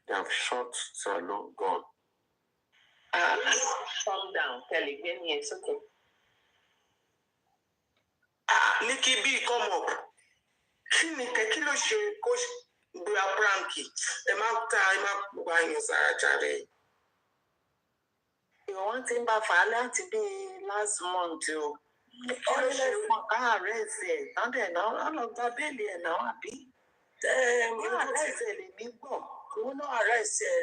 They have shot Salo gone. Calm down, Kelly. It's okay. Nikki B, come up. Kí ló ṣe kó gbé a prank? Ẹ má gba yín sára jáde. Ìwọ̀n ti ń bá fàálẹ́ àti bíi last month o. Kí ló ṣe fún káàárẹ̀ ẹ̀sẹ̀ tán dẹ̀ náà ọlọ́gba bẹ́ẹ̀lì ẹ̀ náà àbí? Àárẹ̀ ẹ̀sẹ̀ lè mí gbọ̀. Wọ́n náà àárẹ̀ ẹ̀sẹ̀.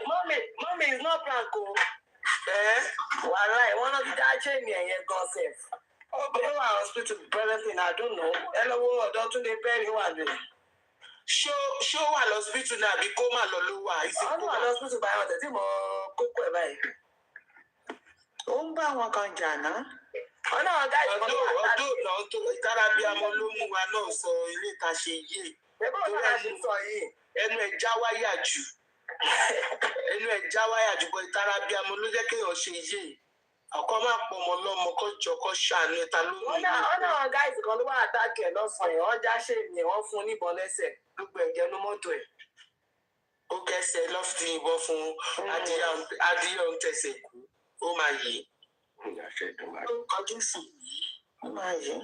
Mọ́mí is not prank o. Wàhálà ẹ̀ wọ́n náà ti dá chain ẹ̀yẹn gan sef. Ó wà hospital presently, I don't know. Ẹ lọ́wọ́ ọ̀dọ́ tún lè bẹ́ẹ̀ ní wà lóyún. Ṣé ó wà lọ́sibítù náà àbí kó má lọ ló wà? Ọ̀nà wà lọ́sibítù báyìí ọ̀tẹ̀ tí mo kókó ẹ̀ báyìí. Ó ń bá àwọn kan jà náà. Ọ̀nà ọ̀gá ìfọ̀n ló wà láti. Ọdún náà tó ìtara bí amọ ló mú wa náà sọ ilé ìta ṣe yé. Ẹgbẹ́ òun náà ṣe sọ yìí. Ẹnu ẹ̀ já wáyà jù. Bọ́ ìtara bí amọ ló jẹ́ kéèyàn ṣe yé. Ọkọ máa pọ̀ ọmọ lọ́mọ kó jọ kó ṣàánú ẹ̀ta lónìí. Ọ̀nà ọ̀gá ìfọ̀n ló wà àtàkì ẹ̀ lọ́sàn-án yẹn. Wọ́n já ṣe ènìyàn wọ́n fún un níbọn lẹ́sẹ̀. Gbogbo ẹ̀jẹ̀ ló mọ́tò ẹ̀. Ó kẹsẹ̀ lọ́fìtì ìbọn fún adìyẹ òun tẹ̀sẹ̀ kú. Ó máa yè. Ó kọjú sùn. Ó máa yè.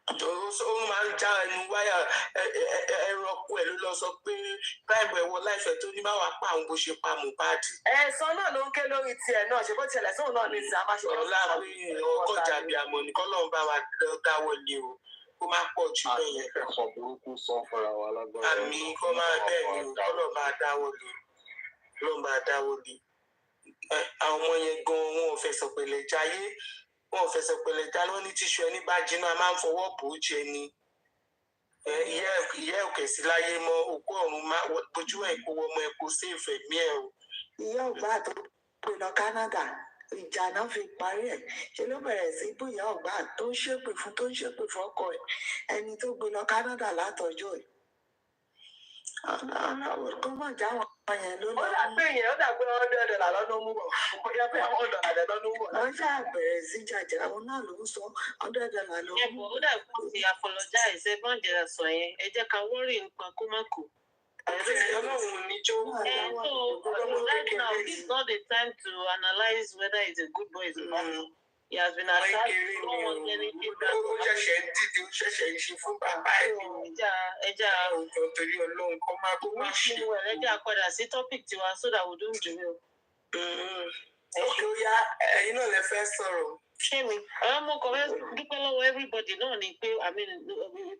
Ó máa ń já ẹnu wáyà ẹranko ẹ̀ ló lọ sọ pé báìbù ẹ̀wọ̀ láìfẹ́ tó ní má wàá pa àwọn bó ṣe pa Mohbad. Ẹ̀sán náà ló ń ké lórí tiẹ̀ náà ṣe bó tiẹ̀ lẹ́sìn òun náà ní ìsìn àmáṣe. Ọlá pé ọkọ̀ jàbí àmọ́ ní kọ́lọ́run bá wa dáwọ́ lé o. Kó má pọ̀ jù bẹ́ẹ̀ yẹn. Akẹ́kọ̀ọ́ burúkú sọ fúnra wa lágbára. Àmì kọ́ máa bẹ́ẹ̀ ni o. Kọ́lọ́run máa dáwọ́ lé. Àwọn ọmọ yẹn gan-an wọn ò fẹsẹ̀ pẹ̀lẹ́ jayé. Wọn ò fẹsẹ̀ pẹ̀lẹ̀ já lọ ní tíṣu ẹni bá jiná máa ń fọwọ́ bò ó jẹ ni. Ìyá òkè sí láyé mọ́ òkú ọ̀run bójú ẹ̀ kó ọmọ ẹ̀ kó sí ìfẹ́ mí ẹ̀ o. Ìyá ọ̀gbà tó gbé lọ Canada ìjà náà fi parí ẹ̀ ṣe ló bẹ̀rẹ̀ sí bú ìyá ọ̀gbà tó ń ṣépè fún ọkọ ẹ̀ ẹni tó gbé lọ Canada látọjọ́ ẹ̀. Kó má já wọn yẹn ló lọ. Ó dàgbé $100 lọ́nà mú bọ̀. Ó yẹ pé àwọn $100 lọ́nà mú bọ̀. Wọ́n ṣàbẹ̀rẹ̀ sí jàjà àwọn náà ló ń sọ $100 ló mú. Ẹ̀bùn ó dàgbé kó fi apologize ẹ bá ń jẹrà sọ yẹn ẹ jẹ́ ká wọ́rì nǹkan kó má kú. Ọlọ́run ní jó. So right now this is not the time to analyze whether he's a good boy or a bad boy. He has been attacked. No one anything that ó ṣẹ̀ṣẹ̀ ń dìde ó ṣẹ̀ṣẹ̀ ń ṣe fún bàbá ẹ̀ ní. ẹja Òjò torí Ọlọ́run kó má ṣe. ẹja padà sí topic tiwa so that we don't do it. Òkè ó yá ẹ̀yin náà lè fẹ́ sọ̀rọ̀. Ṣé mi? Àwọn ọmọ kan fẹ́ dúpẹ́ lọ́wọ́ everybody náà ni pé I mean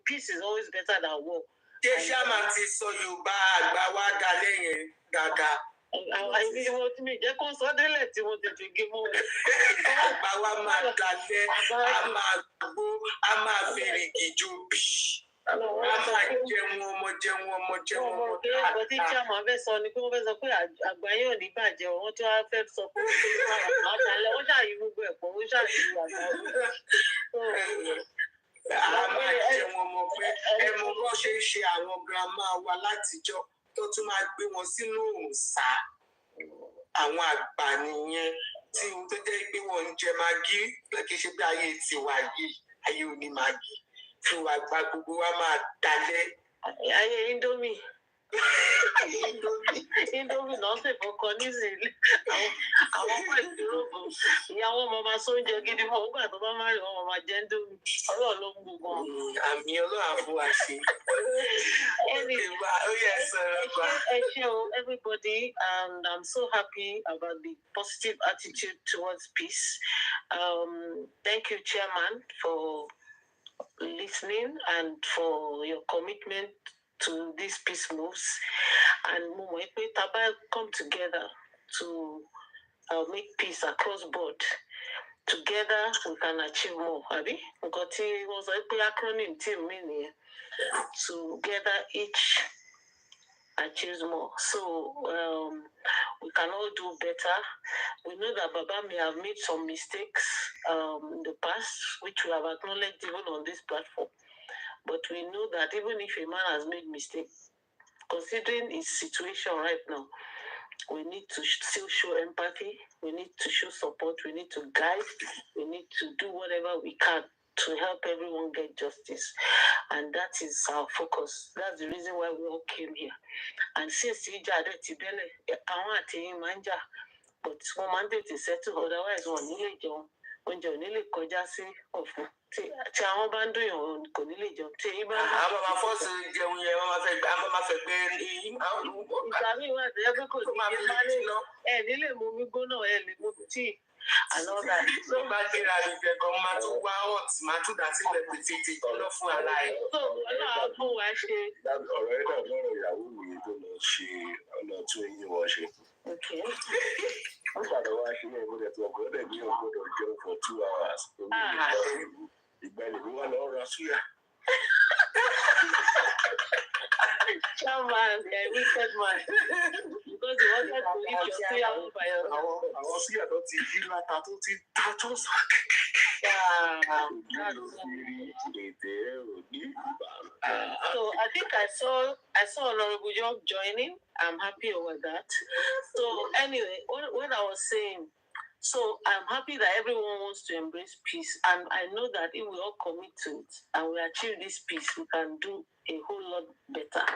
peace is always better than war. Ṣé Ṣáàmà ti sọ Yorùbá àgbà wá dalẹ̀ yẹn dáadáa? Àìní wọn tí mi jẹ́ kó sọ délẹ̀ tí mo tètè gé mọ́. Àgbà wa máa dalẹ̀, a máa gbó, a máa fèrè gìjò bì. A máa jẹun ọmọ. Ọ̀pọ̀ tí Ṣáàmà fẹ́ sọ ni pé wọ́n fẹ́ sọ pé àgbà yóò ní bàjẹ́ wọ́n tí wọ́n fẹ́ sọ pé ó ṣàyí gbogbo ẹ̀pọ̀ ó ṣàyí àgbà. A máa jẹun ọmọ pé ẹ mọ bó ṣe ń ṣe àwọn girama wa látijọ́ tó tún máa gbé wọn sínú òǹsà. Àwọn àgbà nìyẹn tí tó jẹ́ pé wọ́n ń jẹ magí kì í ṣe pé ayé tiwa yìí ayé òní magí fún wa gba gbogbo wa máa dalẹ̀. Ayé Indomie. Indomie náà sì fọkàn nísìnyí àwọn ọmọ ìdúrógbò ìyá wọn máa sọ oúnjẹ gidi fún ọgbà tó bá máa rí wọn máa jẹ Indomie Ọlọ́run ló ń gbogbo wọn. Àmì Ọlọ́run àfún wa ṣe. Ó yẹ sọ̀rọ̀ gbà. Ẹ ṣé o everybody and I'm so happy about the positive attitude towards peace. Thank you Chairman for listening and for your commitment to these peace moves, and Taba come together to make peace across board. Together we can achieve more. Abi, because it was a acronym team meaning. Together each achieves more. So we can all do better. We know that Baba may have made some mistakes in the past, which we have acknowledged even on this platform. But we know that even if a man has made mistakes, considering his situation right now, We need to still show empathy. We need to show support. We need to guide. We need to do whatever we can to help everyone get justice. And that is our focus. That's the reason why we all came here. And since but one mandate is settled, otherwise one nílé jẹun oúnjẹ ò nílé kọjá sí ọ̀fun tí àwọn bá ń dùn yàn kò nílé jẹun tí èyí bá ń dùn. àwọn máa fọ́ọ̀sì jẹun yẹn wọ́n máa fẹ́ gbé ìgbà míì wà tẹ́lẹ̀ pé kò sí ẹ nílé mu omi gbóná ẹ lè mu tíì àlọ́dà. tó bá gbéra mi jẹ̀kan máa tún wá ọ̀tí máa tún dà sílẹ̀ pétété lọ fún ara ẹ̀. tó ọlọ́run fún wa ṣe. ọ̀rọ̀ ẹ̀ dàbí ọ̀rọ̀ ìyàwó mi tó lọ ṣe ọ̀nà tún eyín wọn ṣe. wọ́n padà wá ṣe ní ìmúlẹ̀ tó ọkọ̀ ọ̀dẹ̀ ní ọgbọ́dọ̀ jẹun for 2 hours. ìgbà ìlú wa lọ ra súyà. Chairman, wicked man. Because you wanted to eat your suya by yourself. Àwọn súyà tó ti yí láta tó ti ta tó sọ. So I think I saw Honorable Job joining. I'm happy over that. So anyway, what I was saying, so I'm happy that everyone wants to embrace peace, and I know that if we all commit to it and we achieve this peace, we can do a whole lot better,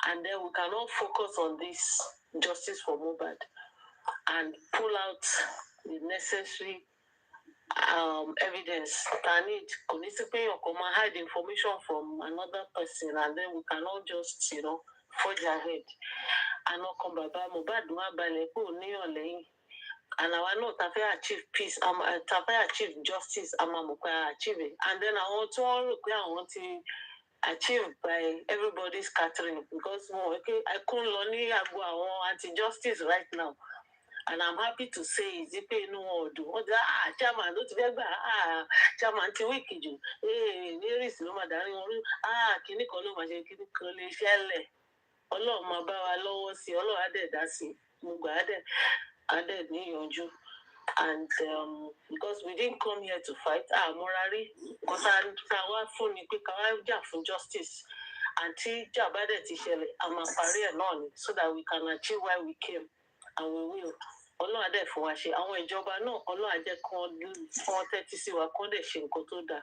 and then we can all focus on this justice for Mohbad and pull out the necessary evidence that need or hide information from another person, and then we can all just forge ahead and not come back. Mohbad and I know that I achieve peace, I achieve justice, I'm achieve it. And then I want to achieve by everybody scattering, because I couldn't learn anti-justice right now. And I'm happy to say, chairman, chairman, and because we didn't come here to fight, morally, because I'm for justice, until I'm so that we can achieve where we came, and we will. Ọlọ́run adé fún wa ṣe àwọn ìjọba náà Ọlọ́run ajẹ́ kan tẹ́tí sí wa kán dẹ̀ ṣe nǹkan tó dáa.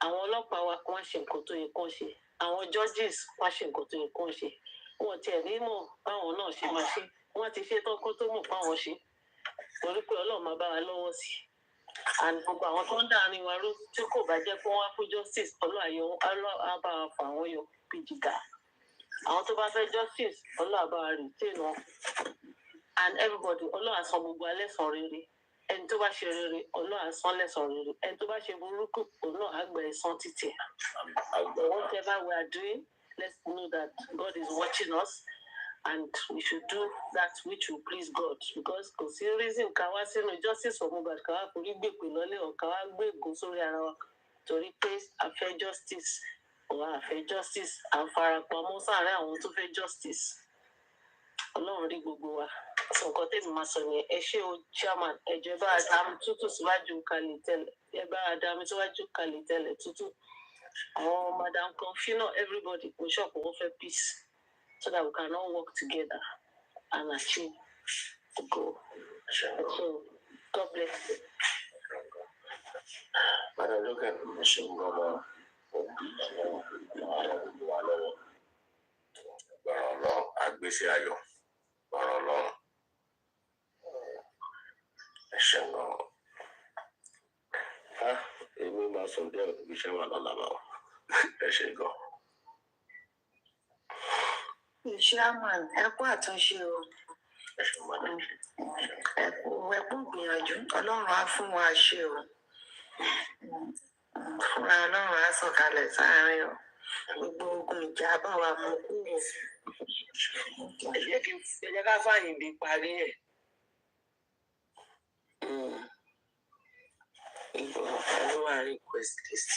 Àwọn ọlọ́pàá wa kán ṣe nǹkan tó yẹ kán ṣe. Àwọn judges wá ṣe nǹkan tó yẹ kán ṣe. Wọ́n tiẹ̀ ní mọ̀ báwọn náà ṣe máa ṣe. Wọ́n ti ṣe tán kó tó mọ̀ báwọn ṣe. Torí pé Ọlọ́run máa bá wa lọ́wọ́ sí. And gbogbo àwọn tó ń dàrin wa rú tí kò bá jẹ́ pé wọ́n wá fún justice Ọlọ́run á bá wa fà wọ́n yọ bí jìgà. Àwọn tó bá fẹ́ justice Ọlọ́run á bá wa retain wọn. And everybody, Allah has some lẹ́san rere. Ẹni tó bá ṣe rere, Allah has some lẹ́san rere. Ẹni tó bá ṣe burúkú, Allah á gba ẹ̀san títí. Whatever we are doing, let's know that God is watching us, and we should do that which will please God. Because kò sí reason ká wá sínú justice for Mohbad ká wá forí gbèpè lọ́lẹ̀ ọ̀ ká wá gbé ègún sórí ara wa. Torí pé a fẹ́ justice, a fẹ́ justice, à ń farapamọ́ sáàárín àwọn tó fẹ́ justice. Ọlọ́run rí gbogbo wa. Nǹkan tèmi máa sọ yẹn, ẹ ṣé o chairman, ẹjọ́ bá a dá mi tútù síwájú kalẹ̀ tẹ́lẹ̀, ẹ bá a dá mi síwájú kalẹ̀ tẹ́lẹ̀ tútù. Àwọn madam Confino, everybody kò ṣọ̀pọ̀ wọ́n fẹ́ peace, so that we can all work together and achieve the goal. So God bless you. Madam, look at the machine brother. Agbésí ayọ̀, ọ̀rọ̀ Ọlọ́run. Ẹ ṣé gan. Èmi máa sọ díẹ̀ bí iṣẹ́ wà lọ́la bá wa. Ẹ ṣé gan. Chairman, ẹ kú àtúnṣe o. Ẹ ṣé madam. Ẹ kú gbìyànjú, Ọlọ́run á fún wa ṣe o. Fúnra Ọlọ́run á sọ̀kalẹ̀ sáárín o. Gbogbo ogun ìjà bá wa mú kúrò. Ẹ jẹ́ ká fàyìn bí parí ẹ̀. Ló wà request list.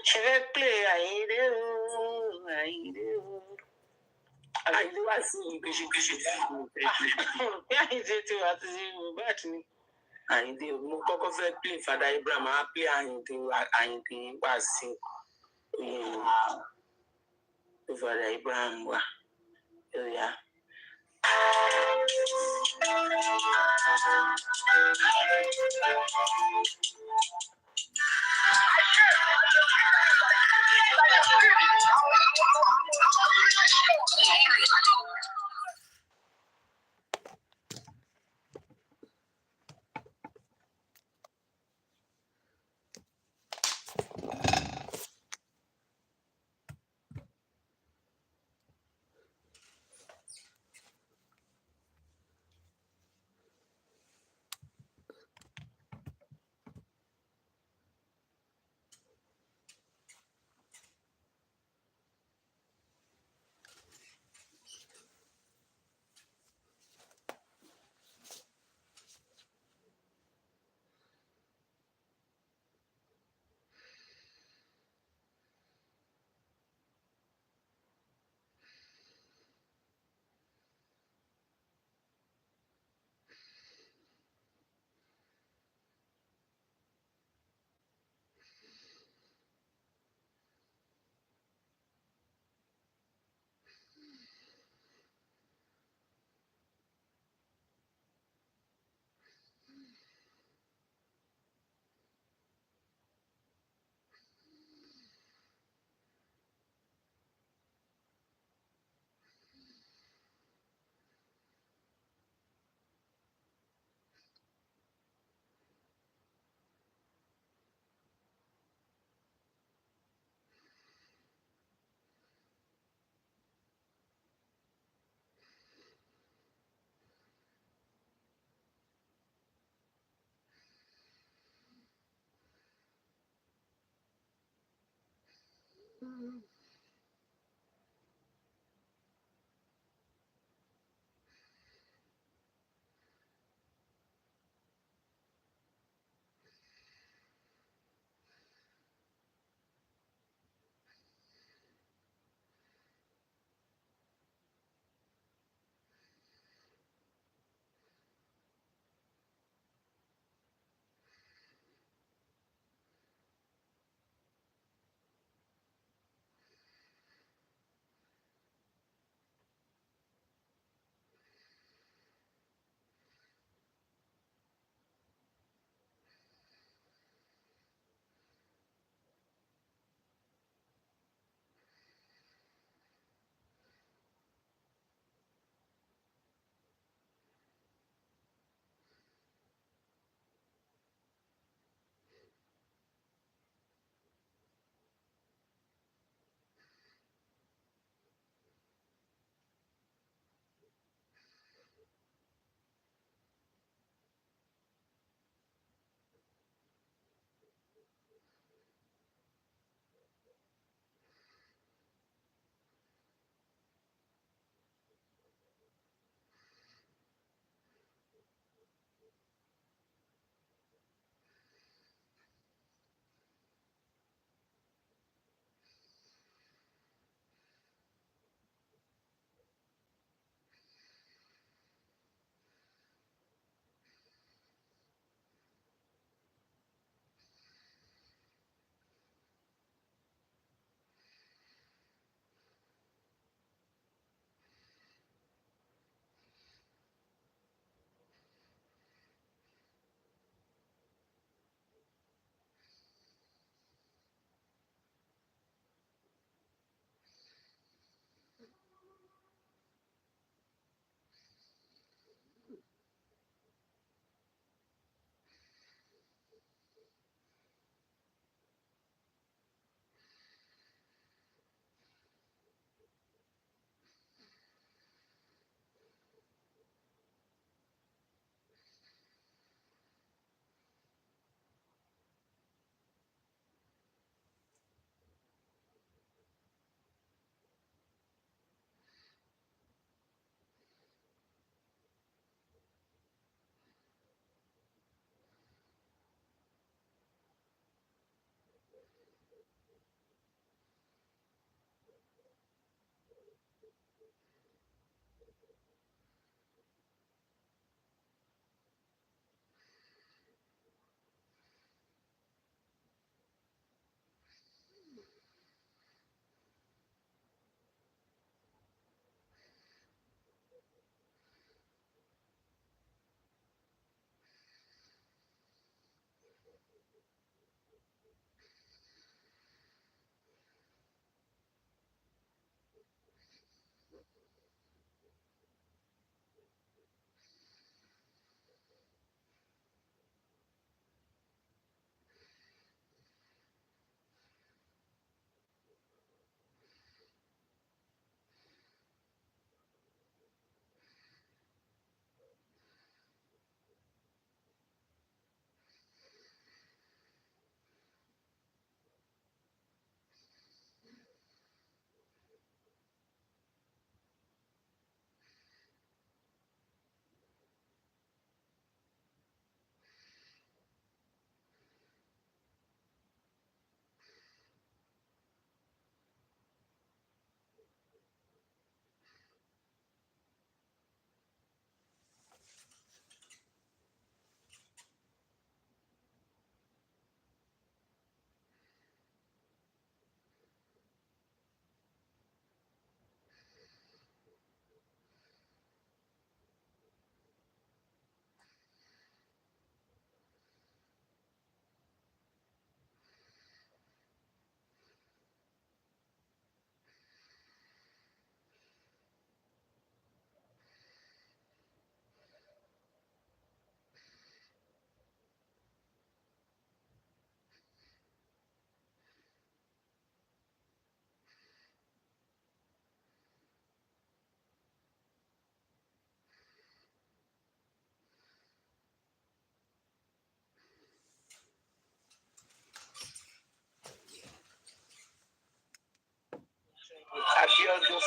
Ṣé fẹ́ play Àyìndé o, Àyìndé o. Àyìndé wá sí ìgbésígbésí tí mo fẹ́ play. Bí Àyìndé ti wà ti ṣe Mohbad ni. Àyìndé mo kọ́kọ́ fẹ́ play Fada Abraham, á play Àyìndé wá sí Father Abraham wa. Yeah.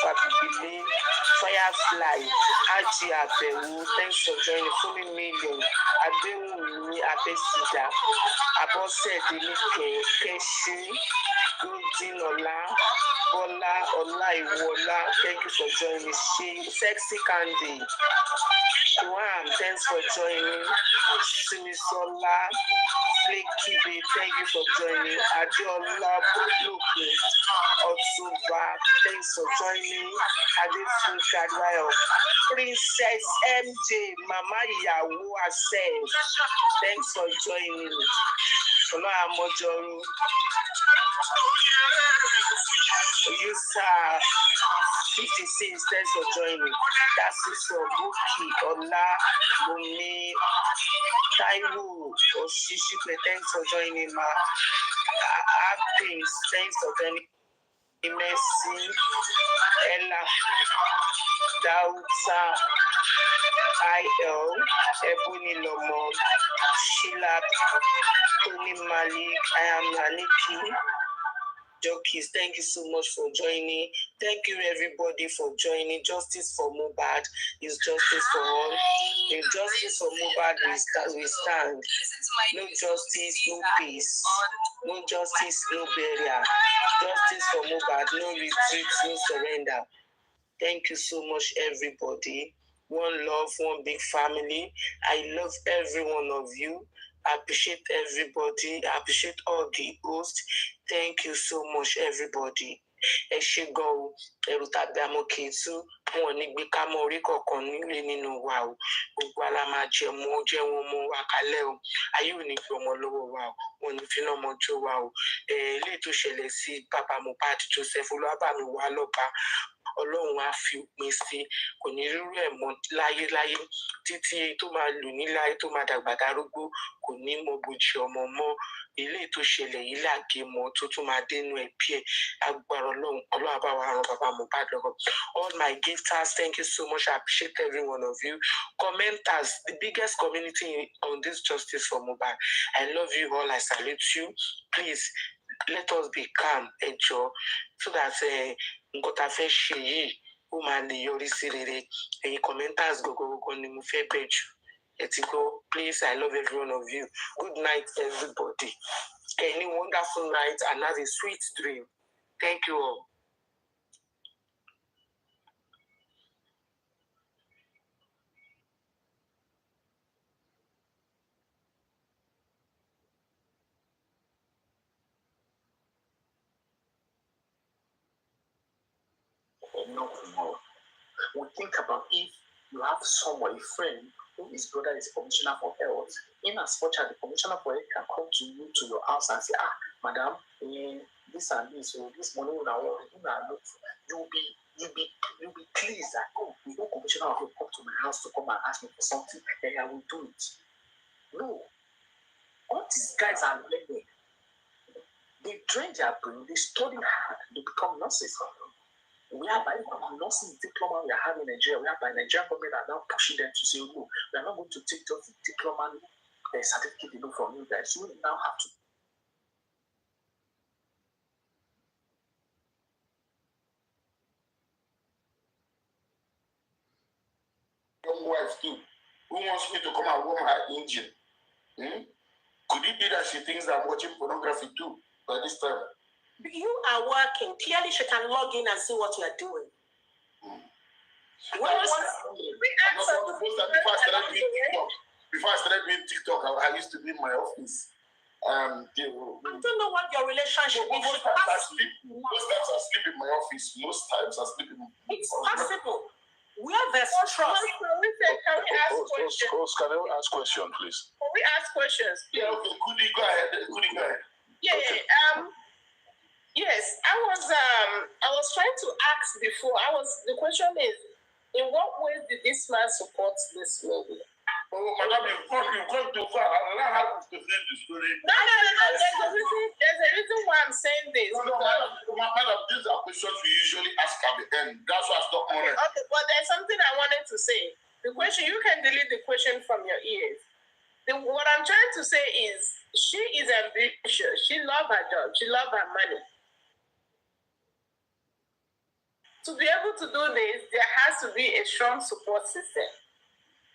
Fabibile, Firefly, Aji Abewu, thanks for joining. Fully Million, Adewumi Abesida, Abose Denike, Keshi, Golden Ola, Bola Olaiwola, thank you for joining. She, Sexy Candy, Wham, thanks for joining. Simisola, Flaky Bay, thank you for joining. Adiola Luke, Otsuba, thanks for joining. Adefunke Adwayo, Princess MJ, Mama Iyawo herself, thanks for joining. Ola Amojoru, Yusa 56, thanks for joining. That's it for Buki, Ola, Bumi, Taiwo, Oshishipe, thanks for joining. Things, thanks for joining. Messi, Ella, Dausa, IL, Ebony Lomo, Sheila, Tony Malik, I am Naniki. Jokis, thank you so much for joining. Thank you everybody for joining. Justice for Mohbad is justice for all. In justice for Mohbad we stand. No justice, no peace. No justice, no burial. Justice for Mohbad, no retreat, no surrender. Thank you so much everybody. One love, one big family. I love every one of you. I appreciate everybody. I appreciate all the hosts. Thank you so much, everybody. Ẹ ṣé gan o, ẹrù tàbí amókèétú, wọn ò ní gbé ká mọ orí kọ̀ọ̀kan nílé nínú wa o. Gbogbo ala máa jẹ wọn mọ wa kalẹ̀ o. Ayé ò ní gbé ọmọ lọ́wọ́ wa o, wọn ò ní fi náà mọ jó wa o. Eléyìí tó ṣẹlẹ̀ sí bàbá Mohbad Joseph Olúwabàmí wà lọ́ba. Ọlọ́run á fi òpin sí, kò ní rírú ẹ̀ mọ́ láyéláyé títí tó máa lù níláyé tó máa dàgbà darúgbó kò ní mọ bójì ọmọ mọ́. Eléyìí tó ṣẹlẹ̀ yìí lágẹmọ tó tún máa dénú ẹbí ẹ̀ agbára Ọlọ́run bá wa ran bàbá Mohbad lọ́wọ́. All my gifters, thank you so much. I appreciate every one of you. Commenters, the biggest community on this justice for Mohbad. I love you all. I salute you. Please let us be calm, ẹ jọ̀ọ́, so that nǹkan tá a fẹ́ ṣe yìí ó máa lè yọrí sí rere. Ẹ̀yin commenters gọgọgọgọ ni mo fẹ́ bẹ̀ jù. Ẹ ti gbọ́, please, I love every one of you. Good night, everybody. Any wonderful night and have a sweet dream. Thank you all. Not tomorrow. We think about if you have someone, a friend, who his brother is commissioner for health, in as much as the commissioner for health can come to you, to your house and say, madam, this and this, so this money will you'll be pleased that, the whole commissioner will come to my house to come and ask me for something, and I will do it. No. All these guys are learning. They train their brain, they study hard, they become nurses. We are by nursing diploma we are having in Nigeria. We are by Nigerian government are now pushing them to say, no, we are not going to take just the diploma certificate from you guys. You now have to. Young wife too, who wants me to come and warm her engine? Could it be that she thinks that I'm watching pornography too by this time? You are working. Clearly, she can log in and see what you are doing. Before I started doing TikTok, I used to be in my office. I don't know what your relationship is. Most times I sleep in my office. Most times I sleep in my office. It's possible. Where there's trust. Can we ask questions? Can I ask questions, please? Can we ask questions? Yeah, okay. Could you go ahead? Yeah, okay. Yes, I was trying to ask before. The question is, in what ways did this man support this movie? Oh, madam, you've gone too far. I have to say the story. No. There's a reason why I'm saying this. No, madam, these are questions we usually ask at the end. That's why I stopped on it. Okay, but there's something I wanted to say. The question, you can delete the question from your ears. What I'm trying to say is, she is ambitious. She loves her job. She loves her money. To be able to do this, there has to be a strong support system.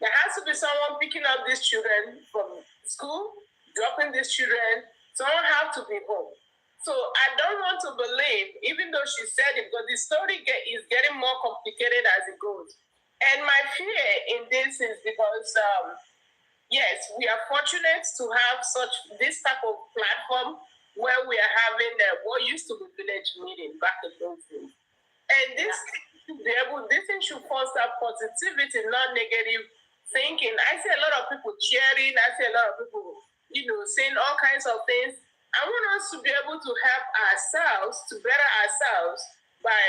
There has to be someone picking up these children from school, dropping these children. Someone has to be home. So I don't want to believe, even though she said it, but the story is getting more complicated as it goes. And my fear in this is because, yes, we are fortunate to have this type of platform where we are having what used to be village meeting back in those days. And this thing should foster positivity, not negative thinking. I see a lot of people cheering. I see a lot of people, saying all kinds of things. I want us to be able to help ourselves, to better ourselves by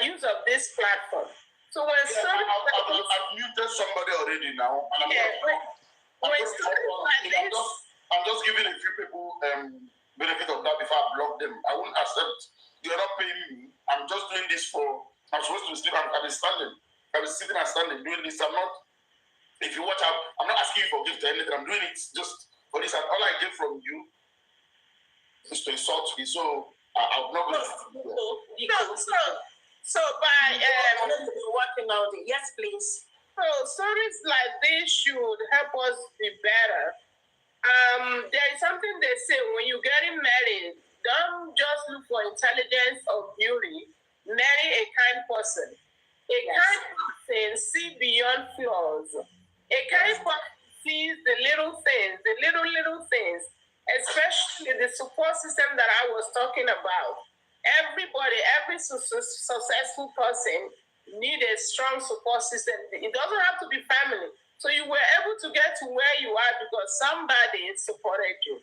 use of this platform. So when I've muted somebody already now, and I'm just giving a few people benefit of that before I block them. I won't accept. You're not paying me. I'm just doing this I'm supposed to sleep. I've been standing. I've been sitting and standing doing this. I'm not. If you watch out, I'm not asking you for gift or anything. I'm doing it just for this. And all I get from you is to insult me. So I'm not going to. So by working on it. Yes, please. So stories like this should help us be better. There is something they say when you're getting married, don't just look for intelligence or beauty. Marry a kind person. Kind person see beyond flaws. A kind person sees the little things, the little things, especially the support system that I was talking about. Every successful person need a strong support system. It doesn't have to be family. So you were able to get to where you are because somebody supported you.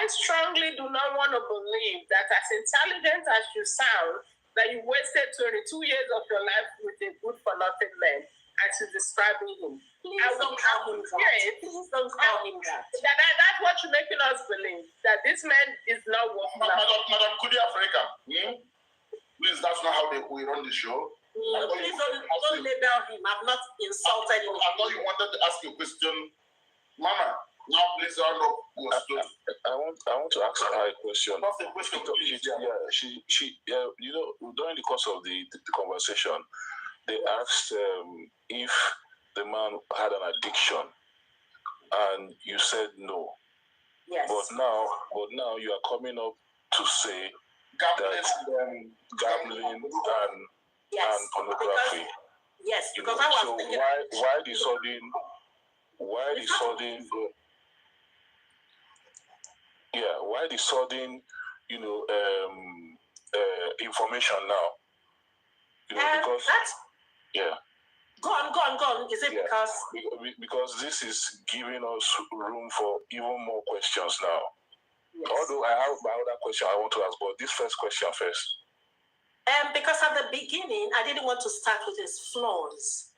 I strongly do not want to believe that as intelligent as you sound, that you wasted 22 years of your life with a good-for-nothing man, as you described him. Please don't call him that. Please don't call him that. That's what you're making us believe, that this man is not worth Madam Kudi Africa, please, that's not how we run the show. Please don't label him. I've not insulted him. I thought you wanted to ask a question. Mama, now please round up your story. I want to ask her a question. What's the question? During the course of the conversation, they asked if the man had an addiction, and you said no. Yes. But now you are coming up to say gambling and pornography. Because I was so thinking. Why the sudden information now? Because Go on. Is it because this is giving us room for even more questions now? Yes. Although I have my other question I want to ask, but this first question first. Because at the beginning, I didn't want to start with his flaws.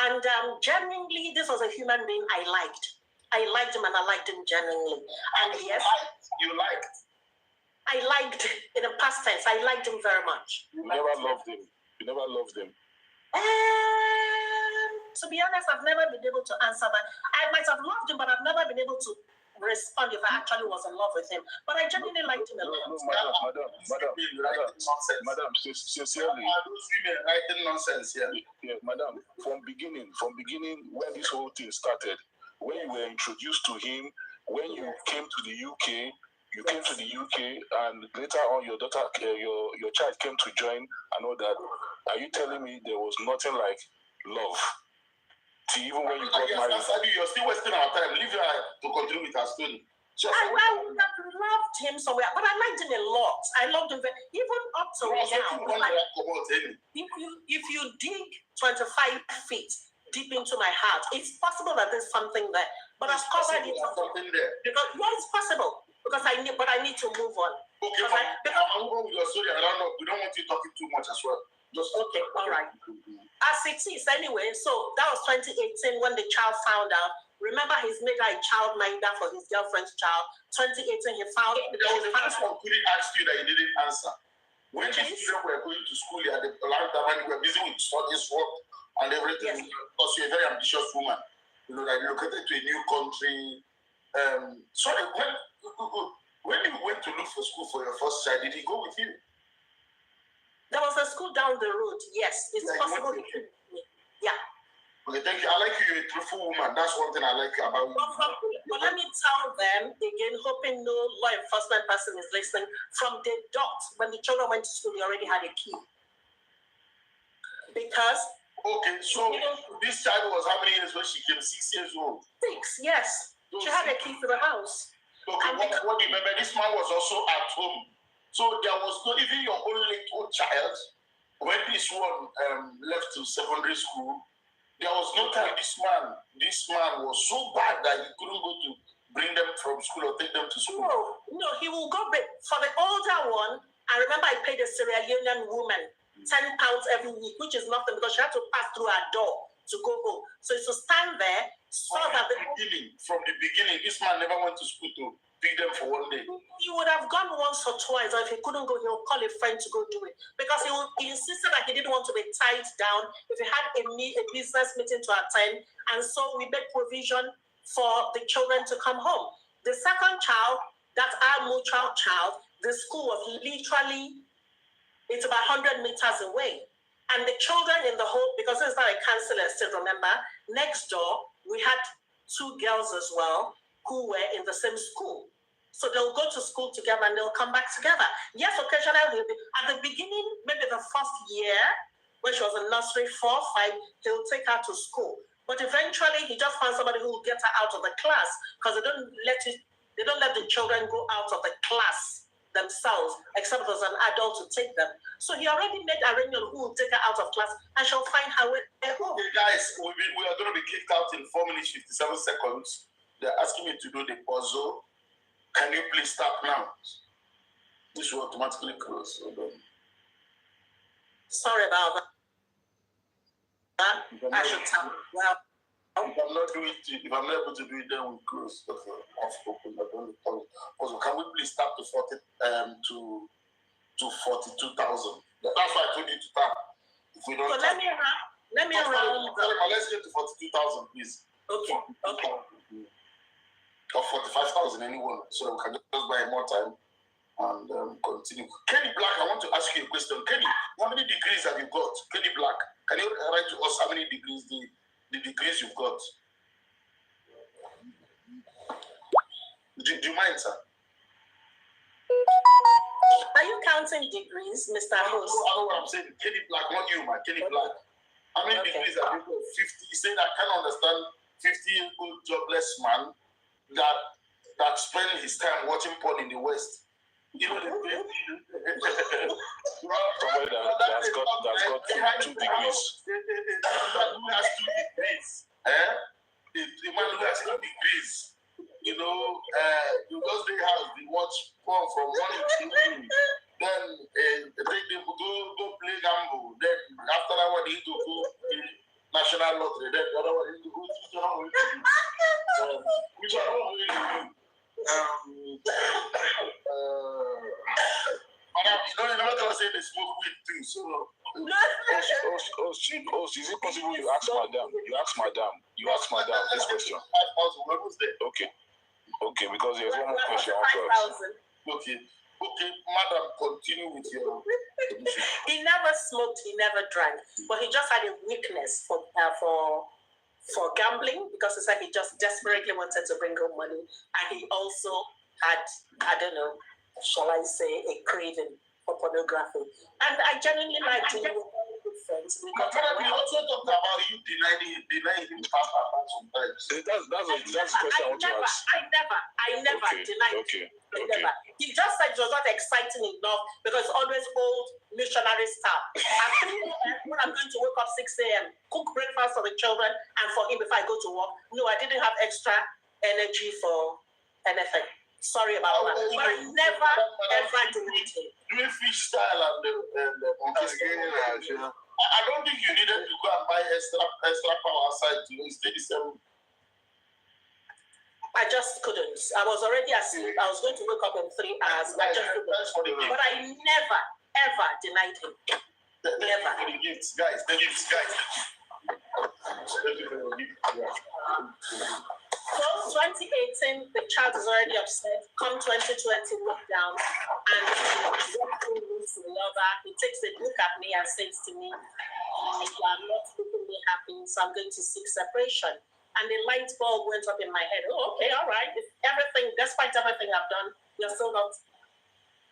And genuinely, this was a human being I liked. I liked him and I liked him genuinely. And yes. You liked? I liked, in the past tense, I liked him very much. You never loved him? To be honest, I've never been able to answer that. I might have loved him, but I've never been able to respond if I actually was in love with him. But I genuinely liked him a lot. Madam, sincerely. Those women writing nonsense here. Yeah, madam, from beginning, when this whole thing started, when you were introduced to him, when you came to the UK, and later on your daughter, your child came to join and all that. Are you telling me there was nothing like love? Even when you got married? You're still wasting our time. Leave her to continue with her story. I would have loved him somewhere, but I liked him a lot. I loved him even up to now. If you dig 25 feet deep into my heart, it's possible that there's something there. But I've covered it up. Something there. Because it's possible. Because I need to move on. Okay, I'm going with your story. I don't know. We don't want you talking too much as well. Okay, all right. As it is anyway, so that was 2018 when the child found out. Remember, he's made a child minder for his girlfriend's child. 2018, he found out. There was a question Kudi asked you that you didn't answer. When the children were going to school, you had a long time and you were busy with studies, work, and everything. Because you're a very ambitious woman. That you located to a new country. Sorry, when you went to look for school for your first child, did he go with you? There was a school down the road. Yes, it's possible. Yeah. Okay, thank you. I like you. You're a truthful woman. That's one thing I like about you. But let me tell them again, hoping no law enforcement person is listening. From the dot, when the children went to school, they already had a key. Because. Okay, so this child was how many years when she came? 6 years old. 6, yes. She had a key to the house. Okay, what do you remember? This man was also at home. So there was not even your own little child. When this one left to secondary school, there was no time. This man was so bad that he couldn't go to bring them from school or take them to school. No, he will go back. For the older one, I remember I paid a Sierra Leonean woman £10 every week, which is nothing because she had to pass through her door to go home. So it's to stand there, from the beginning, this man never went to school to pick them for one day. He would have gone once or twice, or if he couldn't go, he'll call a friend to go do it. Because he insisted that he didn't want to be tied down if he had a business meeting to attend. And so we made provision for the children to come home. The second child, that's our mutual child, the school was literally, it's about 100 meters away. And the children in the whole, because it's not a council estate, remember, next door, we had 2 girls as well who were in the same school. So they'll go to school together and they'll come back together. Yes, occasionally, at the beginning, maybe the first year, when she was in nursery 4, 5, he'll take her to school. But eventually, he just found somebody who will get her out of the class because they don't let the children go out of the class themselves, except there's an adult to take them. So he already made arrangement who will take her out of class and she'll find her way home. Okay, guys, we are going to be kicked out in 4 minutes, 57 seconds. They're asking me to do the puzzle. Can you please stop now? This will automatically close. Sorry about that. I should tell you. Well, if I'm not able to do it, then we close. Okay. Also, can we please start to 42,000? That's why I told you to start. If we don't. So let me round. Let's get to 42,000, please. Okay. Or 45,000, anyone, so we can just buy more time and continue. Kenny Black, I want to ask you a question. Kenny, how many degrees have you got? Kenny Black, can you write to us how many degrees the degrees you've got? Do you mind, sir? Are you counting degrees, Mr. Host? I'm saying Kenny Black, not you, man. Kenny Black. How many degrees have you got? 50. He said I can't understand 50-year-old jobless man that spend his time watching porn in the West. You know the somebody that's got 2 degrees. Who has 2 degrees? The man who has 2 degrees. You know, you just stay house, they watch porn from 1 to 2. Then they take them go play gamble. Then after that one, they need to go national lottery. Then the other one need to go to which I don't really do. You're not gonna say they smoke weed too, so. Is it possible you ask madam this question? Okay, because there's one more question I want to ask. Okay, madam, continue with your. He never smoked, he never drank, but he just had a weakness for gambling because he said he just desperately wanted to bring home money, and he also had, I don't know, shall I say, a craving for pornography. And I genuinely like to know good friends. We also talked about you denying him past sometimes. That's the question I want to ask. I never denied him. Okay. He just said it was not exciting enough because always old missionary stuff. At 3 a.m. when I'm going to wake up 6 a.m., cook breakfast for the children and for him before I go to work. No, I didn't have extra energy for anything. Sorry about that. But I never ever denied him. Doing fish style and I don't think you needed to go and buy extra power outside to stay the same. I just couldn't. I was already asleep. I was going to wake up in 3 hours. I just couldn't. But I never, ever denied him. Never. The gifts, guys. So 2018, the child is already upset. Come 2020, lockdown, and lover he takes a look at me and says to me, you are not making me happy, so I'm going to seek separation. And the light bulb went up in my head. Oh, okay, all right. If everything, despite everything I've done, you're still not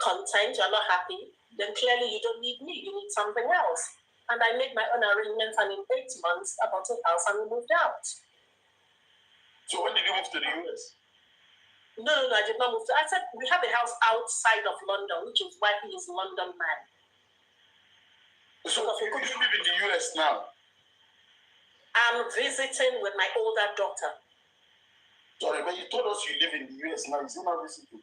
content, you're not happy, then clearly you don't need me, you need something else. And I made my own arrangements, and in 8 months, I bought a house and we moved out. So when did you move to the US? No, I did not move to. I said we have a house outside of London, which is why he is a London man. So you live in the US now? I'm visiting with my older daughter. Sorry, but you told us you live in the US now. Is it not visiting?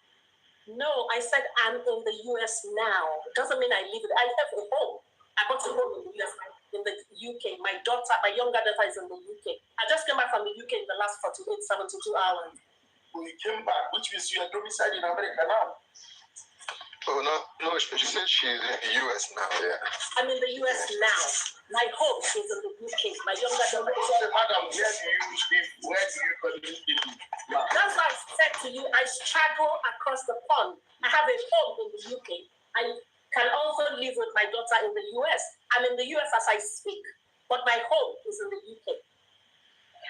No, I said I'm in the US now. It doesn't mean I live in. I have a home. I bought a home in the US, in the UK. My younger daughter is in the UK. I just came back from the UK in the last 72 hours. When you came back, which means you are domiciled in America now. Oh, no, she said she's in the US now, yeah. I'm in the US now. My home is in the UK. My younger daughter. Sorry, madam, where do you live? Where do you currently live? That's why I said to you, I struggle across the pond. I have a home in the UK. I can also live with my daughter in the US. I'm in the US as I speak, but my home is in the UK.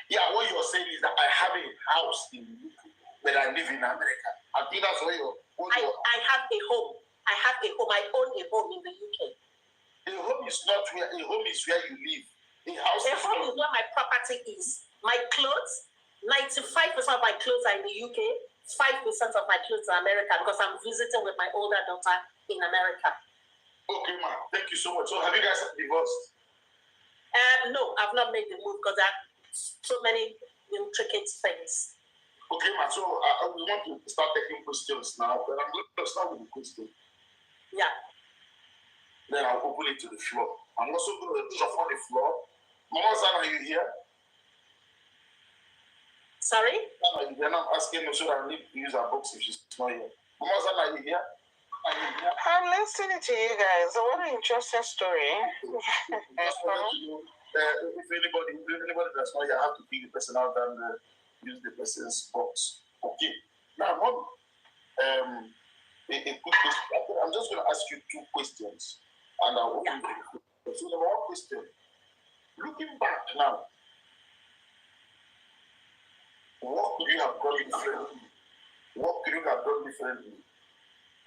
Yeah, what you're saying is that I have a house in the UK, but I live in America. I think that's where I have a home. I have a home. I own a home in the UK. A home is not where a home is where you live. A house is where my property is. My clothes, 95% of my clothes are in the UK, 5% of my clothes are American because I'm visiting with my older daughter in America. Okay, ma'am. Thank you so much. So have you guys divorced? No, I've not made the move because there are so many intricate things. Okay, man. So we want to start taking questions now. But I'm going to start with the question. Yeah. Then I'll open it to the floor. I'm also going to drop on the floor. Mama Zana, are you here? Sorry? Zana, you're not asking me so that I need to use her box if she's not here. Mama Zana, are you here? I'm listening to you guys. What an interesting story. Just wanted to know if anybody that's not here, I have to pick the person out and use the person's box. Okay. Now, Mom, a quick question. I'm just going to ask you 2 questions. And I'll open the So, number 1 question. Looking back now, what could you have done differently? What could you have done differently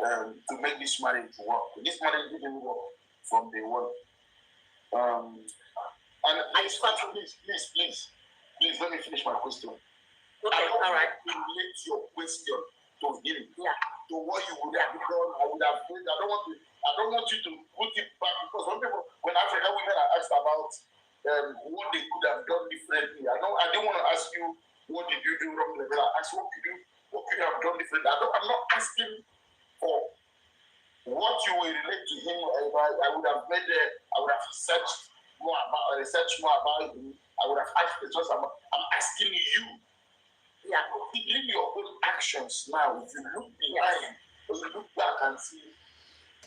to make this marriage work? This marriage didn't work from day one. And please, let me finish my question. Okay, all right. Relate your question to him. Yeah. To what you would have done, I would have done. I don't want you to put it back because when African women are asked about what they could have done differently, I didn't want to ask you what did you do wrong. I asked what could you have done differently. I'm not asking for what you will relate to him. I would have researched more about him. I would have asked questions. I'm asking you. Yeah. Considering your own actions now, if you look behind or you look back and see,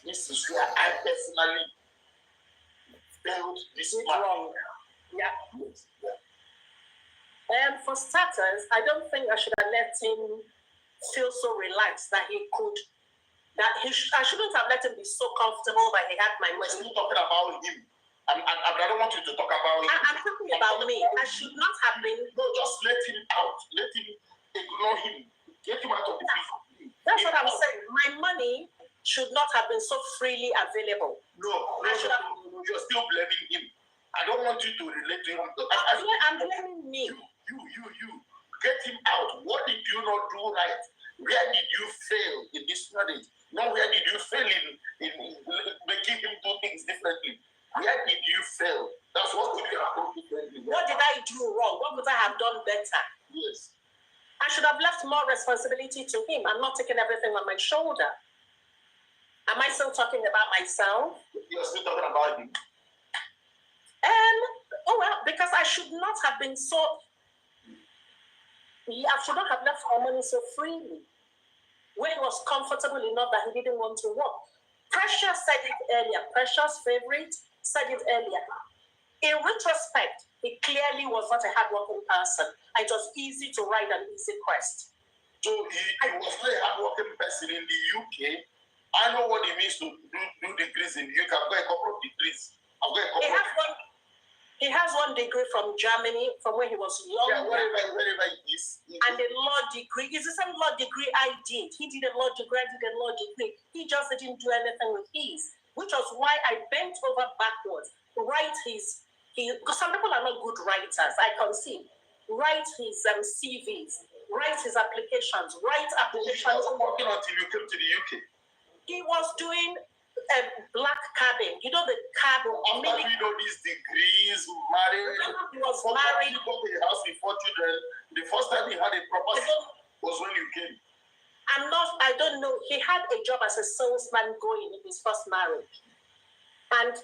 this is where I personally failed this wrong. Yeah. Yes. Yeah. For starters, I don't think I should have let him feel so relaxed that he could. I shouldn't have let him be so comfortable that he had my money. We're still talking about him. I don't want you to talk about him. I'm talking about me. I should not have been. No, just let him out. Let him ignore him. Get him out of the people. That's what I'm saying. My money should not have been so freely available. No, you're still blaming him. I don't want you to relate to him. I'm blaming me. You. Get him out. What did you not do right? Where did you fail in this marriage? No, where did you fail in making him do things differently? Where did you fail? That's what could you have done differently. What did I do wrong? What could I have done better? Yes. I should have left more responsibility to him. I'm not taking everything on my shoulder. Am I still talking about myself? You're still talking about him. Because I should not have been so. I should not have left our money so freely. When he was comfortable enough that he didn't want to work. Precious said it earlier. Precious favorite said it earlier. In retrospect, he clearly was not a hardworking person. It was easy to ride an easy quest. So he was not a hardworking person in the UK. I know what it means to do degrees in the UK. I've got a couple of degrees. He has one degree from Germany, from when he was young. Yeah, wherever it is. And a law degree. It's the same law degree I did. He did a law degree, I did a law degree. He just didn't do anything with his, which was why I bent over backwards to write because some people are not good writers, I can see. Write his CVs, write his applications, write applications. He wasn't working until you came to the UK. He was doing black cabin. You know the cab. After doing all these degrees, married. He was married. He got a house with 4 children. The first time he had a property was when you came. I don't know. He had a job as a salesman going in his first marriage. And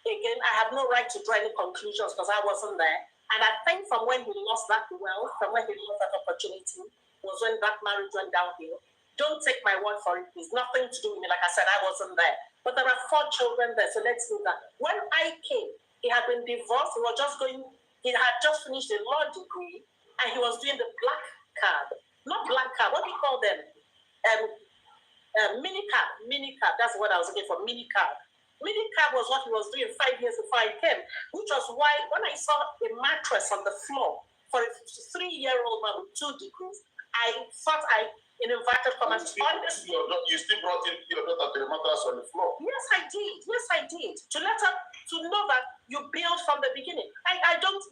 again, I have no right to draw any conclusions because I wasn't there. And I think from when he lost that wealth, from when he lost that opportunity, was when that marriage went downhill. Don't take my word for it. It's nothing to do with me. Like I said, I wasn't there. But there are 4 children there, so let's do that. When I came, he had been divorced. He had just finished a law degree, and he was doing the black card. Not black card, what do you call them? Mini card. That's what I was looking for, mini card. Mini card was what he was doing 5 years before I came, which was why when I saw a mattress on the floor for a 3-year-old man with 2 degrees, I thought in inverted commas, you still brought in your daughter to the mattress on the floor. Yes, I did. To let her to know that you build from the beginning. I don't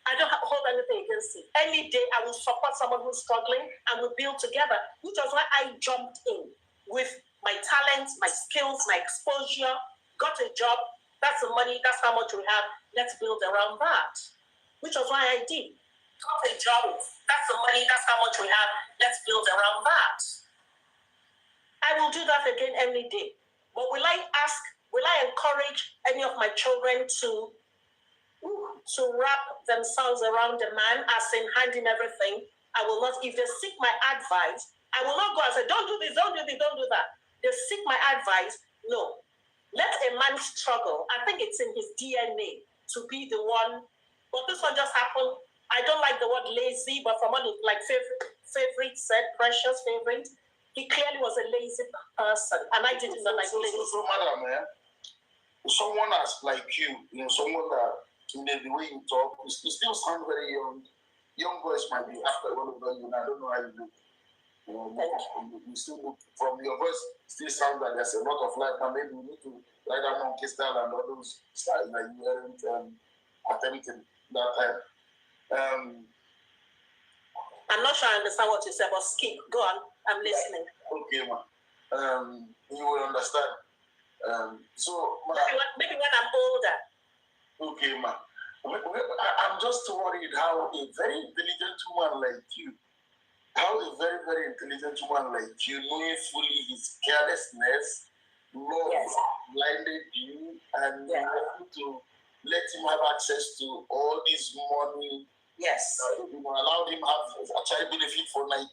hold anything against it. Any day I will support someone who's struggling and we build together, which was why I jumped in with my talents, my skills, my exposure, got a job. That's the money, that's how much we have. Let's build around that. Which was why I did. Got a job, that's the money, that's how much we have. Let's build around that. I will do that again any day. But will I encourage any of my children to wrap themselves around the man, as in handing everything? I will not. If they seek my advice, I will not go and say, don't do this, don't do this, don't do that. They seek my advice. No. Let a man struggle. I think it's in his DNA to be the one. But this one just happened. I don't like the word lazy, but from what like favorite said, precious favorite, he clearly was a lazy person. And I didn't know like lazy. So madam, someone as like you, someone that the way you talk, you still sound very young. Young boys might be after one of them, I don't know how you look. You still look, from your voice, still sounds like there's a lot of life. Now maybe we need to write down monkey style and all those styles that you weren't attempting that time. I'm not sure I understand what you said, but skip. Go on. I'm listening. Okay, ma. You will understand. Maybe when I'm older. Okay, ma. I'm just worried how a very intelligent woman like you, knowing fully his carelessness, love blinded you, and you want to let him have access to all this money. Yes. Allowed him have a child benefit for 19,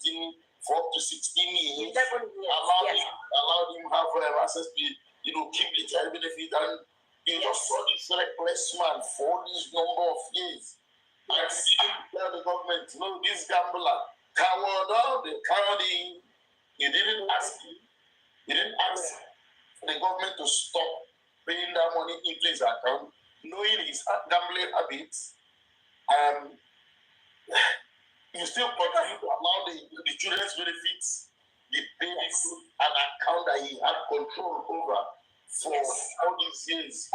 for up to 16 years. 11 years. Allowed him have access to, keep the child benefit, and you just saw this reckless man for this number of years. And he didn't tell the government, no, this gambler, he didn't ask the government to stop paying that money into his account, knowing his gambling habits. You still continue to allow the children's benefits, the payments, an account that he had control over for all these years.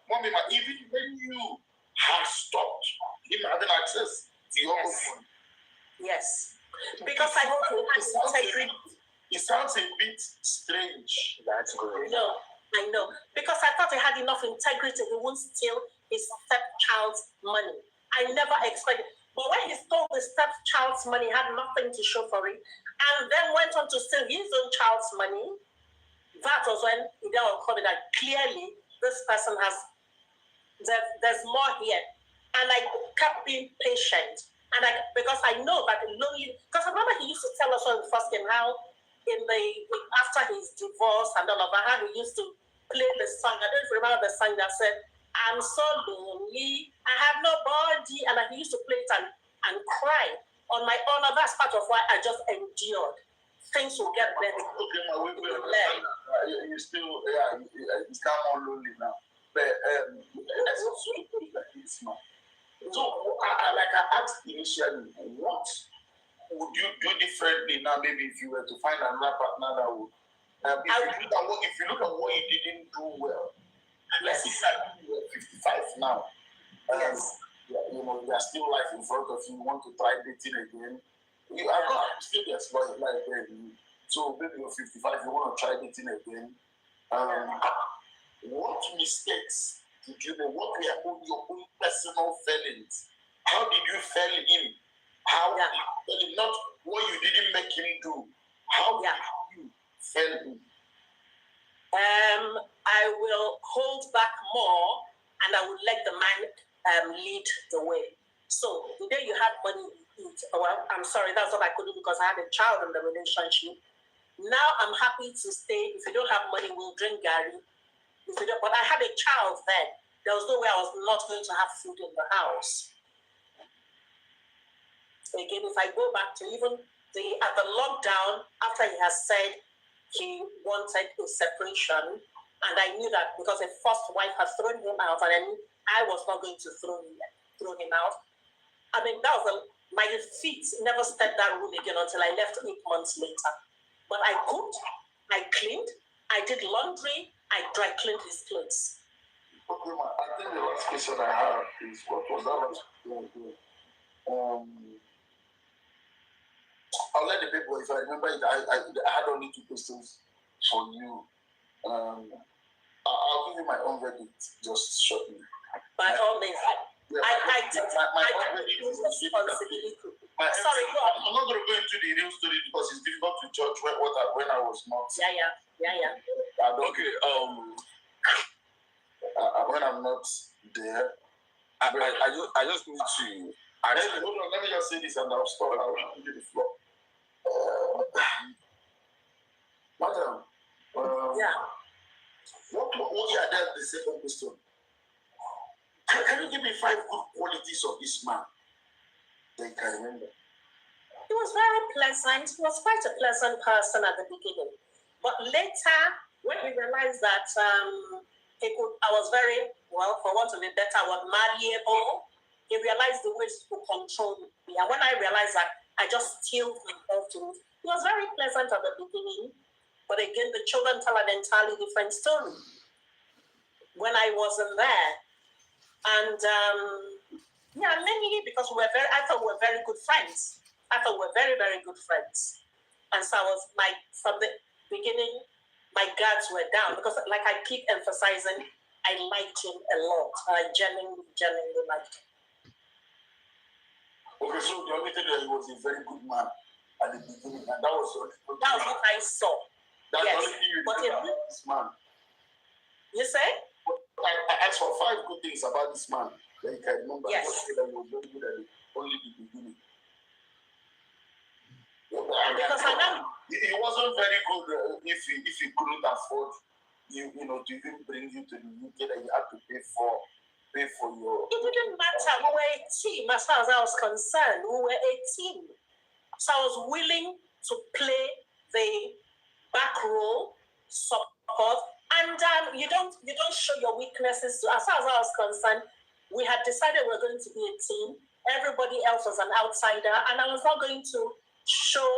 Mommy, even when you have stopped him having access to your phone. Yes. Because I don't have integrity. It sounds a bit strange. That's great. No, I know. Because I thought he had enough integrity, he wouldn't steal his stepchild's money. I never expected. But when he stole the stepchild's money, he had nothing to show for it, and then went on to steal his own child's money. That was when he then uncovered that clearly this person there's more here. And I kept being patient. And because I know that because I remember he used to tell us when we first came how after his divorce and all of that, how he used to play the song. I don't remember the song that said, "I'm so lonely, I have nobody," and he used to play it and cry on my honor, that's part of why I just endured. Things will get better. Okay, now wait. You still, it's kind of lonely now. But let's also look at this now. So, like I asked initially, what would you do differently now? Maybe if you were to find another partner that would. If you look at what you didn't do well, let's say you were 55 now. Yes. You know, there's still life in front of you. You want to try dating again. You are not still exploring life then. So maybe you're 55, you want to try dating again. What mistakes did you know? What were your own personal failings? How did you fail him? How did you fail him? Not what you didn't make him do. How did you fail him? I will hold back more and I will let the man lead the way. So the day you have money, you eat. Well, I'm sorry, that's what I could do because I had a child in the relationship. Now I'm happy to stay. If you don't have money, we'll drink Gary. But I had a child then. There was no way I was not going to have food in the house. Again, if I go back to even at the lockdown, after he has said he wanted a separation, and I knew that because a first wife had thrown him out, and I knew I was not going to throw him out. I mean, my feet never stepped that room again until I left 8 months later. But I cooked, I cleaned, I did laundry, I dry cleaned his clothes. Okay, I think the last question I have is what was that last question? I'll let the people, if I remember it, I had only 2 questions for you. I'll give you my own verdict just shortly. By all means. I take responsibility. Sorry, go on. I'm not going to go into the real story because it's difficult to judge when I was not. Yeah. Okay. When I'm not there, I just need to. Hold on, let me just say this and I'll stop. I'll give you the floor. Madam. That's the second question. Can you give me 5 good qualities of this man that you can remember? He was very pleasant. He was quite a pleasant person at the beginning. But later, when he realized that I was very, well, for want of a better word, malleable, he realized the ways to control me. And when I realized that, I just steeled myself to it. He was very pleasant at the beginning. But again, the children tell an entirely different story. When I wasn't there, and mainly because I thought we were very good friends. I thought we were very, very good friends. And so from the beginning, my guards were down because like I keep emphasizing, I liked him a lot. I genuinely liked him. Okay, so the only thing that he was a very good man at the beginning, and that was what I saw. That's yes. the only thing you did about this man. You say? I asked for 5 good things about this man that you can remember. Yes. That he was very good at only the beginning. Because I know he wasn't very good if he couldn't afford you know to even bring you to the UK that you had to pay for your. It didn't matter. We were a team as far as I was concerned. We were a team. So I was willing to play the back role, support, and you don't show your weaknesses. As far as I was concerned, we had decided we were going to be a team. Everybody else was an outsider, and I was not going to show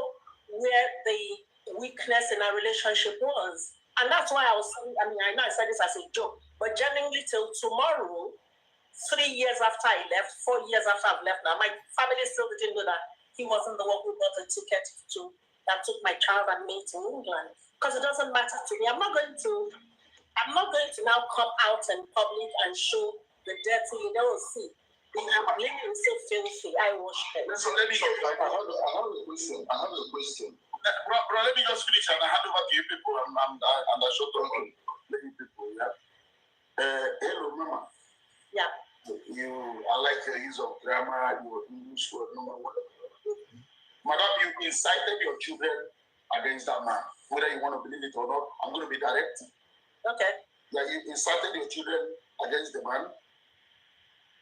where the weakness in our relationship was. And that's why I know I said this as a joke, but genuinely till tomorrow, 3 years after I left, 4 years after I've left now, my family still didn't know that he wasn't the one who bought a ticket that took my child and me to England. Because it doesn't matter to me. I'm not going to now come out in public and show the dirty, see. The living is so filthy. I wash them. So let me I have a question. Bro, let me just finish and I hand over to you people and I shut talking. Let you people, yeah. Hello, Mama. Yeah. I like your use of grammar, your English word, number one. Madam, you incited your children against that man. Whether you want to believe it or not, I'm going to be direct. Okay. Yeah, you incited your children against the man.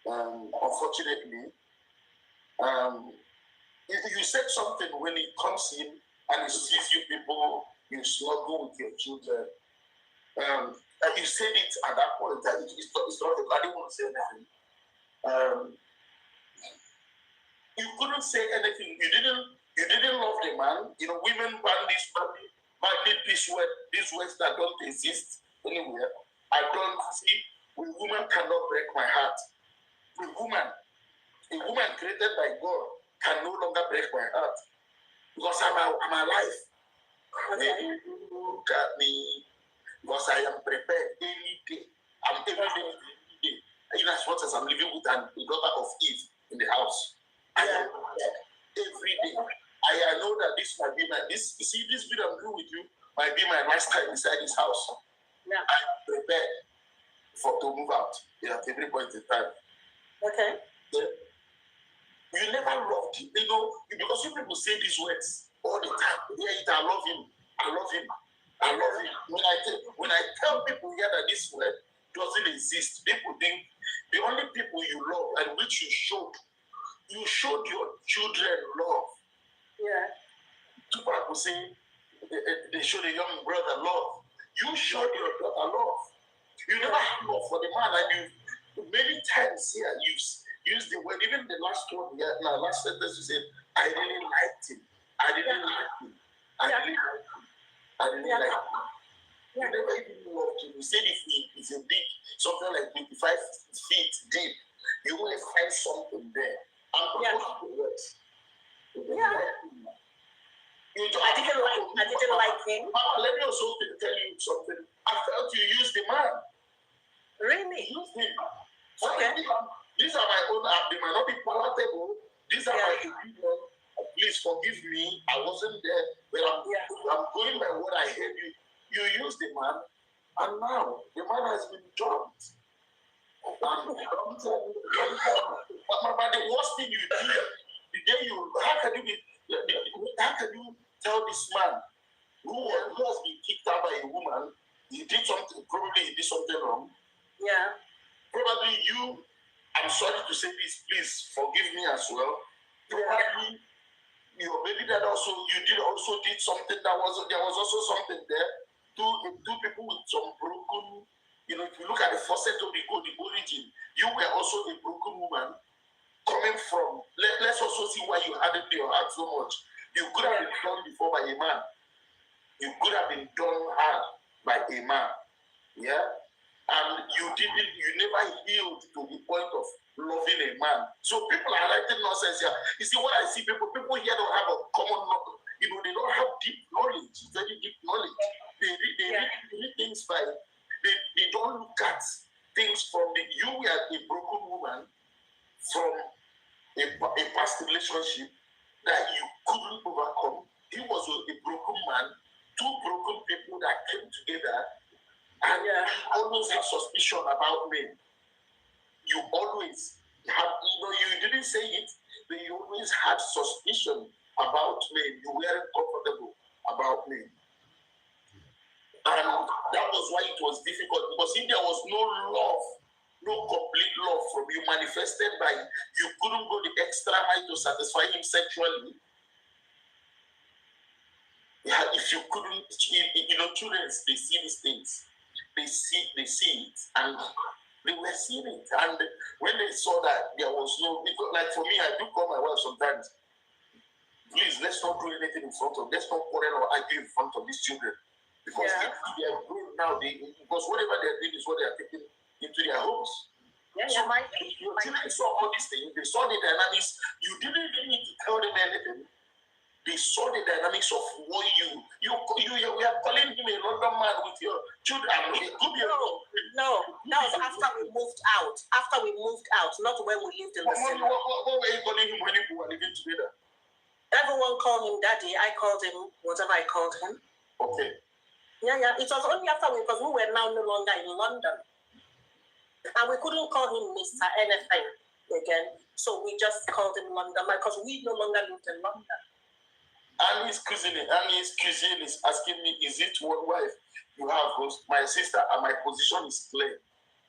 Unfortunately, You said something when he comes in and he sees you people, you snuggle with your children. And you said it at that point that it's not, I didn't want to say anything. You couldn't say anything. You didn't love the man. You know, women ban these words that don't exist anywhere. I don't see. A woman cannot break my heart. A woman created by God can no longer break my heart because I'm alive. Okay. Look at me because I am prepared any day. I'm every day. Even as much as I'm living with a daughter of Eve in the house. I am prepared every day. I know that this might be this video I'm doing with you might be my last time inside this house. Yeah. I'm prepared to move out at every point in time. Okay. Yeah. You never loved him, you know, because you people say these words all the time. Yeah, I love him. I love him. I love him. When I tell people here that this word doesn't exist, people think the only people you love and which you showed your children love. Yeah. People will say they showed a young brother love. You showed your daughter love. You never had love for the man, and you many times here you use the word. Even the last one here, last sentence you said, I really liked him. I didn't like him. I didn't like him. I didn't like him. You never even loved him. You said if it's a big, something like 25 feet deep, you will find something there. I'm proposing the words. Yeah. I didn't like him. Let me also tell you something. I felt you used the man. Really? You used him. Okay. These are my own. They might not be palatable. These are my opinion. Please forgive me. I wasn't there, but I'm going by what I heard you. You used the man, and now the man has been dumped. But the worst thing you did, the day how can you tell this man who has been kicked out by a woman, he did something wrong? Yeah. Probably I'm sorry to say this, please forgive me as well. Probably your baby dad also did something there was also something there. Two people with some broken, if you look at the facet of the origin, you were also a broken woman coming from. Let's also see why you hadn't your heart so much. You could have been done before by a man. You could have been done hard by a man. Yeah? And you never healed to the point of loving a man. So people are writing nonsense here. You see, what I see, people here don't have a common knowledge. They don't have deep knowledge, very deep knowledge. They read things by, they don't look at things from you were a broken woman from a past relationship that you couldn't overcome. He was a broken man, two broken people that came together and always had suspicion about men. You always had, you didn't say it, but you always had suspicion about men. You weren't comfortable about men. And that was why it was difficult, because if there was no love, no complete love from you manifested by you couldn't go the extra mile to satisfy him sexually. Yeah, if you couldn't, children, they see these things. They see it, and they were seeing it. And when they saw that there was no, like for me, I do call my wife sometimes, please, let's not do anything in front of, let's not quarrel or argue in front of these children. Because they are grown now, because whatever they are doing is what they are taking into their homes. Yeah, so your children saw all these things, they saw the dynamics. You didn't even need to tell them anything. They saw the dynamics of what we are calling him a London man with your children. No, that was after we moved out. After we moved out, not when we lived in the city. What were you calling him when you were living together? Everyone called him daddy. I called him whatever I called him. Okay. Yeah. It was only after because we were now no longer in London. And we couldn't call him Mr. anything again. So we just called him London because we no longer lived in London. And his cousin is asking me, is it one wife you have? My sister, and my position is clear.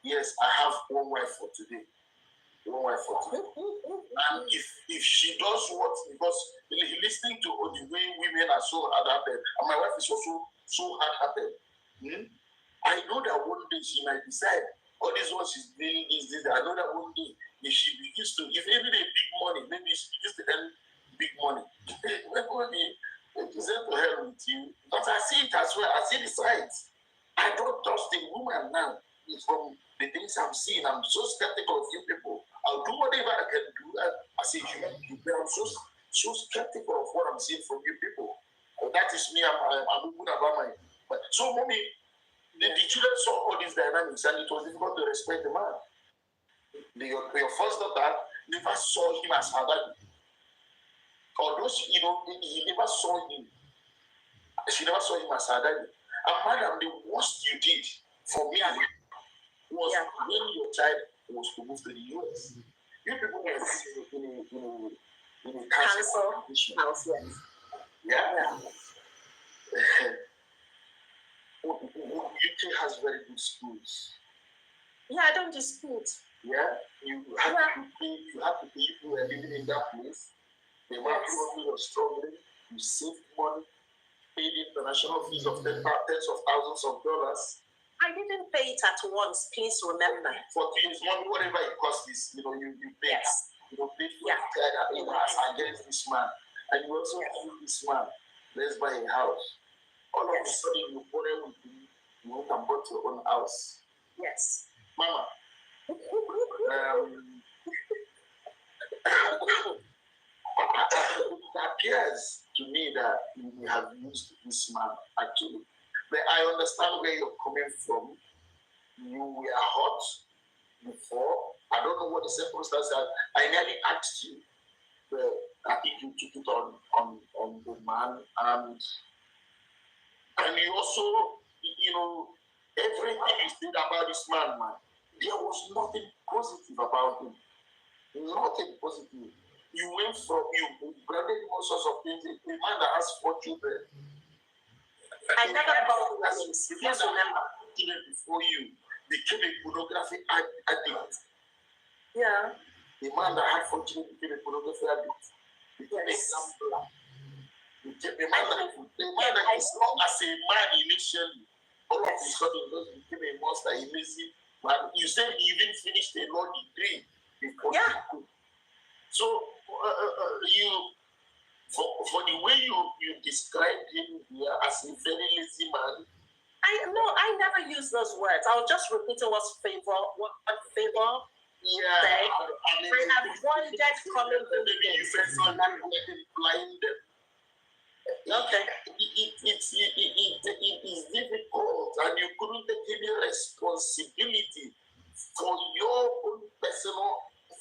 Yes, I have one wife for today. One wife for two. And if she does what, because listening to the way women are so hard-hearted, and my wife is also so hard-hearted, I know that one day she might decide, all this one she's doing this. I know that one day, if she begins to, if every day big money, maybe she begins to earn big money, it's to hell with you. But I see it as well. I see the signs. I don't trust a woman now. From the things I'm seeing, I'm so skeptical of you people. I'll do whatever I can do as a human being. I'm so skeptical of what I'm seeing from you people. That is me. I'm open about my. But so mommy, the children saw all these dynamics, and it was difficult to respect the man. Your first daughter never saw him as her daddy. Although he never saw him. She never saw him as her daddy. And madam, the worst you did for me was when your child was to move to the US. You people were in a council house. Yeah. UK has very good schools. Yeah, I don't dispute. Yeah, you have to pay. If you were living in that place, the man probably was struggling. You saved money, paid international fees of tens of thousands of dollars. I didn't pay it at once. Please remember. For 2 years, money, whatever it costs, you pay. Yes. Pay for as against this man, and you also told this man, let's buy a house. All of a sudden, you borrow with him, you went and bought your own house. Yes. Mama. It appears to me that you have used this man actually. But I understand where you're coming from. You were hot before. I don't know what the circumstances are. I nearly asked you, but I think you took it on the man, and you also, everything you said about this man, there was nothing positive about him. Nothing positive. You went from, you branded all sorts of things. A man that has 4 children. I never bought that. Please remember. Before you became a pornography addict. Yeah. The man that had 4 children became a pornography addict. Became a gambler. Became a man that is not as a man initially. All of a sudden, just became a monster, a lazy man. You said he even finished a law degree. So, for the way you described him here as a very lazy man. I never use those words. I'll just repeat what favor. Yeah. Said. I avoided calling him. Maybe you said something implying them. Okay. It is difficult, and you couldn't take any responsibility for your own personal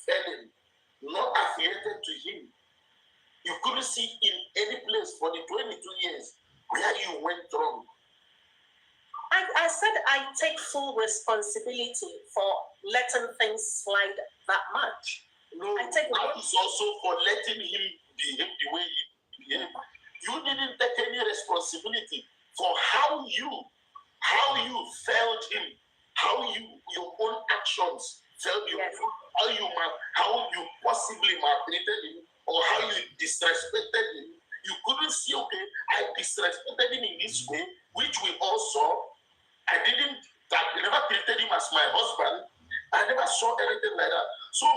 failing, not affiliated to him. You couldn't see in any place for the 22 years where you went wrong. I said I take full responsibility for letting things slide that much. No, that is also for letting him behave the way he behaved. You didn't take any responsibility for how you failed him, how your own actions failed you, how you possibly maltreated him, or how you disrespected him. You couldn't see, okay, I disrespected him in this way, which we all saw. I never treated him as my husband. I never saw anything like that. So,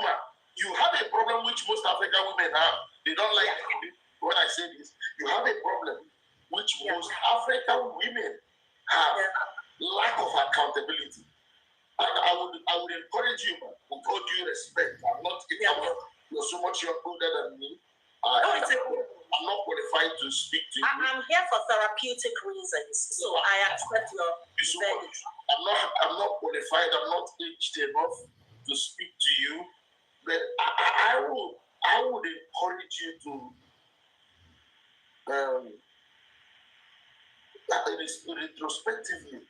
you have a problem which most African women have. They don't like it when I say this. You have a problem which most African women have. Lack of accountability. And I would encourage you, with all due respect. You're so much older than me. I'm not qualified to speak to you. I'm here for therapeutic reasons, so I accept your verdict. I'm not qualified. I'm not aged enough to speak to you, but I would encourage you to retrospectively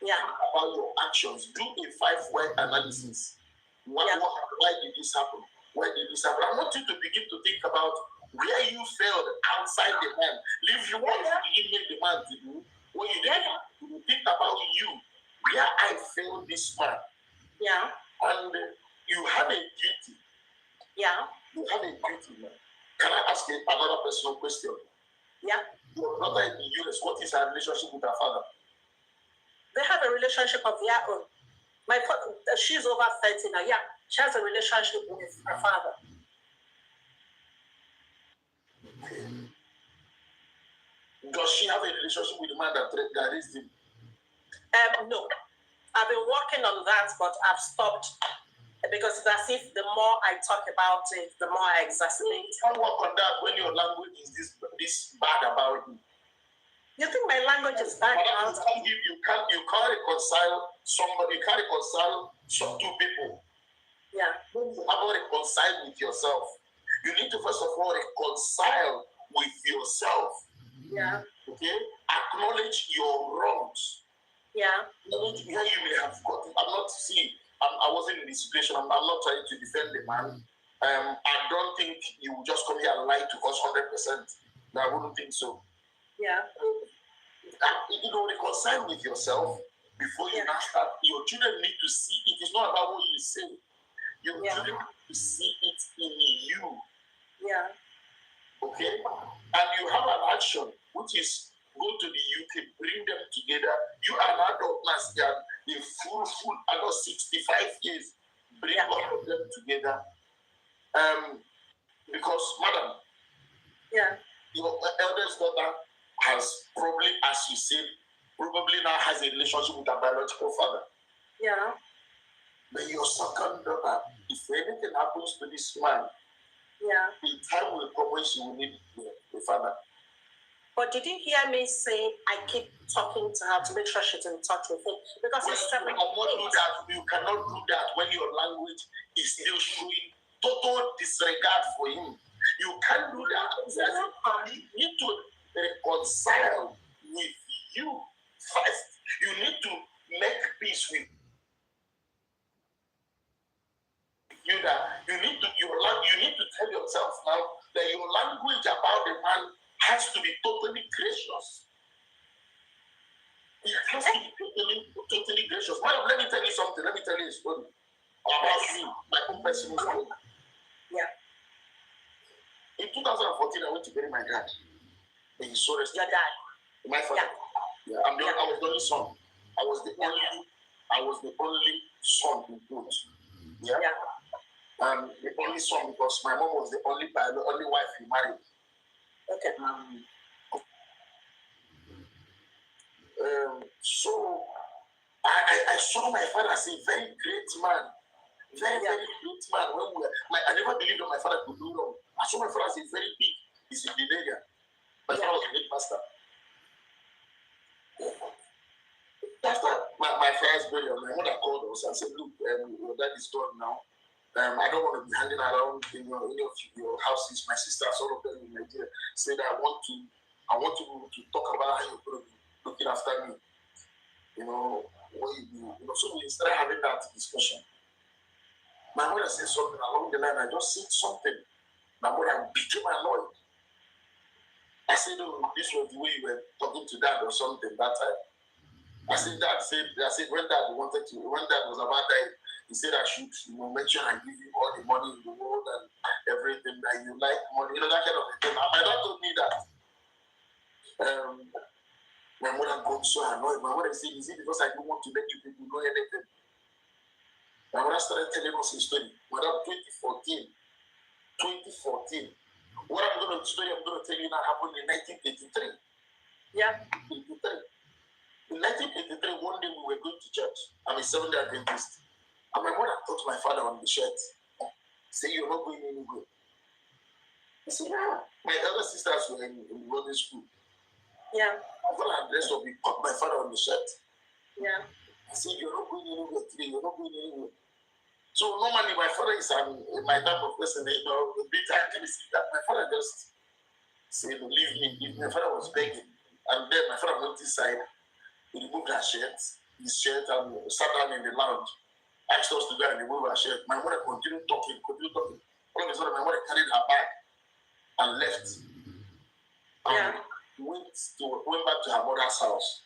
about your actions. Do a 5-why analysis. Why did this happen? Why did this happen? I want you to begin to think about where you failed outside the man. Leave you what you didn't make the man to do. What you didn't think about you. Where I failed this man. Yeah. And you have a duty. Yeah. You have a duty, man. Can I ask you another personal question? Yeah. Your daughter in the US, what is her relationship with her father? They have a relationship of their own. She's over 30 now. Yeah, she has a relationship with her father. Does she have a relationship with the man that raised him? No. I've been working on that, but I've stopped because it's as if the more I talk about it, the more I exacerbate. You can't work on that when your language is this bad about you. You think my language is bad about you? You can't reconcile somebody. You can't reconcile two people. Yeah. You have to reconcile with yourself. You need to first of all reconcile with yourself. Yeah. Okay? Acknowledge your wrongs. Yeah. Acknowledge where you may have got it. I wasn't in this situation. I'm not trying to defend the man. I don't think you will just come here and lie to us 100%. No, I wouldn't think so. Yeah. Reconcile with yourself before you now start. Your children need to see it. It's not about what you say. Your children need to see it in you. Yeah. Okay? And you have an action, which is go to the UK, bring them together. You are an adult now, the full adult 65 years. Bring all of them together. Because, madam, your eldest daughter has probably, as you said, probably now has a relationship with her biological father. Yeah. But your second daughter, if anything happens to this man, the time will come when she will need the father. But did you hear me say I keep talking to her to make sure she's in touch with him? Because it's 7 You cannot do that when your language is still showing total disregard for him. You can't do that. You need to reconcile with you first. You need to make peace with you. That you need to tell yourself now that your language about the man has to be totally gracious. It has to be totally gracious. Madam, let me tell you something. Let me tell you a story about me, my own personal story. Yeah. In 2014, I went to bury my dad. And he saw us. Your dad? My father. Yeah. I was the only son. I was the only son in both. Yeah. The only son because my mom was the only wife he married. Okay. So I saw my father as a very great man. Very great man. I never believed that my father could do wrong. I saw my father as a very big disciplinarian. My father was a great pastor. After my first burial, my mother called us and said, look, your dad is gone now. I don't want to be hanging around in any of your houses. My sisters, all of them in Nigeria, said I want you to talk about how you're going to be looking after me. What you do. So we started having that discussion. My mother said something along the line. I just said something. My mother became annoyed. I said, oh, this was the way you were talking to dad or something that time. I said, when dad was about that, he said I should, make sure I give you all the money in the world and everything that you like money, that kind of thing. My dad told me that. My mother got so annoyed. My mother said, is it because I don't want to let you people know anything? My mother started telling us a story. Madam, 2014. What I'm going to tell you now happened in 1983. Yeah. 83. In 1983, one day we were going to church. I'm a Seventh-day Adventist. And my mother put my father on the shirt. Say, you're not going anywhere. I said, yeah. My elder sisters were in boarding school. Yeah. My father and the rest of me put my father on the shirt. Yeah. I said, you're not going anywhere today. You're not going anywhere. So normally my father is my type of person, a bit activist. My father just said, leave me. My father was begging. And then my father went inside. He removed his shirt, and sat down in the lounge. Asked us to go and remove her shirt. My mother continued talking. All of a sudden, my mother carried her bag and left. And went back to her mother's house.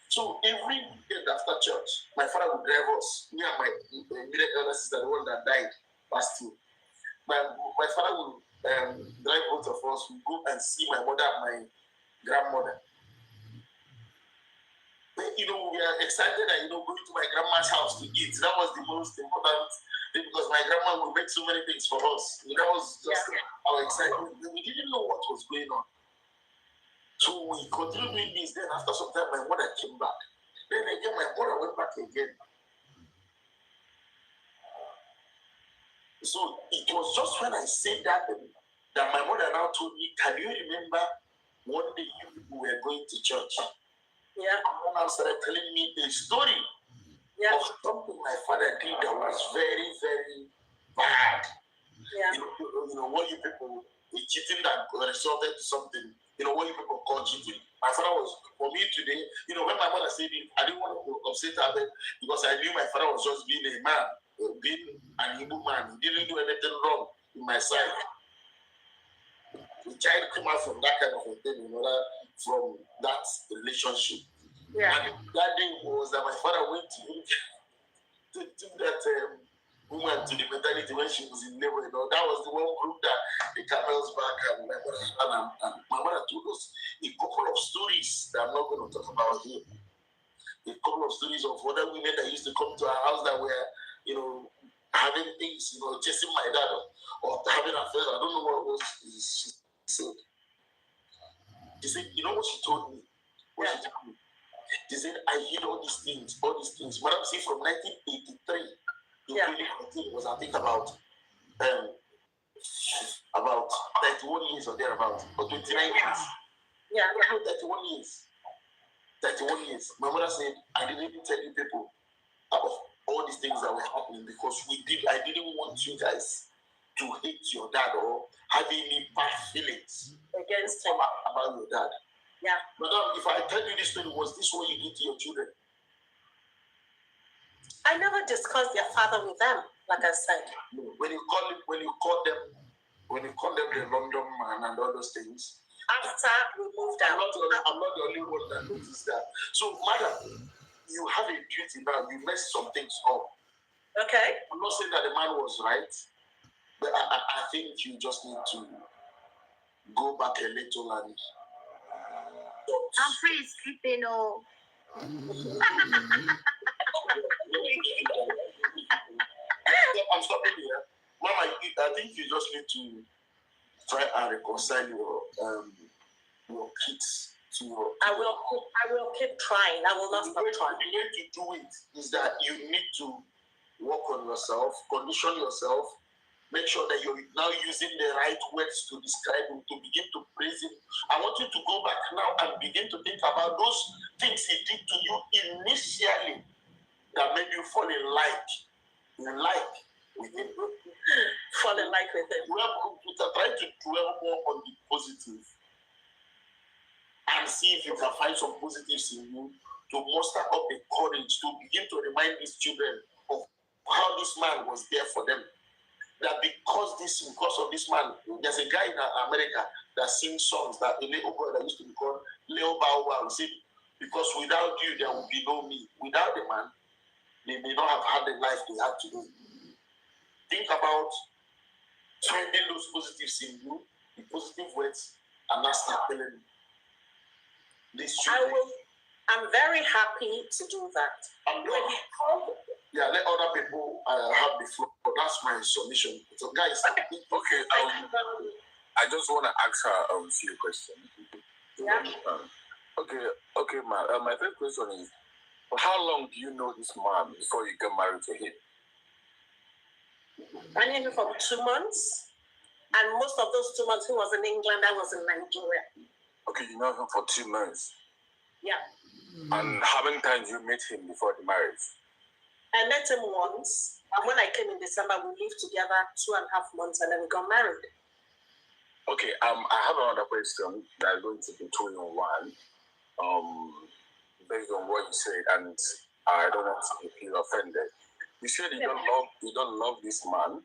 So every day after church, my father would drive us. Me and my immediate elder sister, the one that died last year. My father would drive both of us. We go and see my mother and my grandmother. Then, we are excited that going to my grandma's house to eat. That was the most important thing because my grandma would make so many things for us. That was just our excitement. We didn't know what was going on. So we continued doing this. Then after some time, my mother came back. Then again, my mother went back again. So it was just when I said that my mother now told me, "Can you remember one day you people were going to church?" Yeah. And now started telling me a story of something my father did that was very, very bad. Yeah. What you people, the cheating that resulted to something, what you people call cheating. My father was, for me today, when my mother said it, I didn't want to upset her because I knew my father was just being a man, being an Igbo man. He didn't do anything wrong in my sight. The child came out from that kind of a thing, from that relationship. Yeah. And that day was that my father went to that woman to the maternity when she was in labor. That was the one group that the camel's back and my mother told us a couple of stories that I'm not going to talk about here. A couple of stories of other women that used to come to our house that were, having things, chasing my dad or having affairs. I don't know what it was she said. She said, you know what she told me? What she told me? She said, I hid all these things. Madam, see, from 1983 to 2014 was, I think, about 31 years or thereabout, or 29 years. Yeah, 31 years. 31 years. My mother said, I didn't even tell you people about all these things that were happening because I didn't want you guys to hate your dad or have any bad feelings against him about your dad. Yeah. Madam, if I tell you this story, was this what you did to your children? I never discussed their father with them, like I said. No. When you call them the London man and all those things. After we moved out. I'm not the only one that noticed that. So, madam, you have a duty now. You messed some things up. Okay. I'm not saying that the man was right, but I think you just need to go back a little and. I'm free sleeping, oh. I'm stopping here. Mama, I think you just need to try and reconcile your kids to your. I will keep trying. I will not stop trying. The way to do it is that you need to work on yourself, condition yourself, make sure that you're now using the right words to describe him, to begin to praise him. I want you to go back now and begin to think about those things he did to you initially that made you fall in like with him. Fall in like with him. Try to dwell more on the positive and see if you can find some positives in you to muster up the courage to begin to remind these children of how this man was there for them. That because of this man, there's a guy in America that sings songs that a little boy that used to be called Leo Bow Wow said, because without you there will be no me. Without the man, they may not have had the life they had today. Think about finding those positives in you, the positive words, and not start telling this. I'm very happy to do that. Let other people have the floor. That's my submission. So, guys, okay. I just want to ask her a few questions. Yeah. Okay, ma'am. My first question is, how long do you know this man before you get married to him? I knew him for 2 months, and most of those 2 months he was in England, I was in Nigeria. Okay, you know him for 2 months. Yeah. And how many times you met him before the marriage? I met him once, and when I came in December, we lived together 2.5 months, and then we got married. Okay, I have another question that is going to be 2 in 1, based on what you said, and I don't want to feel offended. You said you don't love this man.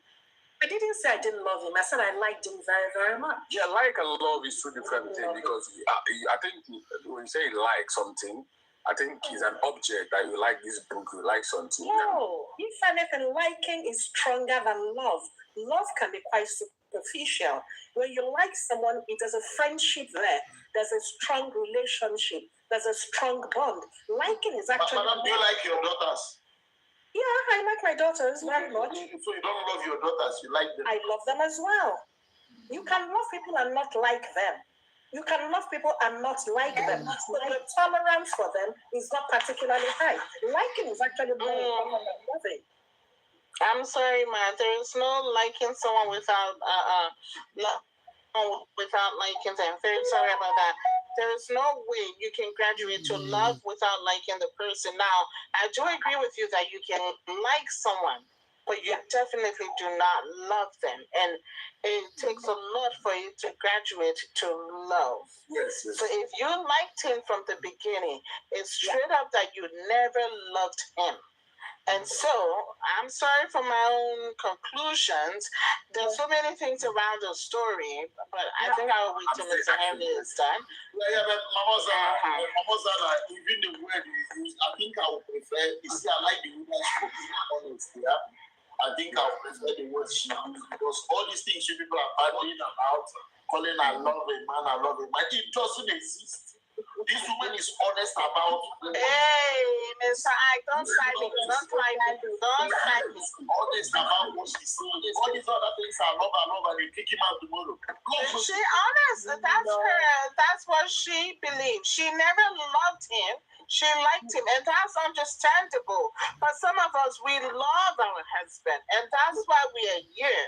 I didn't say I didn't love him. I said I liked him very, very much. Yeah, like and love is two different things because I think when you say like something, I think it's an object that you like this book, you like something. No, if anything, liking is stronger than love. Love can be quite superficial. When you like someone, there's a friendship there. There's a strong relationship. There's a strong bond. Liking is actually... Madam, do you like your daughters? Yeah, I like my daughters very much. So you don't love your daughters, you like them? I love them as well. You can love people and not like them. You can love people and not like them. But the tolerance for them is not particularly high. Liking is actually more important than loving. I'm sorry, man. There is no liking someone without liking them. Very sorry about that. There is no way you can graduate to love without liking the person. Now, I do agree with you that you can like someone, but you definitely do not love them. And it takes a lot for you to graduate to love. Yes. So if you liked him from the beginning, it's straight up that you never loved him. And so, I'm sorry for my own conclusions. There's so many things around the story, but I think I will wait till Mr. Henry is done. Yeah, but Mama Zara, even the word you use, I think I would prefer, you see, I like the woman's honest, yeah? I think I would prefer the word she used, because all these things you people are battling about, calling I love a man, it doesn't exist. This woman is honest about. Hey, Mr. Ike, don't try me. Don't try me. Don't try me. Honest about what she's saying. All these other things are love, and they kick him out tomorrow. Is she honest? That's her. That's what she believes. She never loved him. She liked him, and that's understandable. But some of us, we love our husband, and that's why we are here.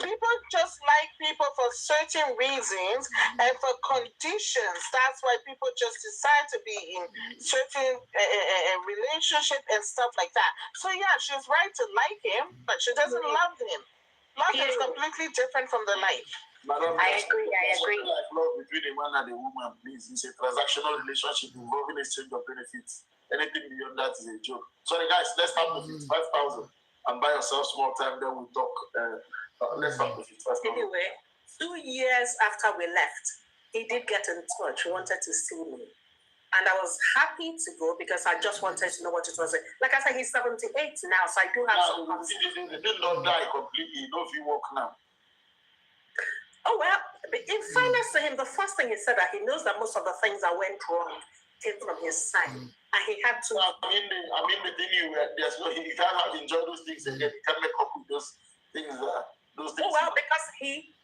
People just like people for certain reasons and for conditions. That's why people just decide to be in certain relationship and stuff like that. So yeah, she's right to like him, but she doesn't love him. Love is completely different from the like. Madam, I agree. Like love between a man and a woman, please. It's a transactional relationship involving exchange of benefits. Anything beyond that is a joke. Sorry guys, let's start with 5,000 and buy yourself small time, then we'll talk. Let's start with 5,000. Anyway, 2 years after we left, he did get in touch. He wanted to see me. And I was happy to go because I just wanted to know what it was. Like I said, he's 78 now, so I do have some concerns. He did not die completely. No, if you walk now. Oh, well, in fairness to him, the first thing he said that he knows that most of the things that went wrong came from his side. And he had to... I mean the thing you can't have enjoyed those things again. You can't make up with those things. Those things. Oh, well, because he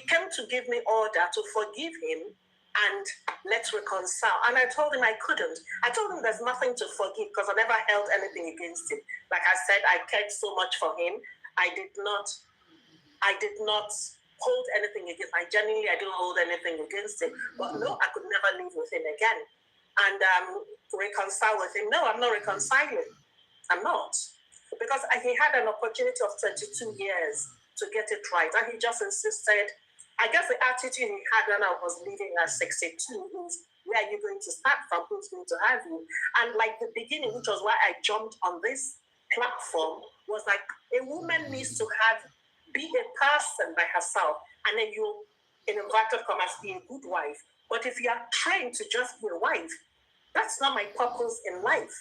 came to give me order to forgive him and let's reconcile. And I told him I couldn't. I told him there's nothing to forgive because I never held anything against him. Like I said, I cared so much for him. I did not hold anything against him. I didn't hold anything against him. But no, I could never live with him again. And reconcile with him. No, I'm not reconciling. I'm not. Because he had an opportunity of 22 years to get it right. And he just insisted. I guess the attitude he had when I was leaving at 62 is, where are you going to start from? Who's going to have you? And like the beginning, which was why I jumped on this platform, was like a woman needs to be a person by herself. And then you, in inverted commas, be a good wife. But if you are trained to just be a wife, that's not my purpose in life.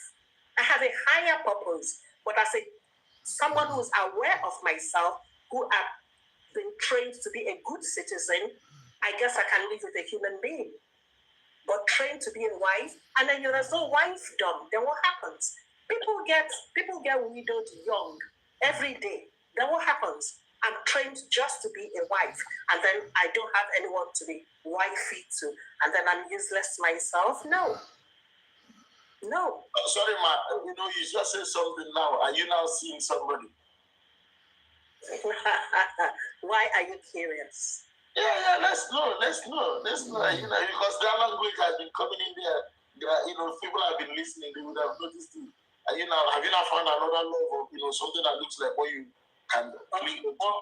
I have a higher purpose. But as someone who's aware of myself, who have been trained to be a good citizen, I guess I can live with a human being. But trained to be a wife, and then there's no wifedom. Then what happens? People get widowed young every day. Then what happens? I'm trained just to be a wife, and then I don't have anyone to be wifey to, and then I'm useless myself. No. Sorry, ma. You just said something now. Are you now seeing somebody? Why are you curious? Yeah. Let's know. Because that language has been coming in there. People have been listening. They would have noticed it. Have you now found another love or something that looks like what you can click or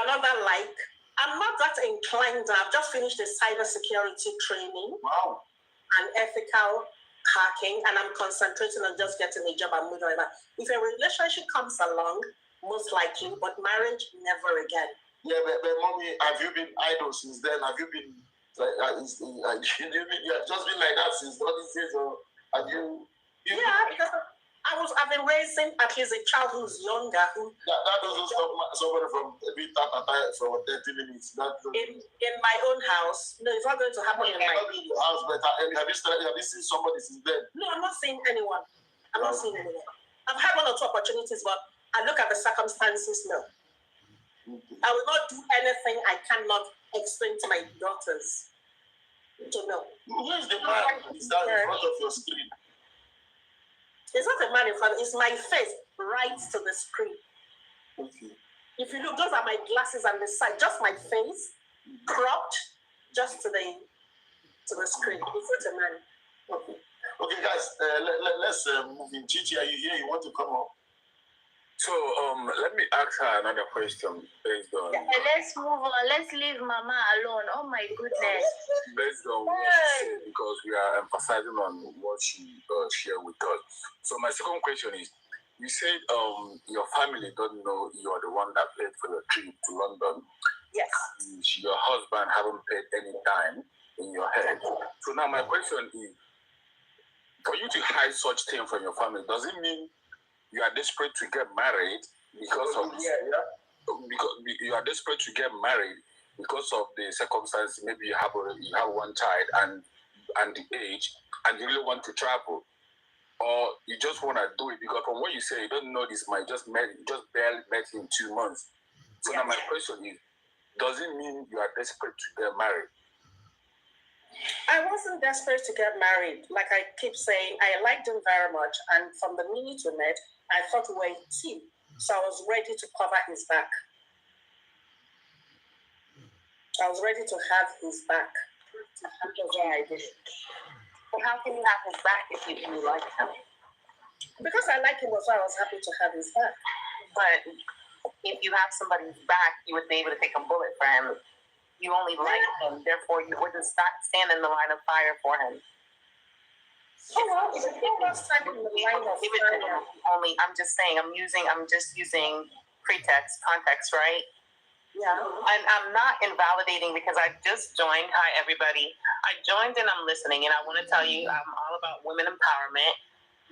another like? I'm not that inclined. I've just finished the cybersecurity training. Wow. And ethical hacking, and I'm concentrating on just getting a job and moving on. If a relationship comes along, most likely, but marriage, never again. Yeah, but mommy, have you been idle since then? Have you been You've just been like that since all these days, or have you? Yeah, because I've been raising at least a child who's younger. That doesn't stop somebody from being for 30 minutes. In my own house. No, it's not going to happen in my house. But have you seen somebody since then? No, I'm not seeing anyone. I've had one or two opportunities, but I look at the circumstances now. I will not do anything I cannot explain to my daughters to know. Who is the man who is that in front of your screen? It's not a man in front, it's my face right to the screen. Okay. If you look, those are my glasses on the side, just my face, cropped, just to the screen. It's not a man. Okay, guys, let's move in. Chichi, are you here? You want to come up? So, let me ask her another question based on... Let's move on. Let's leave Mama alone. Oh, my goodness. Based on what she said, because we are emphasizing on what she shared with us. So, my second question is, you said your family don't know you are the one that paid for your trip to London. Yes. Your husband haven't paid any time in your head. So, now my question is, for you to hide such thing from your family, does it mean you are desperate to get married because of because you are desperate to get married because of the circumstances? Maybe you have one child and the age, and you really want to travel, or you just want to do it because from what you say, you don't know this man just barely met him 2 months. So now my question is, does it mean you are desperate to get married? I wasn't desperate to get married. Like I keep saying, I liked him very much, and from the minute we met, I thought we were a team, so I was ready to cover his back. I was ready to have his back. That's why I did it. But how can you have his back if you like him? Because I like him, that's why I was happy to have his back. But if you have somebody's back, you would be able to take a bullet for him. You only like him, therefore you wouldn't stand in the line of fire for him. Oh, well, if you don't stand in the line of fire. I'm just saying, I'm just using context, right? Yeah. And I'm not invalidating because I just joined. Hi, everybody. I joined and I'm listening, and I want to tell you I'm all about women empowerment,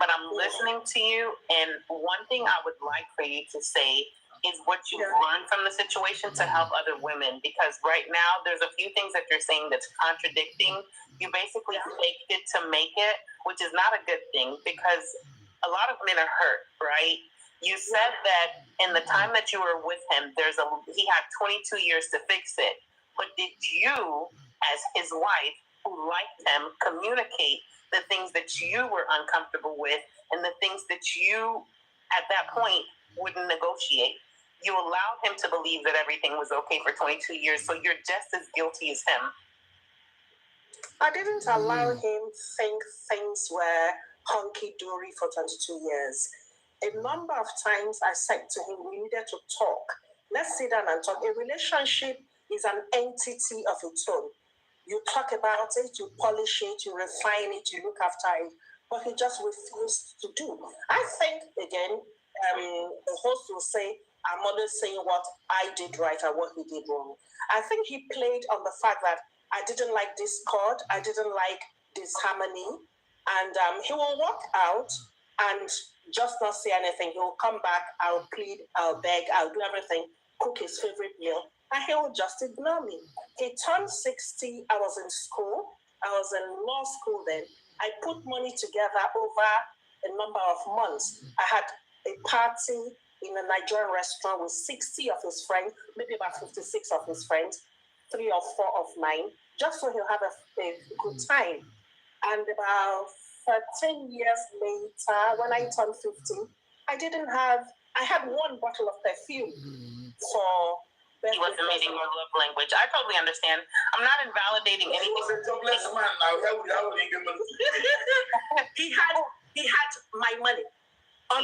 but I'm listening to you, and one thing I would like for you to say is what you've learned from the situation to help other women, because right now there's a few things that you're saying that's contradicting. You basically faked it to make it, which is not a good thing because a lot of men are hurt, right? You said that in the time that you were with him, he had 22 years to fix it. But did you, as his wife, who liked him, communicate the things that you were uncomfortable with and the things that you, at that point, wouldn't negotiate? You allowed him to believe that everything was okay for 22 years, so you're just as guilty as him. I didn't allow him think things were hunky-dory for 22 years. A number of times I said to him, we needed to talk. Let's sit down and talk. A relationship is an entity of its own. You talk about it, you polish it, you refine it, you look after it, but he just refused to do. I think, again, the host will say, I'm always saying what I did right and what he did wrong. I think he played on the fact that I didn't like discord, I didn't like disharmony, and he will walk out and just not say anything. He will come back, I'll plead, I'll beg, I'll do everything, cook his favorite meal, and he will just ignore me. He turned 60, I was in school, I was in law school then. I put money together over a number of months. I had a party in a Nigerian restaurant with 60 of his friends, maybe about 56 of his friends, 3 or 4 of mine, just so he'll have a good time. And about 13 years later, when I turned 50, I had 1 bottle of perfume for he wasn't meeting your love language. I totally understand. I'm not invalidating anything. He was a jobless man now. He had my money. 100%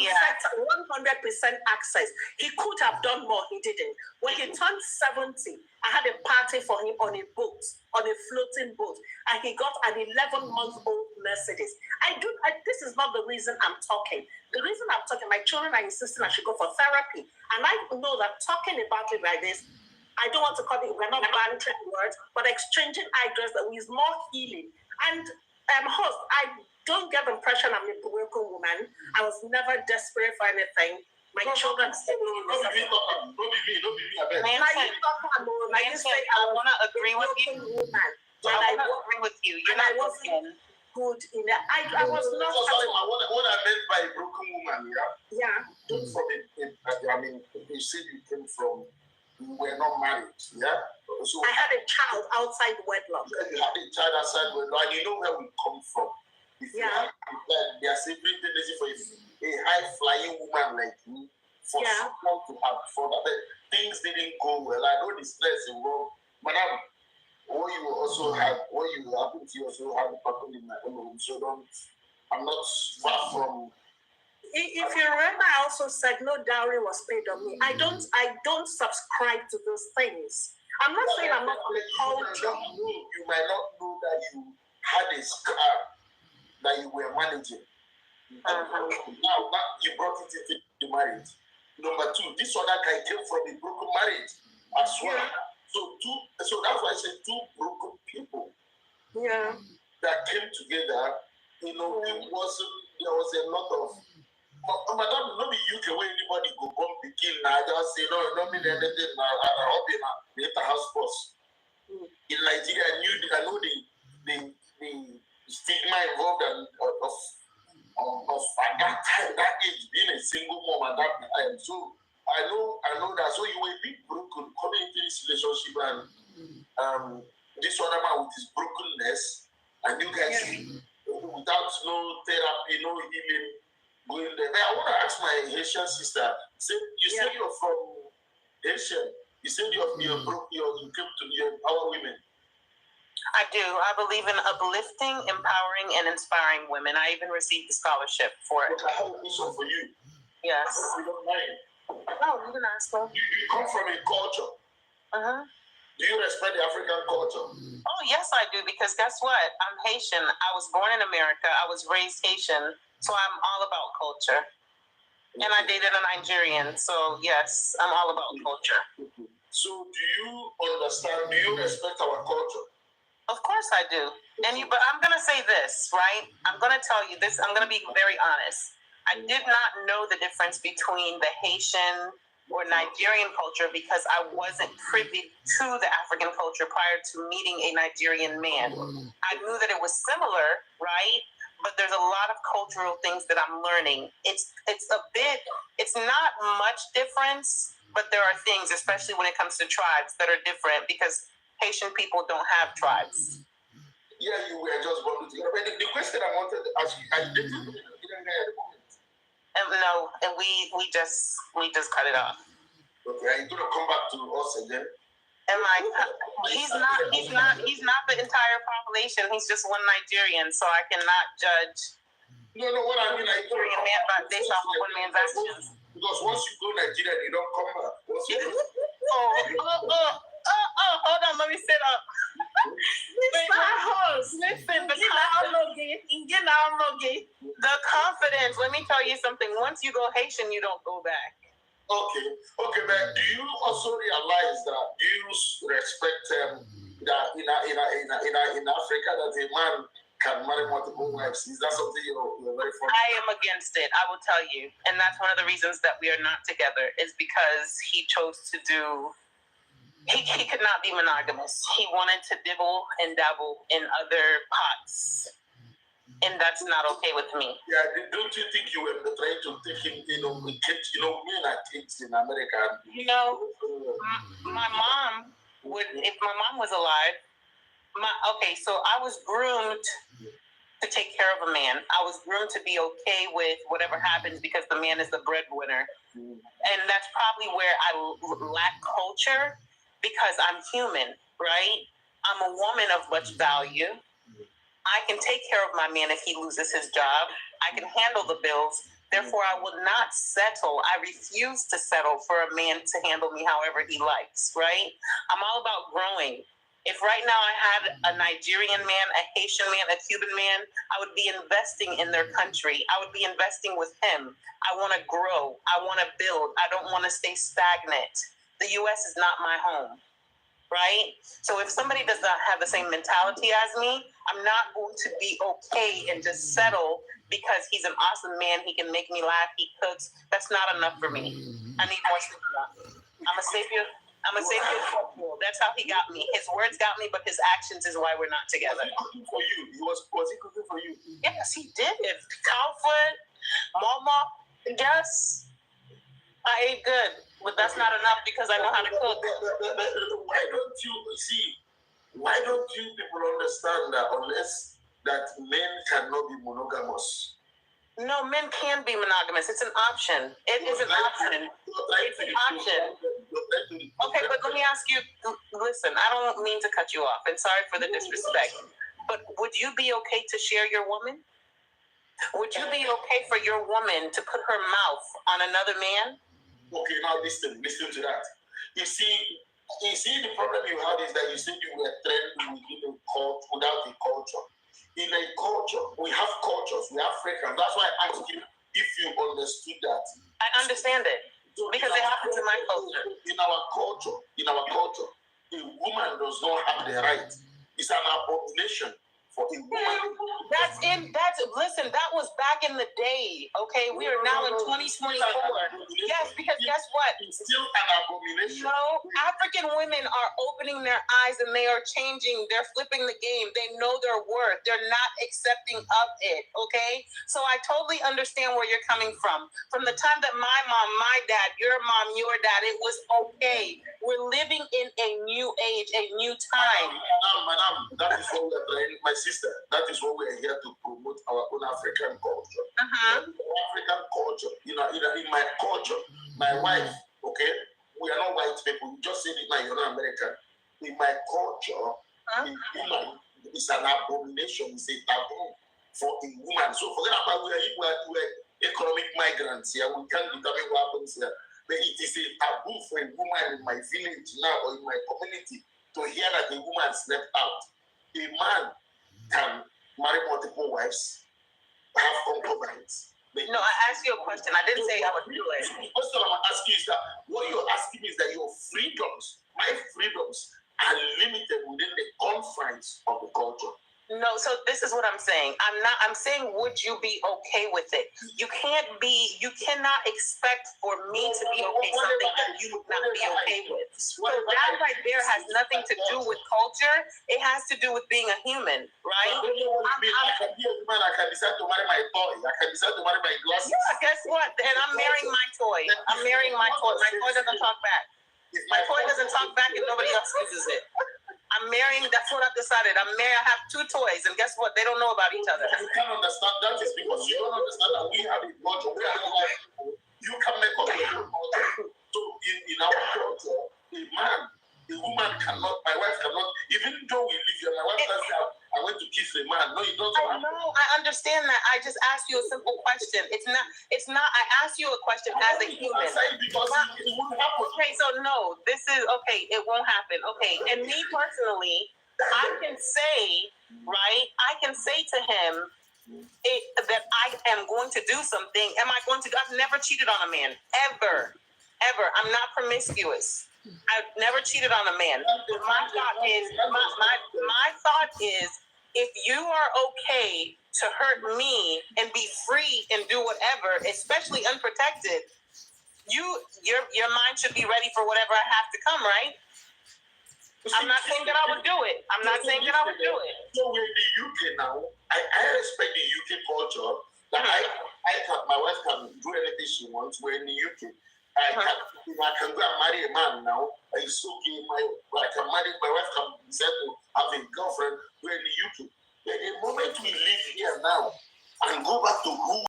access. He could have done more, he didn't. When he turned 70, I had a party for him on a boat, on a floating boat, and he got an 11-month-old Mercedes. This is not the reason I'm talking. The reason I'm talking, my children are insisting I should go for therapy. And I know that talking about it like this I don't want to call it, we're not bantering words, but exchanging ideas that is more healing. And host, I don't get the impression I'm a broken woman. I was never desperate for anything. My children still need me. Nancy, I want to agree with you. I want to agree with you. You're not broken. Good in that. I was not. What I meant by broken woman, yeah. You said you came from, you were not married, yeah? So I had a child outside wedlock. You had a child outside wedlock, and you know where we come from. If you have, they are simply tendency for a high-flying woman like me, for someone to have fun. Things didn't go well. I know the stress involved. Madam, what you also had, what you happened to you also had happened in my own home. So I'm not far from. If you remember, I also said no dowry was paid on me. I don't subscribe to those things. I'm not saying I'm not on the culture. You might not know that you had a scar that you were managing. Now you brought it into the marriage. Number two, this other guy came from a broken marriage as well. So that's why I said two broken people. Yeah. That came together. There was a lot of. Madam, not the UK where anybody go come begin. I just say no, not mean anything. I hope in the house boss. In Nigeria, I know the stigma involved of at that time, that age, being a single mom at that time. So I know that. So you will be broken coming into this relationship, and this other man with his brokenness, and you guys without no therapy, no healing. Going there. I want to ask my Haitian sister. You said you're from Haitian. You said you came to empower women. I do. I believe in uplifting, empowering, and inspiring women. I even received a scholarship for it. But I have a question for you. Yes. You don't mind. No, you can ask them. You come from a culture. Do you respect the African culture? Oh, yes, I do. Because guess what? I'm Haitian. I was born in America. I was raised Haitian. So I'm all about culture. And I dated a Nigerian. So, yes, I'm all about culture. So do you understand, do you respect our culture? Of course I do. But I'm going to say this, right? I'm going to tell you this. I'm going to be very honest. I did not know the difference between the Haitian or Nigerian culture because I wasn't privy to the African culture prior to meeting a Nigerian man. I knew that it was similar, right? But there's a lot of cultural things that I'm learning. It's not much difference, but there are things, especially when it comes to tribes, that are different because Haitian people don't have tribes. Yeah, you were just born together. But the question I wanted to ask you, are you dating a Nigerian guy at the moment? No, and we just cut it off. Okay, are you gonna come back to us again? And he's not the entire population. He's just one Nigerian, so I cannot judge. No, what I mean, like Nigerian man based off of one man's actions. Because once you go Nigeria, you don't come back. Hold on, let me sit up. Listen, the confidence. Let me tell you something. Once you go Haitian, you don't go back. Okay, but do you also realize that you respect that in Africa that a man can marry multiple wives? Is that something you're very fond of? I am against it, I will tell you. And that's one of the reasons that we are not together is because he chose to do, he could not be monogamous. He wanted to dibble and dabble in other pots. And that's not okay with me. Yeah, don't you think you were trying to take him, with kids, men are kids in America. My mom would, if my mom was alive, so I was groomed to take care of a man. I was groomed to be okay with whatever happens because the man is the breadwinner. And that's probably where I lack culture because I'm human, right? I'm a woman of much value. I can take care of my man if he loses his job. I can handle the bills. Therefore, I will not settle. I refuse to settle for a man to handle me however he likes, right? I'm all about growing. If right now I had a Nigerian man, a Haitian man, a Cuban man, I would be investing in their country. I would be investing with him. I want to grow. I want to build. I don't want to stay stagnant. the U.S. is not my home, right? So if somebody does not have the same mentality as me, I'm not going to be okay and just settle because he's an awesome man. He can make me laugh. He cooks. That's not enough for me. I need more stuff. I'm a savior. That's how he got me. His words got me, but his actions is why we're not together. Was he cooking for you? Was he cooking for you? Yes, he did. Cow foot, mama. Yes, I ate good, but that's not enough because I know how to cook. Why don't you see? Why don't you people understand that unless that men cannot be monogamous? No, men can be monogamous. It's an option. It is an option. It's an option. Okay, but let me ask you, listen, I don't mean to cut you off, and sorry for the disrespect, but would you be okay to share your woman? Would you be okay for your woman to put her mouth on another man? Okay, now listen to that. You see, the problem you have is that you said you were trained within a culture, without a culture. In a culture, we have cultures, we have frequencies. That's why I asked you if you understood that. I understand it. So because it happens in my culture. In our culture, a woman does not have the right. It's an abomination for a woman. Listen, that was back in the day, okay? We are now in 2024. Yes, because guess what? It's still an abomination. No, African women are opening their eyes and they are changing. They're flipping the game. They know their worth. They're not accepting of it, okay? So I totally understand where you're coming from. From the time that my mom, my dad, your mom, your dad, it was okay. We're living in a new age, a new time. Madam, that is what we're trying, my sister, that is what we're here to promote our own African culture. African culture, in my culture, my wife, okay, we are not white people, you just said it now, you're not American. In my culture, a woman is an abomination, it's a taboo for a woman. So forget about we're economic migrants here, we can't determine what happens here. But it is a taboo for a woman in my village now or in my community to hear that a woman slept out. A man can marry multiple wives, have concubines. No, I asked you a question. I didn't say I would do it. The question I'm asking is that what you're asking is that your freedoms, my freedoms, are limited within the confines of the culture. No, so this is what I'm saying. I'm saying, would you be okay with it? You cannot expect for me to be okay something that you would not be okay with. So that right there has nothing to do with culture. It has to do with being a human, right? I can be a woman, I can decide to marry my toy, I can decide to marry my glasses. Yeah, guess what? And I'm marrying my toy. I'm marrying my toy. My toy doesn't talk back. My toy doesn't talk back and nobody else uses it. I'm marrying, that's what I've decided. I'm married, I have 2 toys, and guess what? They don't know about each other. You can't understand that is because you don't understand that we have a culture. We are not like people. You can make up your own culture. So in our culture, a woman cannot, my wife cannot, even though we live here, my wife doesn't say, I went to kiss a man. No, it doesn't happen. I know, I understand that. I just asked you a simple question. It's not, I asked you a question as a human. I say because it won't happen. Okay, so no, this is, okay, it won't happen. Okay, and me personally, I can say, right, I can say to him that I am going to do something. Am I going to, I've never cheated on a man, ever. I'm not promiscuous. I've never cheated on a man. My thought is, if you are okay to hurt me and be free and do whatever, especially unprotected, your mind should be ready for whatever I have to come, right? I'm not saying that I would do it. I'm not saying that I would do it. So we're in the UK now. I respect the UK culture. That my wife can do anything she wants. We're in the UK. I can go and marry a man now. It's okay. I can marry, my wife can decide to have a girlfriend. We're in the UK. But the moment we live here now and go back to who